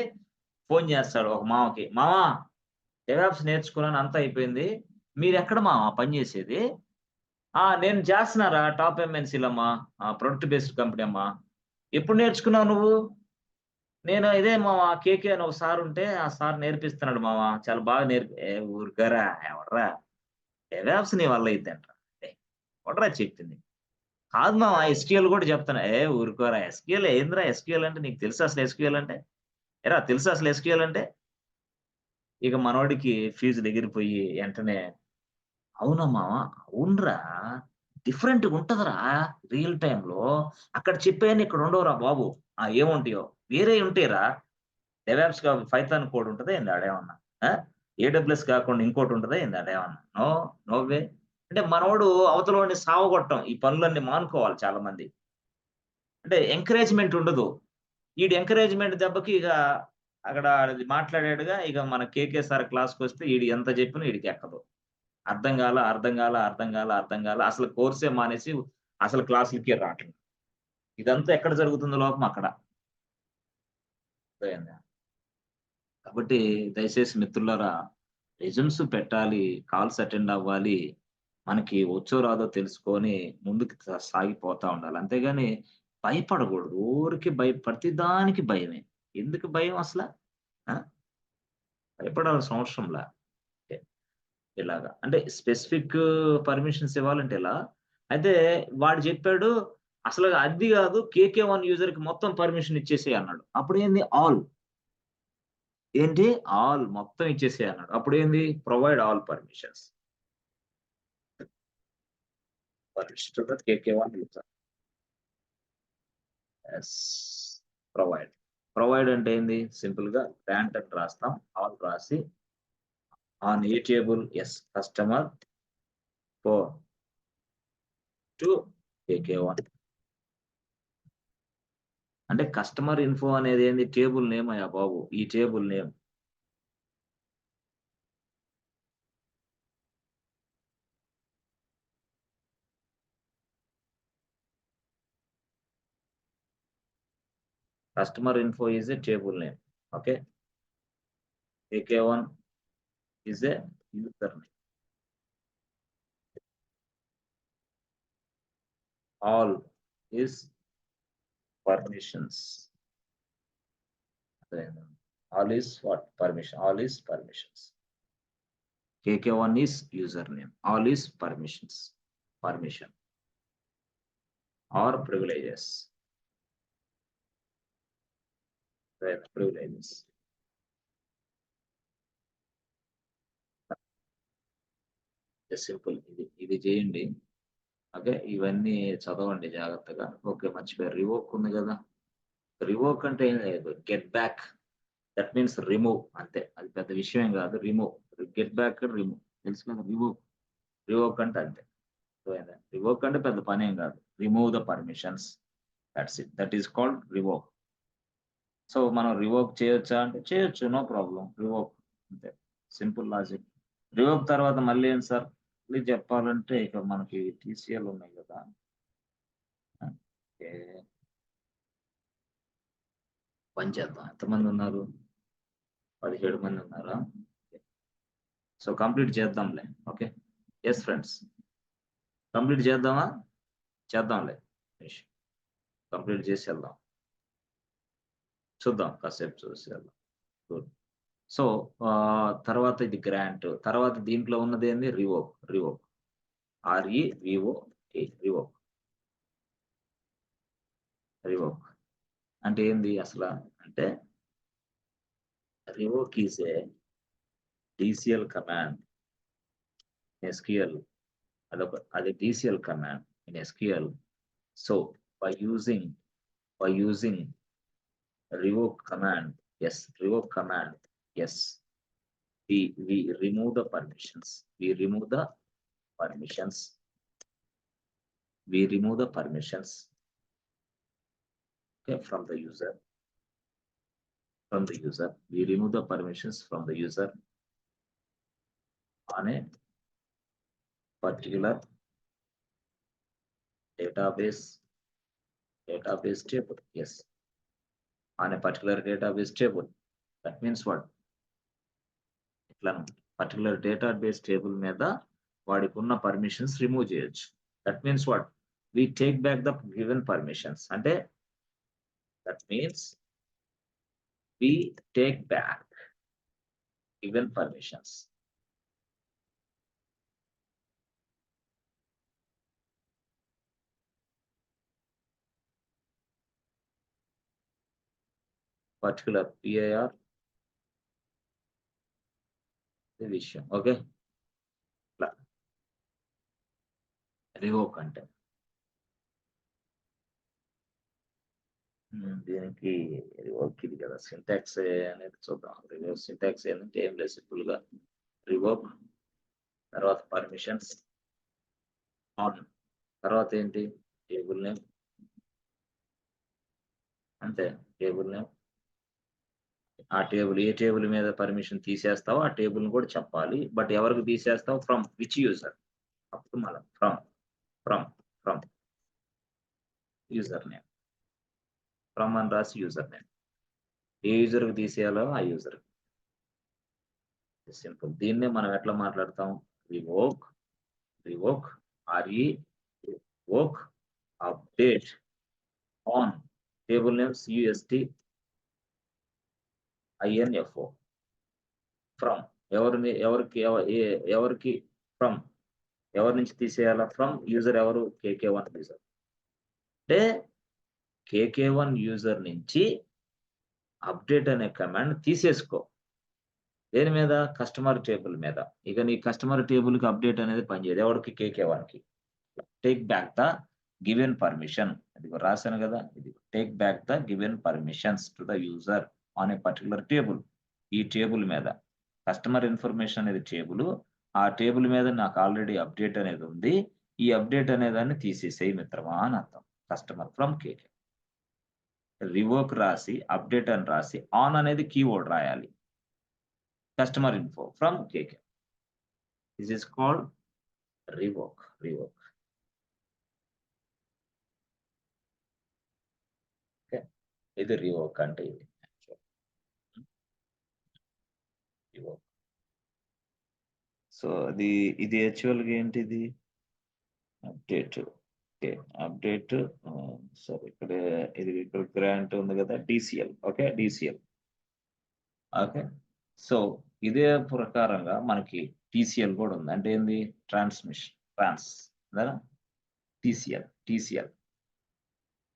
ఫోను చేస్తాడు ఒక మామకి. మామ డెవాప్స్ నేర్చుకున్నాను, అంతా అయిపోయింది. మీరెక్కడ మామ పని చేసేది? నేను చేస్తున్నారా టాప్ ఎంఎన్‌సీ‌లమ్మా. ప్రొడక్ట్ బేస్డ్ కంపెనీ అమ్మా. ఎప్పుడు నేర్చుకున్నావు నువ్వు? నేను ఇదే మామ కేకే అని ఒక సార్ ఉంటే, ఆ సార్ నేర్పిస్తున్నాడు మామ. చాలా బాగా ఊరుకోరా ఎవడ్రా? డెవాప్స్ నీ వల్ల అయిద్దంట్రా. ఎవడ్రా చెప్పింది? కాదు మామ ఎస్‌క్యూఎల్ కూడా చెప్తాను. ఊరుకోరా ఎస్‌క్యూఎల్ ఏందిరా ఎస్‌క్యూఎల్ అంటే, నీకు తెలుసా అసలు ఎస్‌క్యూఎల్ అంటే? ఏరా తెలుసా అసలు ఎస్‌క్యూఎల్ అంటే? ఇక మనోడికి ఫీజులు ఎగిరిపోయి ఎంటనే, అవునా మామ! అవునురా! డిఫరెంట్‌గుంటదిరా రియల్ టైమ్‌లో. అక్కడ చెప్పేయన్ని ఇక్కడ ఉండవురా బాబు. ఏముంటాయో? వేరేయి ఉంటాయిరా. డెవాప్స్ పైథాన్ కోడ్ ఉంటదా ఏంది ఆడేమన్నా? ఆ! ఏడబ్ల్యూఎస్ కాకుండా ఇంకోటుంటదా ఏంది ఆడేమన్నా? No, no way. అంటే మనోడు అవతలోడిని సావగొట్టం. ఈ పనులన్నీ మానుకోవాలి చాలా మంది. అంటే ఎంకరేజ్‌మెంట్ ఉండదు. ఈడు ఎంకరేజ్‌మెంట్ దెబ్బకి ఇక అక్కడ అది మాట్లాడాడుగా, ఇక మన కేకే సార్ క్లాస్‌కొస్తే ఈడు ఎంత చెప్పినా ఈడికెక్కదు. అర్థం గాల, అర్థం గాల, అర్థం గాల, అర్థం గాల. అసలు కోర్సే మానేసి అసలు క్లాసులకే రావట్లేదు. ఇదంతా ఎక్కడ జరుగుతుందో లోపం అక్కడ. అర్థమైందా? కాబట్టి దయచేసి మిత్రులారా, రెజ్యూమ్స్ పెట్టాలి, కాల్స్ అటెండ్ అవ్వాలి. మనకి వచ్చో రాదో తెలుసుకొని ముందుకు సాగిపోతా ఉండాలి. అంతేగాని భయపడకూడదు. ఊరికే ప్రతి దానికి భయమే. ఎందుకు భయం అసల? ఆ! భయపడాల్సిన అవసరంలా. ఇలాగా. అంటే స్పెసిఫిక్ పర్మిషన్స్ ఇవ్వాలంటే ఇలా. అయితే వాడు చెప్పాడు, అసలు అది గాదు కేకే1 యూజర్‌కి మొత్తం పర్మిషన్ ఇచ్చేసేయి అన్నాడు. అప్పుడేంది ఆల్. ఏంటి? ఆల్ మొత్తం ఇచ్చేసేయి అన్నాడు. అప్పుడేంది? Provide all permissions. Permission to the K K one user. Yes. Provide. Provide అంటే ఏంది? సింపుల్‌గా గ్రాంట్ అని రాస్తాం. ఆల్ రాసి on a table yes customer for to K K one. అంటే కస్టమర్ ఇన్ఫో అనేది ఏంది? టేబుల్ నేమ్ అయ్యా బాబు. ఈ table name. Customer info is a table name. Okay. AK1 is a username. All is permissions. All is what? Permission. All is permissions. KK1 is username. All is permissions. Permission or privileges. Privileges. Simple ఇది చేయండి. Okay. ఇవన్నీ చదవండి జాగ్రత్తగా. Okay. మర్చిపోయారు. Revoke ఉంది కదా! Revoke అంటే ఏం లేదు. Get back. That means remove అంతే. అది పెద్ద విషయం ఏం కాదు. రిమూవ్. గెట్ బ్యాక్ రిమూవ్ తెలుసు కదా, రివోక్ అంటే అంతే. రివోక్ అంటే పెద్ద పని ఏం కాదు. Remove the permissions, that's it, that is called revoke. So మనం రివోక్ చేయొచ్చా అంటే చేయొచ్చు, నో ప్రాబ్లం, రివోక్ అంతే, సింపుల్ లాజిక్. రివోక్ తర్వాత మళ్ళీ ఏం సార్ మళ్ళీ చెప్పాలంటే ఇక మనకి టీసీఎల్ ఉన్నాయి కదా. ఓకే, పని చేద్దాం. ఎంతమంది ఉన్నారు? 17 మంది ఉన్నారా? సో కంప్లీట్ చేద్దాంలే. ఓకే, ఎస్ ఫ్రెండ్స్, కంప్లీట్ చేద్దామా? చేద్దాంలే, కంప్లీట్ చేసి వెళ్దాం, చూద్దాం, కాసేపు చూసి వెళ్దాం. గుడ్. సో తర్వాత ఇది గ్రాంట్, తర్వాత దీంట్లో ఉన్నది ఏంది? రివోక్. రివోక్ రివోక్ అంటే ఏంది అసలు? అంటే revoke is a DCL command in SQL. అది DCL command in SQL. So by using revoke command, yes, we remove the permissions. We remove the permissions, okay, from the user. We remove the permissions from the user on a particular database table. Yes, on a particular database table. That means what? ఇట్లా particular database table మీద వాడికి ఉన్న permissions remove చేయొచ్చు. That means what? We take back the given permissions. అంటే that means we take back given permissions. Particular P I R విషయం. Okay, revoke అంటే దీనికి revoke ఇది కదా, సింటాక్స్ అనేది చూద్దాం. రివోక్ సింటాక్స్ ఏంటంటే ఏం లేదు, సింపుల్ గా రివోక్ తర్వాత పర్మిషన్స్ ఆన్, తర్వాత ఏంటి? టేబుల్ నేమ్, అంతే. టేబుల్ నేమ్, ఆ టేబుల్ ఏ టేబుల్ మీద పర్మిషన్ తీసేస్తావో ఆ టేబుల్ కూడా చెప్పాలి. బట్ ఎవరికి తీసేస్తావు? From which user. అప్పుడు మళ్ళీ ఫ్రమ్ యూజర్ నేమ్, ఫ్రమ్ అని రాసి యూజర్ నేమ్, ఏ యూజర్కి తీసేయాలో ఆ యూజర్. సింపుల్. దీన్నే మనం ఎట్లా మాట్లాడతాం? Revoke revoke update on table name CUST INFO from ఎవరికి ఫ్రమ్ ఎవరి నుంచి తీసేయాలా? ఫ్రమ్ యూజర్ ఎవరు? KK1 user. అంటే KK1 యూజర్ నుంచి అప్డేట్ అనే కమాండ్ తీసేసుకో. దేని మీద? కస్టమర్ టేబుల్ మీద. ఇక నీ కస్టమర్ టేబుల్ కి అప్డేట్ అనేది పనిచేయదు. ఎవరికి? KK1 కి. Take back the given permission. అది రాశాను కదా, ఇది take back the given permissions to the user on a particular table. ఈ టేబుల్ మీద కస్టమర్ ఇన్ఫర్మేషన్ అనేది టేబుల్, ఆ టేబుల్ మీద నాకు ఆల్రెడీ అప్డేట్ అనేది ఉంది. ఈ అప్డేట్ అనే దాన్ని తీసేసేయి మిత్రమా అని అర్థం. Customer from KK. రివోక్ రాసి అప్డేట్ అని రాసి ఆన్ అనేది కీవర్డ్ రాయాలి. Customer info from KK. This is called revoke. Okay, ఇది రివోక్ అంటే ఇది. రివోక్. సో ఇది యాక్చువల్గా ఏంటిది? అప్డేట్. Okay, update. సరే, ఇక్కడ గ్రాంట్ ఉంది కదా, DCL. Okay, DCL. Okay, so ఇదే ప్రకారంగా మనకి TCL కూడా ఉంది. అంటే ఏంది? ట్రాన్స్ TCL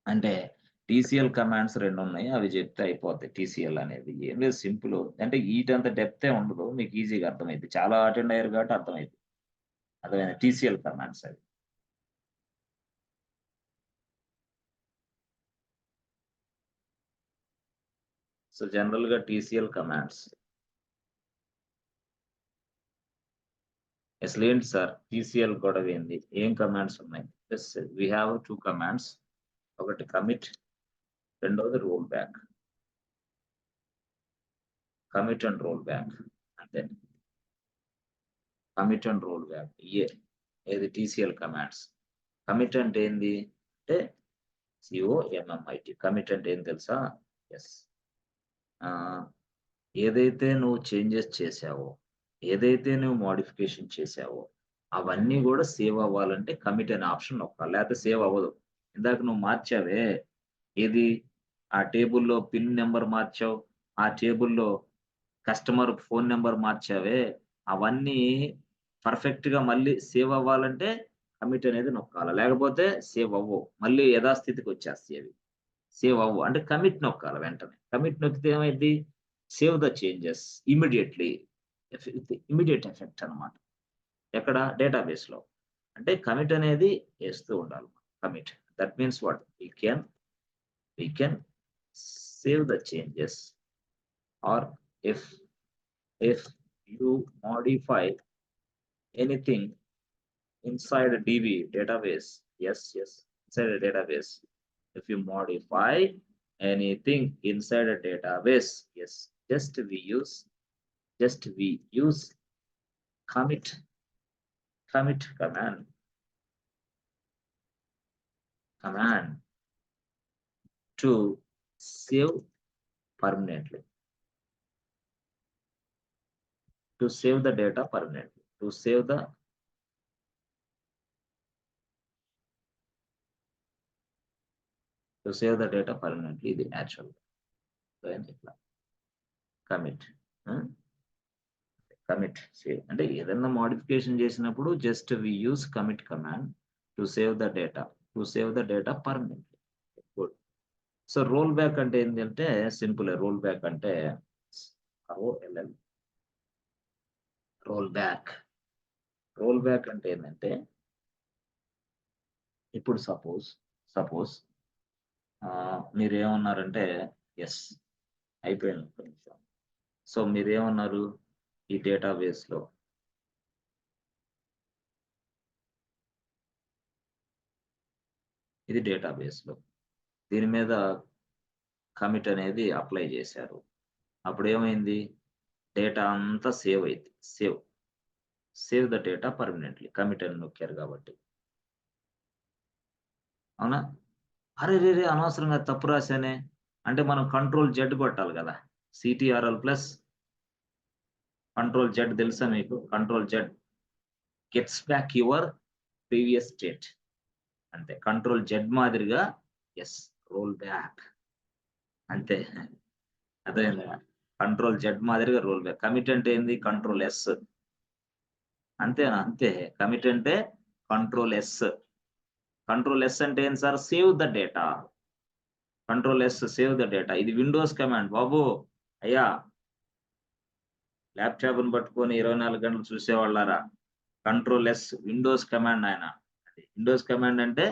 అంటే TCL కమాండ్స్ 2 ఉన్నాయి. అవి చెప్తే అయిపోతాయి. TCL అనేది ఏం లేదు, సింపుల్. అంటే ఈటంత డెప్తే ఉండదు, మీకు ఈజీగా అర్థమైంది. చాలా అటెండ్ అయ్యారు కాబట్టి అర్థమైంది. అర్థమైంది TCL కమాండ్స్ అవి. సో జనరల్ గా TCL కమాండ్స్ అసలు ఏంటి సార్ TCL గొడవ ఏంది? ఏం కమాండ్స్ ఉన్నాయి? We have 2 commands. ఒకటి కమిట్, రెండోది roll back. Commit and roll back అంతే. కమిట్ అండ్ రోల్ బ్యాక్ ఏది TCL కమాండ్స్. కమిట్ అంటే ఏంది అంటే COMMIT. కమిట్ అంటే ఏం తెలుసా? ఎస్. ఏదైతే నువ్వు చేంజెస్ చేసావో, ఏదైతే నువ్వు మోడిఫికేషన్ చేసావో అవన్నీ కూడా సేవ్ అవ్వాలంటే కమిట్ అనే ఆప్షన్ నొక్కాలి, లేకపోతే సేవ్ అవ్వదు. ఇందాక నువ్వు మార్చావే ఏది, ఆ టేబుల్లో పిన్ నెంబర్ మార్చావు, ఆ టేబుల్లో కస్టమర్ ఫోన్ నెంబర్ మార్చావే, అవన్నీ పర్ఫెక్ట్ గా మళ్ళీ సేవ్ అవ్వాలంటే కమిట్ అనేది నొక్కాలి, లేకపోతే సేవ్ అవ్వవు, మళ్ళీ యథాస్థితికి వచ్చేస్తాయి అవి. సేవ్ అవ్వు అంటే కమిట్ నొక్కాలి వెంటనే. కమిట్ నొక్కితే ఏమైంది, save the changes immediately, immediate effect అన్నమాట. ఎక్కడ డేటాబేస్ లో. అంటే కమిట్ అనేది వేస్తూ ఉండాలి. Commit that means what, we can save the changes, or if you modify anything inside a DB database, yes, inside a database, if you modify anything inside a database, yes, just we use commit command to save permanently, to save the data permanently, to save the data permanently. ఇది actual commit. Commit అంటే ఏదైనా modification చేసినప్పుడు just we use commit command to save the data permanently. Good. So roll back అంటే ఏంటంటే simple. Roll back అంటే ROLL, roll back అంటే ఏంటంటే, ఇప్పుడు సపోజ్ మీరేమన్నారంటే ఎస్ అయిపోయింది కొంచెం. సో మీరేమన్నారు, ఈ డేటాబేస్ లో ఇది డేటాబేస్ లో దీని మీద కమిట్ అనేది అప్లై చేశారు. అప్పుడు ఏమైంది, డేటా అంతా సేవ్ అయింది. Save the data permanently, commit అని నొక్కారు కాబట్టి. అవునా? అరే రే అనవసరంగా తప్పు రాశానే అంటే మనం Ctrl+Z కొట్టాలి కదా. CTRL+ Ctrl+Z తెలుసా మీకు? Ctrl+Z gets back your previous state. అంతే. Ctrl+Z మాదిరిగా ఎస్ రోల్ బ్యాక్ అంతే. అర్థమైందా? Ctrl+Z మాదిరిగా రోల్ బ్యాక్. కమిట్ అంటే ఏంది, Ctrl+S అంతేనా? అంతే. కమిట్ అంటే Ctrl+S. Ctrl+S అంటే ఏంటి sir, save the data. Ctrl+S save the data. ఇది విండోస్ కమాండ్ బాబు. అయ్యా ల్యాప్టాప్ని పట్టుకొని 24 గంటలు చూసేవాళ్ళారా, Ctrl+S విండోస్ కమాండ్ ఆయన. విండోస్ కమాండ్ అంటే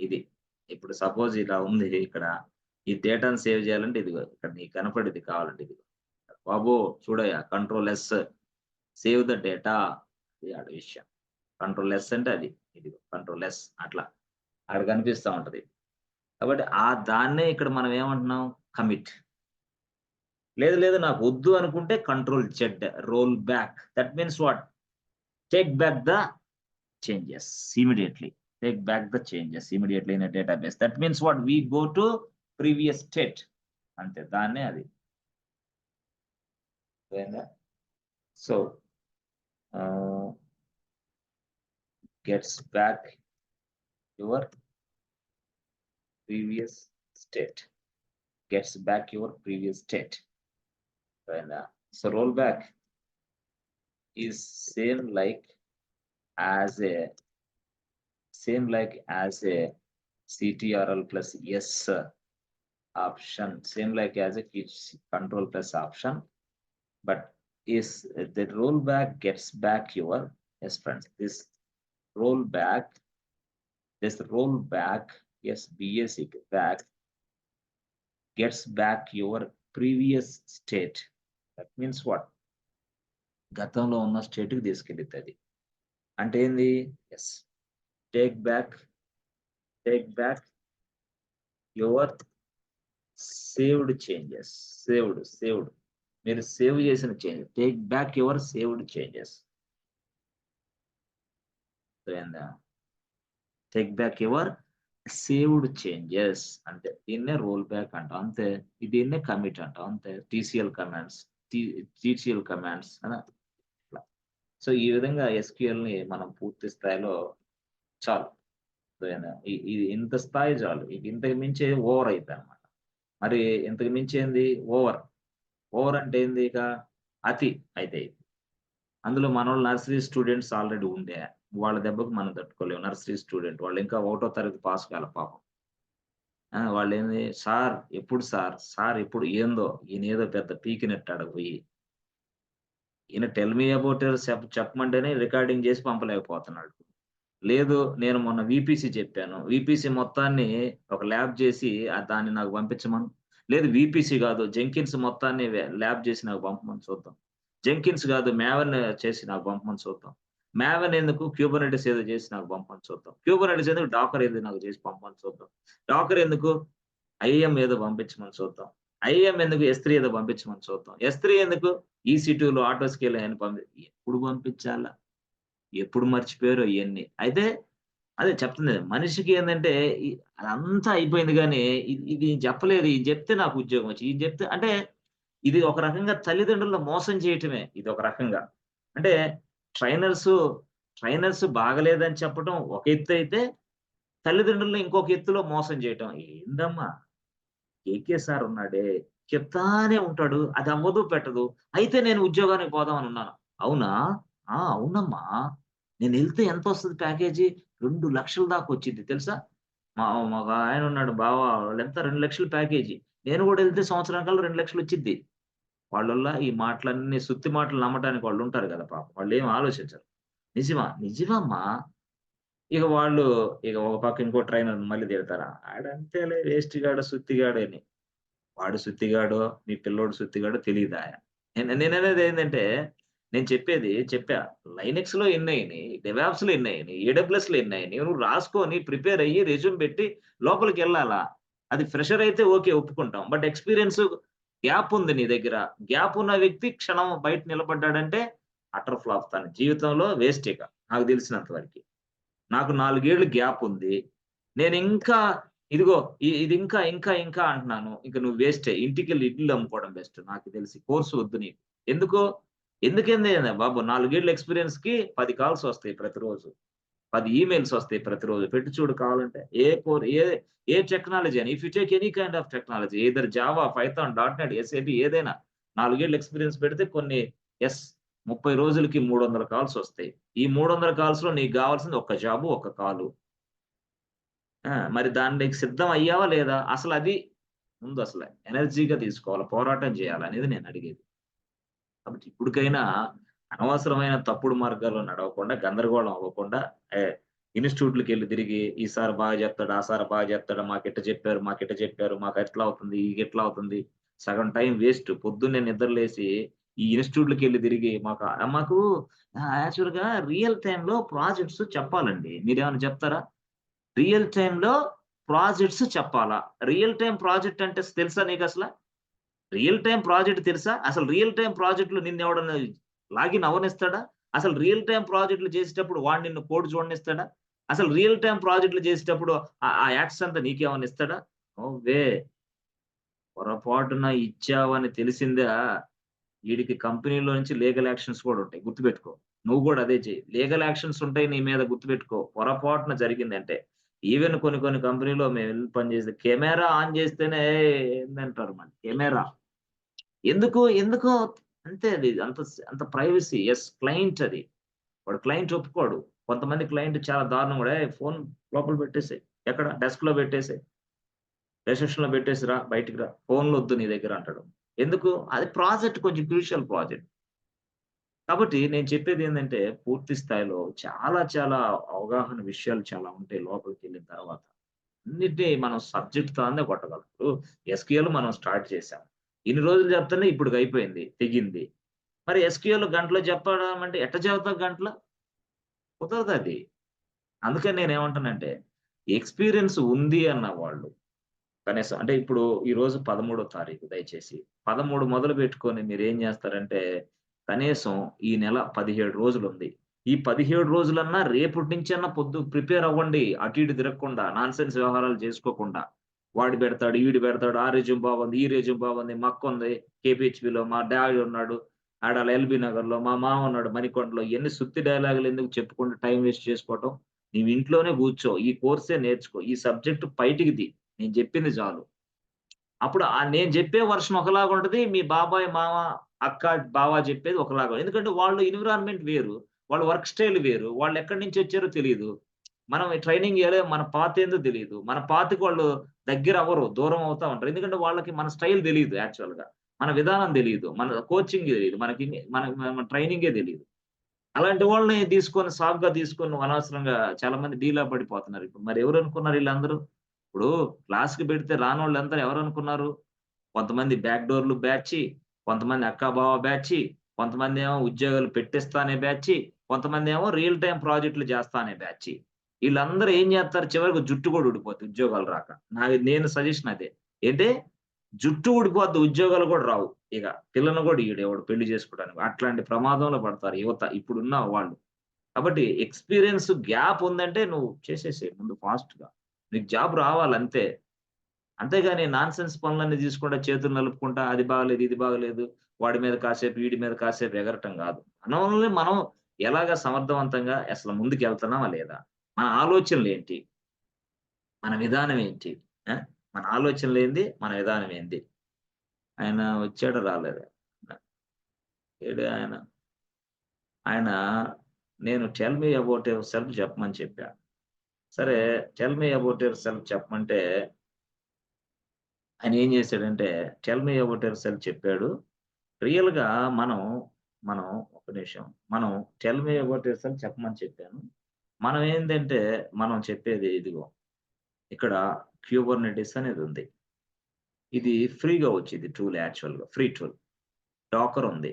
ఇది. ఇప్పుడు సపోజ్ ఇలా ఉంది, ఇక్కడ ఈ డేటాను సేవ్ చేయాలంటే ఇదిగో ఇక్కడ నీకు కనపడేది కావాలంటే ఇదిగో బాబు చూడయ్యా, Ctrl+S సేవ్ ద డేటా. ఇది ఆడ విషయం. Ctrl+S అంటే అది, ఇదిగో Ctrl+S అట్లా అక్కడ కనిపిస్తూ ఉంటది. కాబట్టి దాన్నే ఇక్కడ మనం ఏమంటున్నాం, కమిట్. లేదు నాకు వద్దు అనుకుంటే Ctrl+Z roll back. That means what, take back the changes immediately. Take back the changes immediately in a database. That means what, we go to previous state. అంతే, దాన్నే అది. So gets back your previous state. Gets back your previous state. So rollback is same like as a CTRL+S option, same like as a Control+ option, but is the rollback gets back your, yes friends, this rollback, yes, basic back gets back your previous state. That means what, గతంలో ఉన్న state కి తీసుకెళ్తుంది. అంటే ఏంది? Yes. Take back your saved changes. Saved. మీరు save చేసిన change. Take back your saved changes. అర్థమైందా? Take back your saved changes అంటే దీన్నే రోల్ బ్యాక్ అంటాం అంతే. దీన్నే కమిట్ అంటాం అంతే. టీసీఎల్ కమాండ్స్ అలా. సో ఈ విధంగా ఎస్క్యూఎల్‌ని మనం పూర్తి స్థాయిలో చాలు. ఇది ఇంత స్థాయి చాలు. ఇక ఇంతకు మించి ఓవర్ అయిద్దనమాట. మరి ఇంతకు మించి ఏంది? ఓవర్. ఓవర్ అంటే ఏంది ఇక? అతి అయితే. అందులో మనోళ్ళు నర్సరీ స్టూడెంట్స్ ఆల్రెడీ ఉండే. వాళ్ళ దెబ్బకు మనం తట్టుకోలేము. నర్సరీ స్టూడెంట్ వాళ్ళు ఇంకా ఒకటో తరగతి పాస్ కాలే పాపం. వాళ్ళేంది సార్ ఎప్పుడు సార్? సార్ ఎప్పుడు? ఏందో ఈయనేదో పెద్ద పీకినట్టు ఆడకు పోయి. ఈయన టెల్ మీ అబౌట్ యువర్ చెప్పమంటేనే రికార్డింగ్ చేసి పంపలేకపోతున్నాడు. లేదు నేను మొన్న వీపీసీ చెప్పాను. వీపీసీ మొత్తాన్ని ఒక ల్యాబ్ చేసి దాన్ని నాకు పంపించమను. లేదు వీపీసీ కాదు జెంకిన్స్ మొత్తాన్ని ల్యాబ్ చేసి నాకు పంపమని చూద్దాం. జెంకిన్స్ కాదు మావెన్ చేసి నాకు పంపమని చూద్దాం. మావెన్ ఎందుకు క్యూబర్నెటిస్ ఏదో చేసి నాకు పంపమని చూద్దాం. క్యూబర్నెటిస్ ఎందుకు డాకర్ ఏదో నాకు చేసి పంపమని చూద్దాం. డాకర్ ఎందుకు ఐఎం ఏదో పంపించమని చూద్దాం. ఐఎం ఎందుకు S3 ఏదో పంపించమని చూద్దాం. S3 ఎందుకు EC2లో ఆటో స్కేల్ అని ఎప్పుడు పంపించాలా? ఎప్పుడు మర్చిపోయారో ఇయన్నీ. అయితే అదే చెప్తుంది. మనిషికి ఏందంటే అదంతా అయిపోయింది గానీ, ఇది చెప్పలేదు. ఇది జెప్తే నాకు ఉద్యోగం వచ్చి ఇది జెప్తే అంటే ఇది ఒక రకంగా తల్లిదండ్రులను మోసం చేయటమే. ఇది ఒక రకంగా. అంటే ట్రైనర్సు, ట్రైనర్స్ బాగలేదని చెప్పడం ఒక ఎత్తయితే, తల్లిదండ్రులను ఇంకొక ఎత్తులో మోసం చేయటం. ఏందమ్మా! కేకే సార్ ఉన్నాడే, చెప్తానే ఉంటాడు. అది అవ్వదు, పెట్టదు. అయితే నేను ఉద్యోగానికి పోదామనున్నాను. అవునా? ఆ! అవునమ్మా! నేనెళ్తే ఎంతొస్తది ప్యాకేజీ? 2,00,000 దాకా వచ్చిద్ది తెలుసా? మాకు ఆయనున్నాడు బావ వాళ్ళెంత 2,00,000 ప్యాకేజీ. నేను గూడా ఎళ్తే సంవత్సరానికల్లా 2,00,000 వచ్చిద్ది. వాళ్ళల్లా ఈ మాటలన్నీ సుత్తి మాటలు నమ్మటానికి వాళ్ళుంటారు గదా పాపం. వాళ్ళేమి ఆలోచించరు. నిజమా? నిజమమ్మా! ఇక వాళ్ళు ఒక పక్క ఇంకో ట్రైనర్ మళ్ళీ తిడతారా? ఆడంతేలే వేస్ట్ గాడు, సుత్తిగాడు అని. వాడు సుత్తిగాడో, మీ పిల్లోడు సుత్తిగాడో తెలీదాయ. నేననేది ఏందంటే, నేను చెప్పా. లైనక్స్‌లో ఎన్నయినియి, డెవాప్స్‌లో ఎన్నయినియి, ఏడబ్ల్యూఎస్‌లో ఎన్నయినియి. నువ్వు రాసుకొని ప్రిపేర్ అయ్యి రెజ్యూమ్ పెట్టి లోపలికెళ్ళాలా. అది ఫ్రెషర్ అయితే ఓకే ఒప్పుకుంటాం. బట్ ఎక్స్‌పీరియన్స్ గ్యాప్ ఉంది నీ దగ్గర. గ్యాప్ ఉన్న వ్యక్తి క్షణం బయట నిలబడ్డాడంటే అటర్ ఫ్లాప్ తన జీవితంలో వేస్ట్ ఇక. నాకు తెలిసినంత వరకి. నాకు 4 ఏళ్ళు గ్యాప్ ఉంది. నేనింకా ఇదిగో ఇది ఇంకా అంటున్నాను. ఇంక నువ్వు వేస్టే. ఇంటికెళ్ళి ఇడ్లీలు అమ్ముకోవడం బెస్ట్ నాకు తెలిసి. కోర్స్ వద్దు నీకు. ఎందుకు? ఎందుకేంది బాబు 4 ఏళ్ల ఎక్స్‌పీరియన్స్‌కి 10 కాల్స్ వస్తాయి ప్రతిరోజు. 10 ఈమెయిల్స్ వస్తాయి ప్రతిరోజు. పెట్టి చూడు కావాలంటే. ఏ టెక్నాలజీ అని. If you take any kind of technology either Java, Python, dot net, SAP ఏదైనా 4 ఏళ్ల ఎక్స్‌పీరియన్స్ పెడితే కొన్ని యెస్ 30 రోజులకి 300 కాల్స్ వస్తాయి. ఈ 300 కాల్స్‌లో నీకు గావాల్సింది ఒక్క జాబు, ఒక్క కాలు. మరి దానికి సిద్ధం అయ్యావా లేదా? అసలది ముందసల ఎనర్జీగా తీసుకోవాలి. పోరాటం చేయాలనేది నేనడిగేది. కాబట్టి ఇప్పటికైనా అనవసరమైన తప్పుడు మార్గాల్లో నడవకుండా, గందరగోళం అవ్వకుండా ఇన్‌స్టిట్యూట్‌లకెళ్ళి తిరిగి ఈ సార్ బాగా చెప్తాడు, ఆ సార్ బాగా చెప్తాడు, మాకిట్ట చెప్పారు, మాకట్లా అవుతుంది, ఇగిట్లా అవుతుంది. సగం టైం వేస్ట్. పొద్దున్నే నిద్రలేసి ఈ ఇన్‌స్టిట్యూట్‌లకెళ్ళి తిరిగి మాకు యాక్చువల్‌గా రియల్ టైమ్‌లో ప్రాజెక్ట్స్ చెప్పాలండి. మీరేమన్నా చెప్తారా? రియల్ టైమ్‌లో ప్రాజెక్ట్స్ చెప్పాలా? రియల్ టైమ్ ప్రాజెక్ట్ అంటే తెలుసా నీకసల? రియల్ టైమ్ ప్రాజెక్ట్ తెలుసా? అసలు రియల్ టైమ్ ప్రాజెక్ట్‌లో నిన్నెవడన్నా లాగిన్ అవ్వనిస్తాడా? అసలు రియల్ టైమ్ ప్రాజెక్ట్‌లు చేసేటప్పుడు వాడు నిన్ను కోడ్ చూడనిస్తాడా? అసలు రియల్ టైమ్ ప్రాజెక్ట్‌లు చేసేటప్పుడు ఆ యాక్సెస్ అంతా నీకేమన్నా ఇస్తాడా? No way. పొరపాటున ఇచ్చావని తెలిసిందా ఈడికి కంపెనీలో నుంచి లీగల్ యాక్షన్స్ కూడా ఉంటాయి. గుర్తుపెట్టుకో. నువ్వు గూడా అదే చెయ్యి. లీగల్ యాక్షన్స్ ఉంటాయి నీ మీద గుర్తుపెట్టుకో. పొరపాటున జరిగిందంటే. ఈవెన్ కొన్ని కంపెనీలో మేమెళ్లి పనిచేస్తే కెమెరా ఆన్ చేస్తేనే ఏందంటారు మళ్ళీ కెమెరా. ఎందుకో అంతే అది. అంత ప్రైవసీ. యెస్ క్లయింట్ అది. వాడు క్లయింట్ ఒప్పుకోడు. కొంతమంది క్లయింట్ చాలా దారుణం గూడా "ఏయ్! ఫోన్ లోపల పెట్టేసేయి. ఎక్కడ డెస్క్‌లో పెట్టేసేయి. రిసెప్షన్‌లో పెట్టేసి రా. బయటికి రా. ఫోన్‌లొద్దు నీ దగ్గర" అంటాడు. ఎందుకు? అది ప్రాజెక్ట్ కొంచెం క్రూషియల్ ప్రాజెక్ట్. కాబట్టి నేను చెప్పేదేందంటే పూర్తి స్థాయిలో చాలా అవగాహన విషయాలు చాలా ఉంటాయి లోపలికెళ్ళిన తర్వాత. అన్నిటిని మనం సబ్జెక్ట్ తానే కొట్టగలం. ఇప్పుడు ఎస్‌క్యూఎల్ మనం స్టార్ట్ చేసాం. ఇన్ని రోజులు చెప్తేనే ఇప్పటికయిపోయింది. తెగింది. మరి ఎస్‌క్యూఎల్ గంటలో చెప్పడం అంటే ఎట్ట చెబుతావు గంటలో? కుదరదు అది. అందుకని నేనేమంటానంటే ఎక్స్‌పీరియన్స్ ఉంది అన్న వాళ్ళు కనీసం అంటే ఇప్పుడు ఈరోజు 13వ తారీఖు దయచేసి. 13 మొదలుపెట్టుకొని మీరేం జేస్తారంటే, కనీసం ఈ నెల 17 రోజులుంది. ఈ 17 రోజులన్నా రేపటి నుంచన్నా ప్రిపేర్ అవ్వండి. అటు ఇటు తిరగకుండా, నాన్‌సెన్స్ వ్యవహారాలు చేసుకోకుండా. వాడు బెడతాడు, ఈడు బెడతాడు, ఆ రెజ్యూమ్ బాగుంది, ఈ రెజ్యూమ్ బాగుంది, మా అక్కుంది కేపీహెచ్‌బీలో, మా డాడీ ఉన్నాడు, ఆడాల ఎల్‌బీ నగర్‌లో, మా మామ ఉన్నాడు మణికొండలో. ఇయన్నీ సుత్తి డైలాగులు ఎందుకు చెప్పుకుంటూ టైం వేస్ట్ చేసుకోవటం. నీవు ఇంట్లోనే కూర్చో. ఈ కోర్సే నేర్చుకో. ఈ సబ్జెక్ట్ బయటికి తీ. నేను జెప్పింది చాలు. అప్పుడు నేను జెప్పే వర్షన్ ఒకలాగుంటది. మీ బాబాయ్, మామ, అక్క, బావ జెప్పేది ఒకలాగా. ఎందుకంటే వాళ్ళు ఎన్విరాన్మెంట్ వేరు. వాళ్ళ వర్క్ స్టైల్ వేరు. వాళ్ళెక్కడి నుంచొచ్చారో తెలీదు. మనం ట్రైనింగ్ ఇయ్యాలే మన పాతేందో తెలీదు. మన పాతకి వాళ్ళు దగ్గరవ్వరు. దూరం అవుతా ఉంటారు. ఎందుకంటే వాళ్ళకి మన స్టైల్ తెలీదు యాక్చువల్‌గా. మన విధానం తెలీదు. మన కోచింగ్ తెలీదు. మన ట్రైనింగే తెలీదు. అలాంటి వాళ్ళని తీసుకొని సాఫ్ట్‌గా తీసుకొని నువ్వు అనవసరంగా చాలా మంది డీలా పడిపోతున్నారు ఇప్పుడు. మరి ఎవరనుకున్నారు ఈళ్ళందరూ? ఇప్పుడు క్లాస్‌కి పెడితే రానోళ్ళందరూ ఎవరనుకున్నారు? కొంతమంది బ్యాక్ డోర్‌లు బ్యాచి, కొంతమంది అక్కా, బావ బ్యాచి, కొంతమందేమో ఉద్యోగాలు పెట్టిస్తా అనే బ్యాచి, కొంతమందేమో రియల్ టైమ్ ప్రాజెక్ట్‌లు చేస్తా అనే బ్యాచి. ఈళ్ళందరూ ఏం చేస్తారు చివరికి జుట్టు కూడా ఊడిపోద్ది ఉద్యోగాలు రాక. నేను సజెషన్ అదే. ఏంటి? జుట్టు ఊడిపోద్ది ఉద్యోగాలు కూడా రావు. ఇక పిల్లను కూడా ఇయ్యడు ఎవడు పెళ్లి చేసుకోవడానికి. అట్లాంటి ప్రమాదంలో పడతారు యువత ఇప్పుడున్న వాళ్ళు. కాబట్టి ఎక్స్‌పీరియన్స్ గ్యాప్ ఉందంటే నువ్వు చేసేసేయి ముందు ఫాస్ట్‌గా. నీకు జాబ్ రావాలంతే. అంతేగాని నాన్‌సెన్స్ పనులన్నీ తీసుకుంటా చేతులు నలుపుకుంటా అది బాగాలేదు, ఇది బాగాలేదు. వాడి మీద కాసేపు, వీడి మీద కాసేపు ఎగరటం గాదు. మనల్ని మనం ఎలాగా సమర్థవంతంగా అసలు ముందుకెళ్తున్నామా లేదా? మన ఆలోచనలేంటి? మన విధానం ఏంటి? ఆ! మన ఆలోచనలేంది? మన విధానం ఏంది? ఆయన వచ్చాడో రాలేదో? ఏడు ఆయన? ఆయన నేను tell me about your self చెప్పమని చెప్పా. సరే tell me about your self చెప్పమంటే ఆయన ఏం చేశాడంటే tell me about your self చెప్పాడు. రియల్‌గా మనం, మనం ఒక్క నిమిషం. మనం tell me about your self చెప్పమని చెప్పాను. మనం ఏందంటే మనం చెప్పేది ఇదిగో ఇక్కడ క్యూబర్నెటిస్ అనేదుంది. ఇది ఫ్రీగా వచ్చిద్ది టూల్ యాక్చువల్‌గా. Free tool. డాకర్ ఉంది.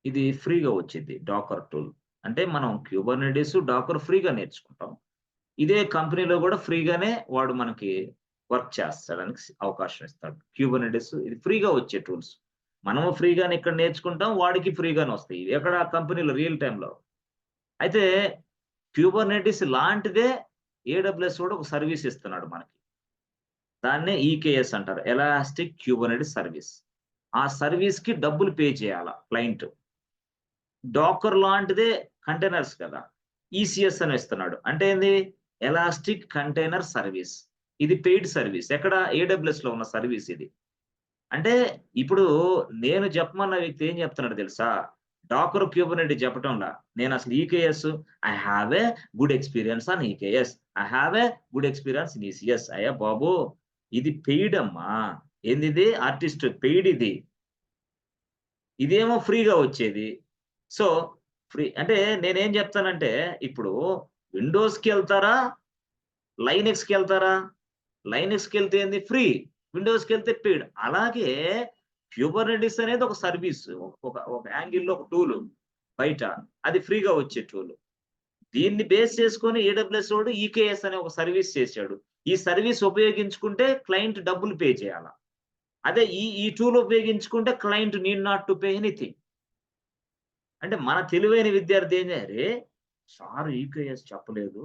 ఇది ఫ్రీగా వచ్చిద్ది డాకర్ టూల్. అంటే మనం క్యూబర్నెటిస్, డాకర్ ఫ్రీగా నేర్చుకుంటాం. ఇదే కంపెనీలో గూడా ఫ్రీగానే వాడు మనకి వర్క్ చేస్తాడానికి అవకాశం ఇస్తాడు. క్యూబర్నెటిస్ ఇది ఫ్రీగా వచ్చే టూల్స్. మనము ఫ్రీగానే ఇక్కడ నేర్చుకుంటాం. వాడికి ఫ్రీగానే వస్తాయి. ఎక్కడ కంపెనీలో రియల్ టైమ్‌లో. అయితే క్యూబర్నెటిస్ లాంటిదే ఏడబ్ల్యూఎస్ కూడా ఒక సర్వీస్ ఇస్తున్నాడు మనకి. దాన్నే ఈకేఎస్ అంటారు. Elastic Kubernetes service. ఆ సర్వీస్‌కి డబ్బులు పే చేయాల క్లయింట్. డాకర్ లాంటిదే కంటైనర్స్ కదా! ఈసీఎస్ అని ఇస్తున్నాడు. అంటే ఏంది? Elastic container service. ఇది పెయిడ్ సర్వీస్. ఎక్కడ? ఏడబ్ల్యూఎస్‌లో ఉన్న సర్వీస్ ఇది. అంటే ఇప్పుడు నేను చెప్పమన్న వ్యక్తి ఏం చెప్తున్నాడో తెలుసా? డాకర్ క్యూబర్నెటిస్ చెప్పటంలా. నేనసలు EKS I have a good experience on EKS. I have a good experience in ECS. అయ్య బాబు! ఇది పెయిడ్ అమ్మా. ఏందిది? ఆర్టిస్ట్ పెయిడ్ ఇది. ఇదేమో ఫ్రీగా వచ్చేది. సో, అంటే నేనేం చెప్తానంటే, ఇప్పుడు విండోస్‌కెళ్తారా? లైనక్స్‌కెళ్తారా? లైనక్స్‌కెళ్తే ఏంది? ఫ్రీ. విండోస్‌కెళ్తే పెయిడ్. అలాగే క్యూబర్నెటిస్ అనేది ఒక సర్వీస్. ఒక యాంగిల్‌లో ఒక టూలు బయట. అది ఫ్రీగా వచ్చే టూలు. దీన్ని బేస్ చేసుకొని ఏడబ్ల్యూఎస్ వోడు ఈకేఎస్ అనే ఒక సర్వీస్ చేసాడు. ఈ సర్వీస్ ఉపయోగించుకుంటే క్లయింట్ డబ్బులు పే చేయాల. అదే ఈ టూల్ ఉపయోగించుకుంటే client need not to pay anything. అంటే మన తెలివైన విద్యార్థి ఏం అరే! సార్ ఈకేఎస్ చెప్పలేదు.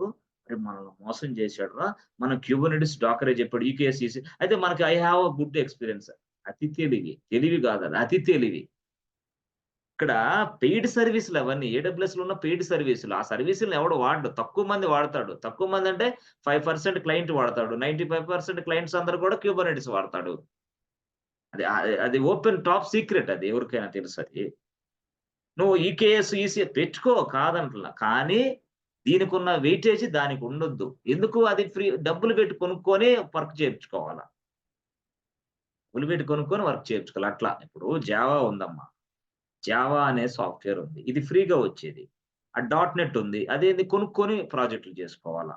అరే! మనల్ని మోసం చేసాడురా. మనం క్యూబర్నెటిస్ డాకరే చెప్పాడు. ఈకేఎస్ అయితే మనకి I have a good experience. అతి తెలివి. తెలివి కాదది. అతి తెలివి. ఇక్కడ పెయిడ్ సర్వీసులు అవన్నీ. ఏడబ్ల్యూఎస్‌లో ఉన్న పెయిడ్ సర్వీసులు. ఆ సర్వీసుల్ని ఎవడు వాడడు. తక్కువ మంది వాడతాడు. తక్కువ మంది అంటే 5% క్లయింట్ వాడతాడు. 95% క్లయింట్స్ అందరూ కూడా క్యూబర్నెటిస్ వాడతాడు. అది ఓపెన్ టాప్ సీక్రెట్ అది ఎవరికైనా తెలుసది. నువ్వు ఈకేఎస్, ఈసీఎస్ పెట్టుకో కాదంటలా. కానీ దీనికున్న వెయిటేజ్ దానికుండొద్దు. ఎందుకు అది ఫ్రీ డబ్బులు పెట్టి కొనుక్కొని వర్క్ చేపించుకోవాలా. డబ్బులు పెట్టి కొనుక్కొని వర్క్ చేపించుకోవాలి అట్లా. ఇప్పుడు జావా ఉందమ్మా. జావా అనే సాఫ్ట్‌వేర్ ఉంది. ఇది ఫ్రీగా వచ్చేది. ఆ డాట్ నెట్ ఉంది. అదేంది కొనుక్కొని ప్రాజెక్ట్‌లు చేసుకోవాలా.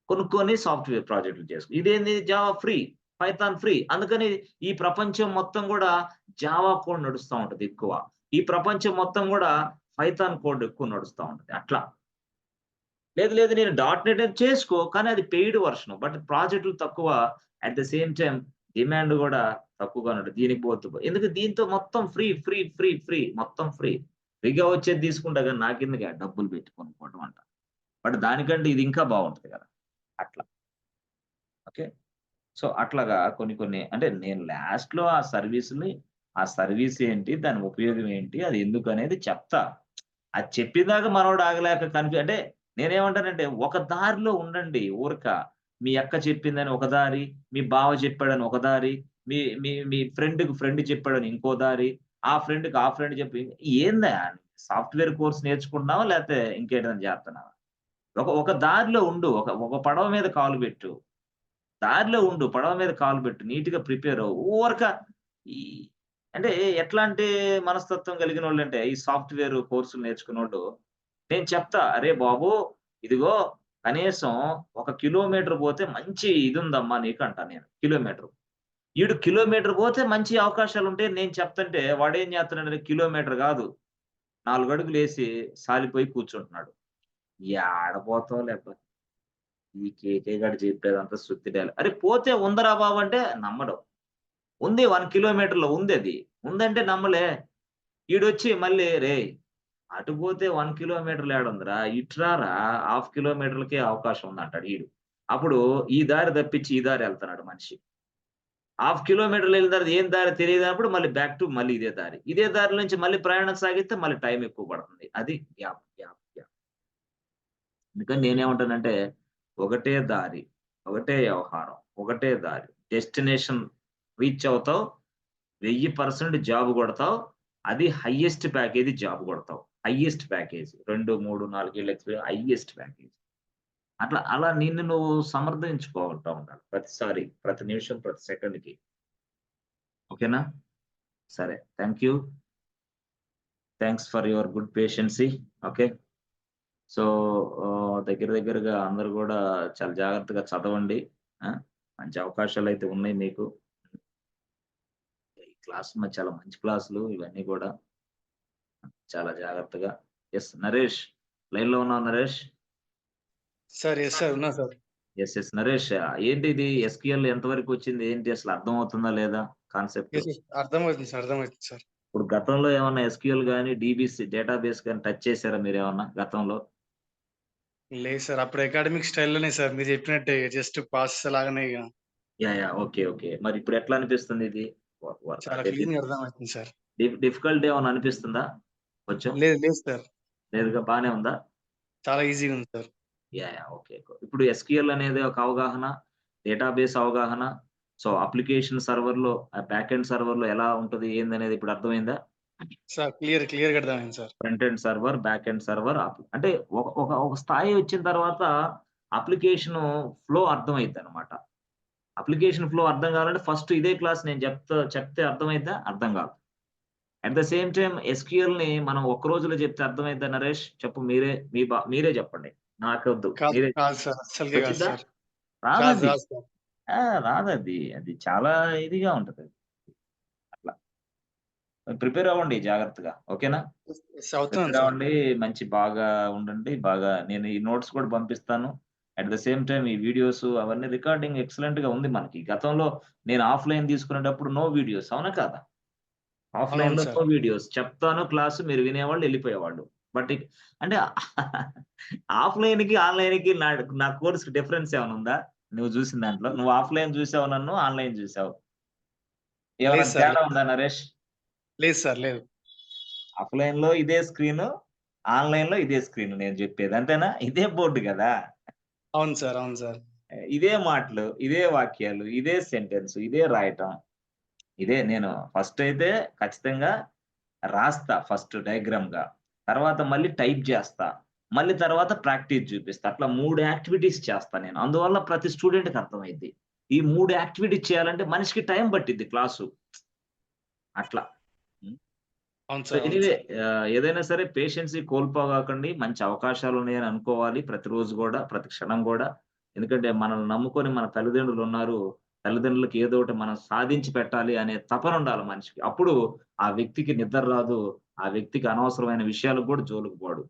కొనుక్కొని సాఫ్ట్‌వేర్ ప్రాజెక్ట్‌లు ఇదేంది జావా ఫ్రీ. Python free. అందుకని ఈ ప్రపంచం మొత్తం గూడా జావా కోడ్ నడుస్తా ఉంటది ఎక్కువ. ఈ ప్రపంచం మొత్తం గూడా పైథాన్ కోడ్ ఎక్కువ నడుస్తా ఉంటది. అట్లా. లేదు లేదు నేను డాట్ నెట్ చేసుకో, కానీ అది పెయిడ్ వర్షన్. బట్ ప్రాజెక్టులు తక్కువ. At the same time demand కూడా తక్కువగా ఉంటుంది. దీనికి పోతు ఎందుకు దీంతో మొత్తం ఫ్రీ ఫ్రీ ఫ్రీ ఫ్రీ మొత్తం ఫ్రీ. ఫ్రీగా వచ్చేది తీసుకుంటా కానీ నాకెందుకు డబ్బులు పెట్టి కొనుక్కోవడం అంట. బట్ దానికంటే ఇది ఇంకా బాగుంటది కదా అట్లా. ఓకే. సో అట్లాగా కొన్ని కొన్ని అంటే నేను లాస్ట్‌లో ఆ సర్వీస్ ఏంటి? దాని ఉపయోగం ఏంటి? అది ఎందుకనేది చెప్తా. అది చెప్పేదాకా మనోడు ఆగలేక అంటే నేనేమంటానంటే ఒక దారిలో ఉండండి ఊరక. మీ అక్క చెప్పిందని ఒక దారి, మీ బావ చెప్పాడని ఒక దారి, మీ మీ మీ ఫ్రెండ్‌కి ఫ్రెండ్ చెప్పాడని ఇంకో దారి, ఆ ఫ్రెండ్ చెప్పి ఏందయ్యా సాఫ్ట్‌వేర్ కోర్స్ నేర్చుకుంటున్నావా? లేతే ఇంకేదైనా చేత్తన్నావా? ఒక ఒక దారిలో ఉండు. ఒక ఒక పడవ మీద కాలు పెట్టు. దారిలో ఉండు. పడవ మీద కాలు పెట్టు. నీట్‌గా ప్రిపేర్ అవ్వు. ఊరక ఈ అంటే ఎట్లాంటి మనస్తత్వం కలిగినోళ్ళంటే ఈ సాఫ్ట్‌వేర్ కోర్సులు నేర్చుకున్నోళ్ళు నేను చెప్తా, "అరే బాబు! ఇదిగో కనీసం ఒక కిలోమీటర్ పోతే మంచి ఇదుందమ్మా నీకు" అంటా నేను. కిలోమీటరు. ఈడు కిలోమీటర్ పోతే మంచి అవకాశాలుంటాయి నేను చెప్తుంటే వాడేం చేస్తున్నాడంటే కిలోమీటర్ గాదు. 4 అడుగులేసి సాలిపోయి కూర్చుంటున్నాడు. యాడ పోతావులేబ్బా! ఈ కేకే గాడు చెప్పేదంతా సుత్తి డైలాగ్. అరె! పోతే ఉందరా బాబు అంటే నమ్మడు. ఉంది 1 కిలోమీటర్‌లో ఉందది. ఉందంటే నమ్మలే. ఈడొచ్చి మళ్ళీ "రేయ్! అటు పోతే 1 కిలోమీటర్‌లో ఏడుందిరా? ఇటు రారా హాఫ్ కిలోమీటర్‌లకే అవకాశం ఉందంటాడు" ఈడు. అప్పుడు ఈ దారి తప్పించి ఈ దారి ఎళ్తున్నాడు మనిషి. హాఫ్ కిలోమీటర్‌లు ఎళ్ళిన తర్వాత ఏం దారి తెలియనప్పుడు మళ్ళీ బ్యాక్ టు మళ్ళీ ఇదే దారి. ఇదే దారి నుంచి మళ్ళీ ప్రయాణం సాగిస్తే మళ్ళీ టైం ఎక్కువ పడుతుంది. అది గ్యాప్, గ్యాప్, గ్యాప్. అందుకని నేనేమంటానంటే ఒకటే దారి, ఒకటే వ్యవహారం, ఒకటే దారి. డెస్టినేషన్ రీచ్ అవుతావు. 1000% జాబ్ కొడతావు. అది హైయెస్ట్ ప్యాకేజ్ జాబ్ కొడతావు. హైయెస్ట్ ప్యాకేజ్ 2, 3, 4 ఏళ్ల ఎక్స్‌పీరియన్స్ హైయెస్ట్ ప్యాకేజ్. అలా నిన్ను నువ్వు సమర్థించుకుంటా ఉండాలి. ప్రతిసారి, ప్రతి నిమిషం, ప్రతి సెకండ్‌కి. ఓకేనా? సరే. Thank you. Thanks for your good patience. Okay. So, దగ్గర దగ్గరగా అందరూ గూడా చాలా జాగ్రత్తగా చదవండి. ఆ! మంచి అవకాశాలైతే ఉన్నాయి మీకు. ఈ క్లాస్ చాలా మంచి క్లాసులు ఇవన్నీ గూడా. చాలా జాగ్రత్తగా నరేష్ లైన్‌లో ఉన్నావా నరేష్? సార్. Yes sir. ఉన్నా సార్. యెస్. నరేష్ ఏంటిది ఎస్‌క్యూఎల్ ఎంతవరకొచ్చింది? ఏంటి అసలు అర్థమవుతుందా లేదా కాన్సెప్ట్? యెస్. అర్థమవుతుంది సార్. అర్థమవుతుంది సార్. ఇప్పుడు గతంలో ఏమన్నా ఎస్‌క్యూఎల్ గాని, డేటాబేస్ గాని టచ్ చేసారా మీరేమన్నా గతంలో? లేదు సార్. అప్పుడు అకాడమిక్ స్టైల్‌లోనే సార్ మీరు చెప్పినట్టే జస్ట్ పాస్ లాగానే ఇగ. యాహ్! ఓకే. మరి ఇప్పుడు ఎట్లా అనిపిస్తుంది ఇది? వ వ చాలా అంటే క్లీన్‌గా అర్థమవుతుంది సార్. డిఫికల్ట్ ఏమన్నా అనిపిస్తుందా కొంచెం? లేదు లేదు సార్. లేదుగా బానే ఉందా? చాలా ఈజీగా ఉంది సార్. ఓకే. ఇప్పుడు ఎస్‌క్యూఎల్ అనేది ఒక అవగాహన, డేటాబేస్ అవగాహన, సో, అప్లికేషన్ సర్వర్‌లో బ్యాక్ ఎండ్ సర్వర్‌లో ఎలా ఉంటది? ఏందనేది ఇప్పుడు అర్థమైందా? సార్ క్లియర్‌గా అర్థమైంది sir. Front end server, back end server అంటే ఒక ఒక ఒక స్థాయి వచ్చిన తర్వాత అప్లికేషను ఫ్లో అర్థమైద్దనమాట. అప్లికేషన్ ఫ్లో అర్థం కావాలంటే ఫస్ట్ ఇదే క్లాస్ నేను చెప్తే అర్థమైద్దా? అర్థం కాదు. అట్ ద సేమ్ టైమ్ ఎస్‌క్యూఎల్‌ని మనం ఒక్క రోజులో చెప్తే అర్థమైద్దా నరేష్? చెప్పు మీరే చెప్పండి. నాకొద్దు. మీరే కాదు సార్. అస్సలకే కాదు వచ్చిద్దా? సార్. రాదది. రాదు సార్. రాదది. అది చాలా ఇదిగా ఉంటది. అట్లా. ప్రిపేర్ అవ్వండి జాగ్రత్తగా. ఓకేనా? యెస్. అవుతున్నాను ప్రిపేర్ సార్. అవ్వండి. బాగా ఉండండి. నేను ఈ నోట్స్ కూడా పంపిస్తాను. అట్ ద సేమ్ టైమ్ ఈ వీడియోస్ అవన్నీ రికార్డింగ్ ఎక్సలెంట్‌గా ఉంది మనకి. గతంలో నేను ఆఫ్‌లైన్ తీసుకునేటప్పుడు నో వీడియోస్ అవునా కాదా? అవునవును ఆఫ్‌లైన్‌లో నో సార్. వీడియోస్. చెప్తాను క్లాస్ మీరు వినేవాళ్ళు ఎళ్ళిపోయేవాళ్ళు. బట్ అంటే ఆఫ్‌లైన్‌కి, ఆన్‌లైన్‌కి నా కోర్స్‌కి డిఫరెన్స్ ఏమైనా ఉందా? నువ్వు చూసిన దాంట్లో? నువ్వు ఆఫ్‌లైన్ చూసావు నన్ను. ఆన్‌లైన్ చూసావు. ఏమైనా లేదు సార్. తేడా ఉందా నరేష్? లేదు సార్. లేదు. ఆఫ్‌లైన్‌లో ఇదే స్క్రీను. ఆన్‌లైన్‌లో ఇదే స్క్రీన్ నేను జెప్పేది. అంతేనా? ఇదే బోర్డ్ గదా! అవును సార్. అవును సార్. ఇదే మాటలు, ఇదే వాక్యాలు, ఇదే సెంటెన్స్, ఇదే రాయటం. ఇదే నేను ఫస్ట్ అయితే ఖచ్చితంగా రాస్తా ఫస్ట్ డయాగ్రామ్‌గా. తర్వాత మళ్ళీ టైప్ జేస్తా. మళ్ళీ తర్వాత ప్రాక్టీస్ జూపిస్తా. అట్లా 3 యాక్టివిటీస్ చేస్తా నేను. అందువల్ల ప్రతి స్టూడెంట్‌కి అర్థమైద్ది. ఈ 3 యాక్టివిటీస్ చేయాలంటే మనిషికి టైం పట్టిద్ది క్లాసు. అట్లా. హ్మ్. అవును సో, సార్. అవును ఎనీవే సార్. ఏదైనా సరే పేషెన్సీ కోల్పోగాకండి. మంచి అవకాశాలున్నాయని అనుకోవాలి. ప్రతిరోజు గూడా, ప్రతి క్షణం గూడా. ఎందుకంటే మనల్ని నమ్ముకొని మన తల్లిదండ్రులున్నారు. తల్లిదండ్రులకి ఏదో ఒకటి మనం సాధించి పెట్టాలి అనే తపనుండాలి మనిషికి. అప్పుడు ఆ వ్యక్తికి నిద్ర రాదు. ఆ వ్యక్తికి అనవసరమైన విషయాలకు గూడా జోలికి పోడు.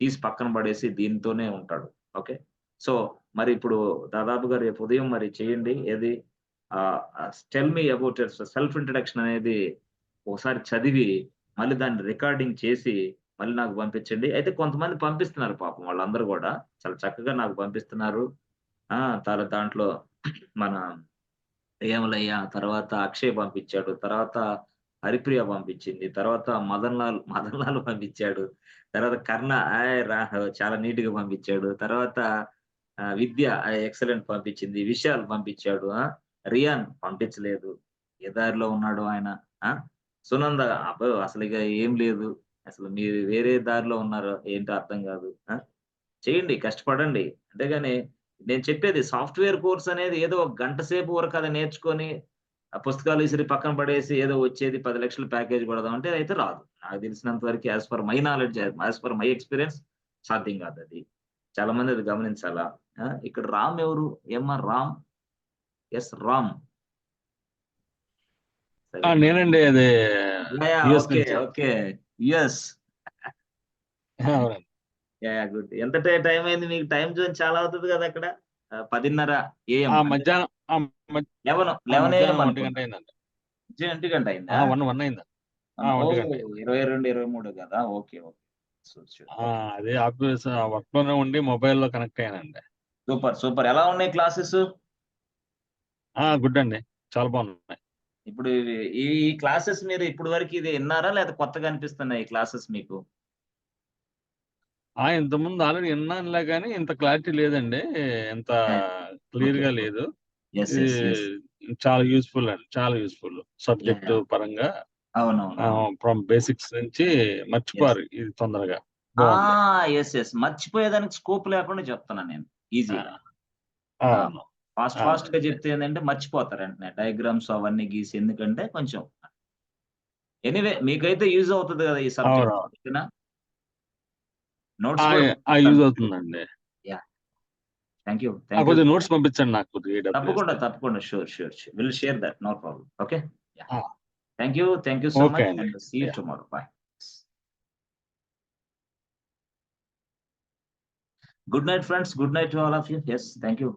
తీసి పక్కన పడేసి దీనితోనే ఉంటాడు. ఓకే. సో, మరి ఇప్పుడు దాదాపుగా రేపు ఉదయం మరి చేయండి. ఏది tell me about your self introduction అనేది ఒకసారి చదివి, మళ్ళీ దాన్ని రికార్డింగ్ చేసి, మళ్ళీ నాకు పంపించండి. అయితే కొంతమంది పంపిస్తున్నారు పాపం వాళ్ళందరూ గూడా. చాలా చక్కగా నాకు పంపిస్తున్నారు. ఆ! దాంట్లో మన ఏమలయ్య, తర్వాత అక్షయ్ పంపించాడు. తర్వాత హరిప్రియ పంపించింది. తర్వాత మదన్ లాల్ పంపించాడు. తర్వాత కర్ణ చాలా నీట్‌గా పంపించాడు. తర్వాత విద్య ఎక్సలెంట్ పంపించింది. విశాల్ పంపించాడు. రియాన్ పంపించలేదు. ఏ దారిలో ఉన్నాడో ఆయన. ఆ! సునంద అబ్బో! అసలిక ఏం లేదు. అసలు మీరు వేరే దారిలో ఉన్నారో ఏంటో అర్థం గాదు. చేయండి. కష్టపడండి. అంతేగాని నేను చెప్పేది సాఫ్ట్‌వేర్ కోర్స్ అనేది ఏదో ఒక గంట సేపు వరకు అది నేర్చుకొని, ఆ పుస్తకాలు ఇసిరి పక్కన పడేసి ఏదో వచ్చేది 10,00,000 ప్యాకేజ్ కొడదాం అంటే అయితే రాదు. నాకు తెలిసినంత వరకు as per my knowledge, as per my experience సాధ్యం కాదది. చాలా మంది అది గమనించాలా. ఇక్కడ రామ్ ఎవరు? ఎంఆర్ రామ్. రామ్. సరే. నేనండి అది యూఎస్ ఓకే. నుంచి. ఓకే. యూఎస్. అవునండి. గుడ్. ఎంత టైం అయింది మీకు? టైమ్ జోన్ చాలా అవుతది కదా అక్కడ. 10:30 AM. మధ్యాహ్నం 11 AM మధ్యాహ్నం 1 అనుకుంటా. గంట అయిందండి. 1 గంట అయిందా? 1 అయింది. 1 గంట అయింది. 22, 23 కదా! ఓకే. షూర్. అదే ఆఫీస్ వర్క్ లోనే ఉండి మొబైల్‌లో కనెక్ట్ అయ్యానండి. సూపర్. ఎలా ఉన్నాయి క్లాసెస్? గుడ్ అండి. చాలా బాగున్నాయి. ఇప్పుడు ఈ క్లాసెస్ మీరు ఇప్పటి వరకు ఇది ఇన్నారా? లేదా కొత్తగా అనిపిస్తున్నాయా ఈ క్లాసెస్ మీకు? ఇంతకుముందు ఆల్రెడీ విన్నానులే గానీ ఇంత క్లారిటీ లేదండి. ఇంత క్లియర్‌గా లేదు. యెస్. చాలా యూజ్‌ఫుల్ అండి. చాలా యూజ్‌ఫుల్. సబ్జెక్ట్ పరంగా అవునవును. ఫ్రమ్ బేసిక్స్ నుంచి మర్చిపోరు ఇది తొందరగా. బాగుంది. యెస్. మర్చిపోయేదానికి స్కోప్ లేకుండా చెప్తున్నా నేను. ఈజీగా. అవును. ఫాస్ట్‌గా చెప్తే ఏందంటే మర్చిపోతారు వెంటనే. డయాగ్రామ్స్ అవన్నీ గీసి ఎందుకంటే కొంచెం ఎనీవే మీకైతే యూజ్ అవుతది కదా ఈ సబ్జెక్ట్. అవునవును. ఓకేనా? నోట్స్ కూడా యూజ్ అవుతుందండి. యాహ్! Thank you. కొద్దిగా నోట్స్ పంపించండి నాకు కొద్దిగా తప్పకుండా. Sure. Will share that. No problem. Okay. Yeah! Ah! Thank you so okay much అండి. And see you yeah! Tomorrow. Bye. Good night, friends. Good night to all of you. Yes, thank you.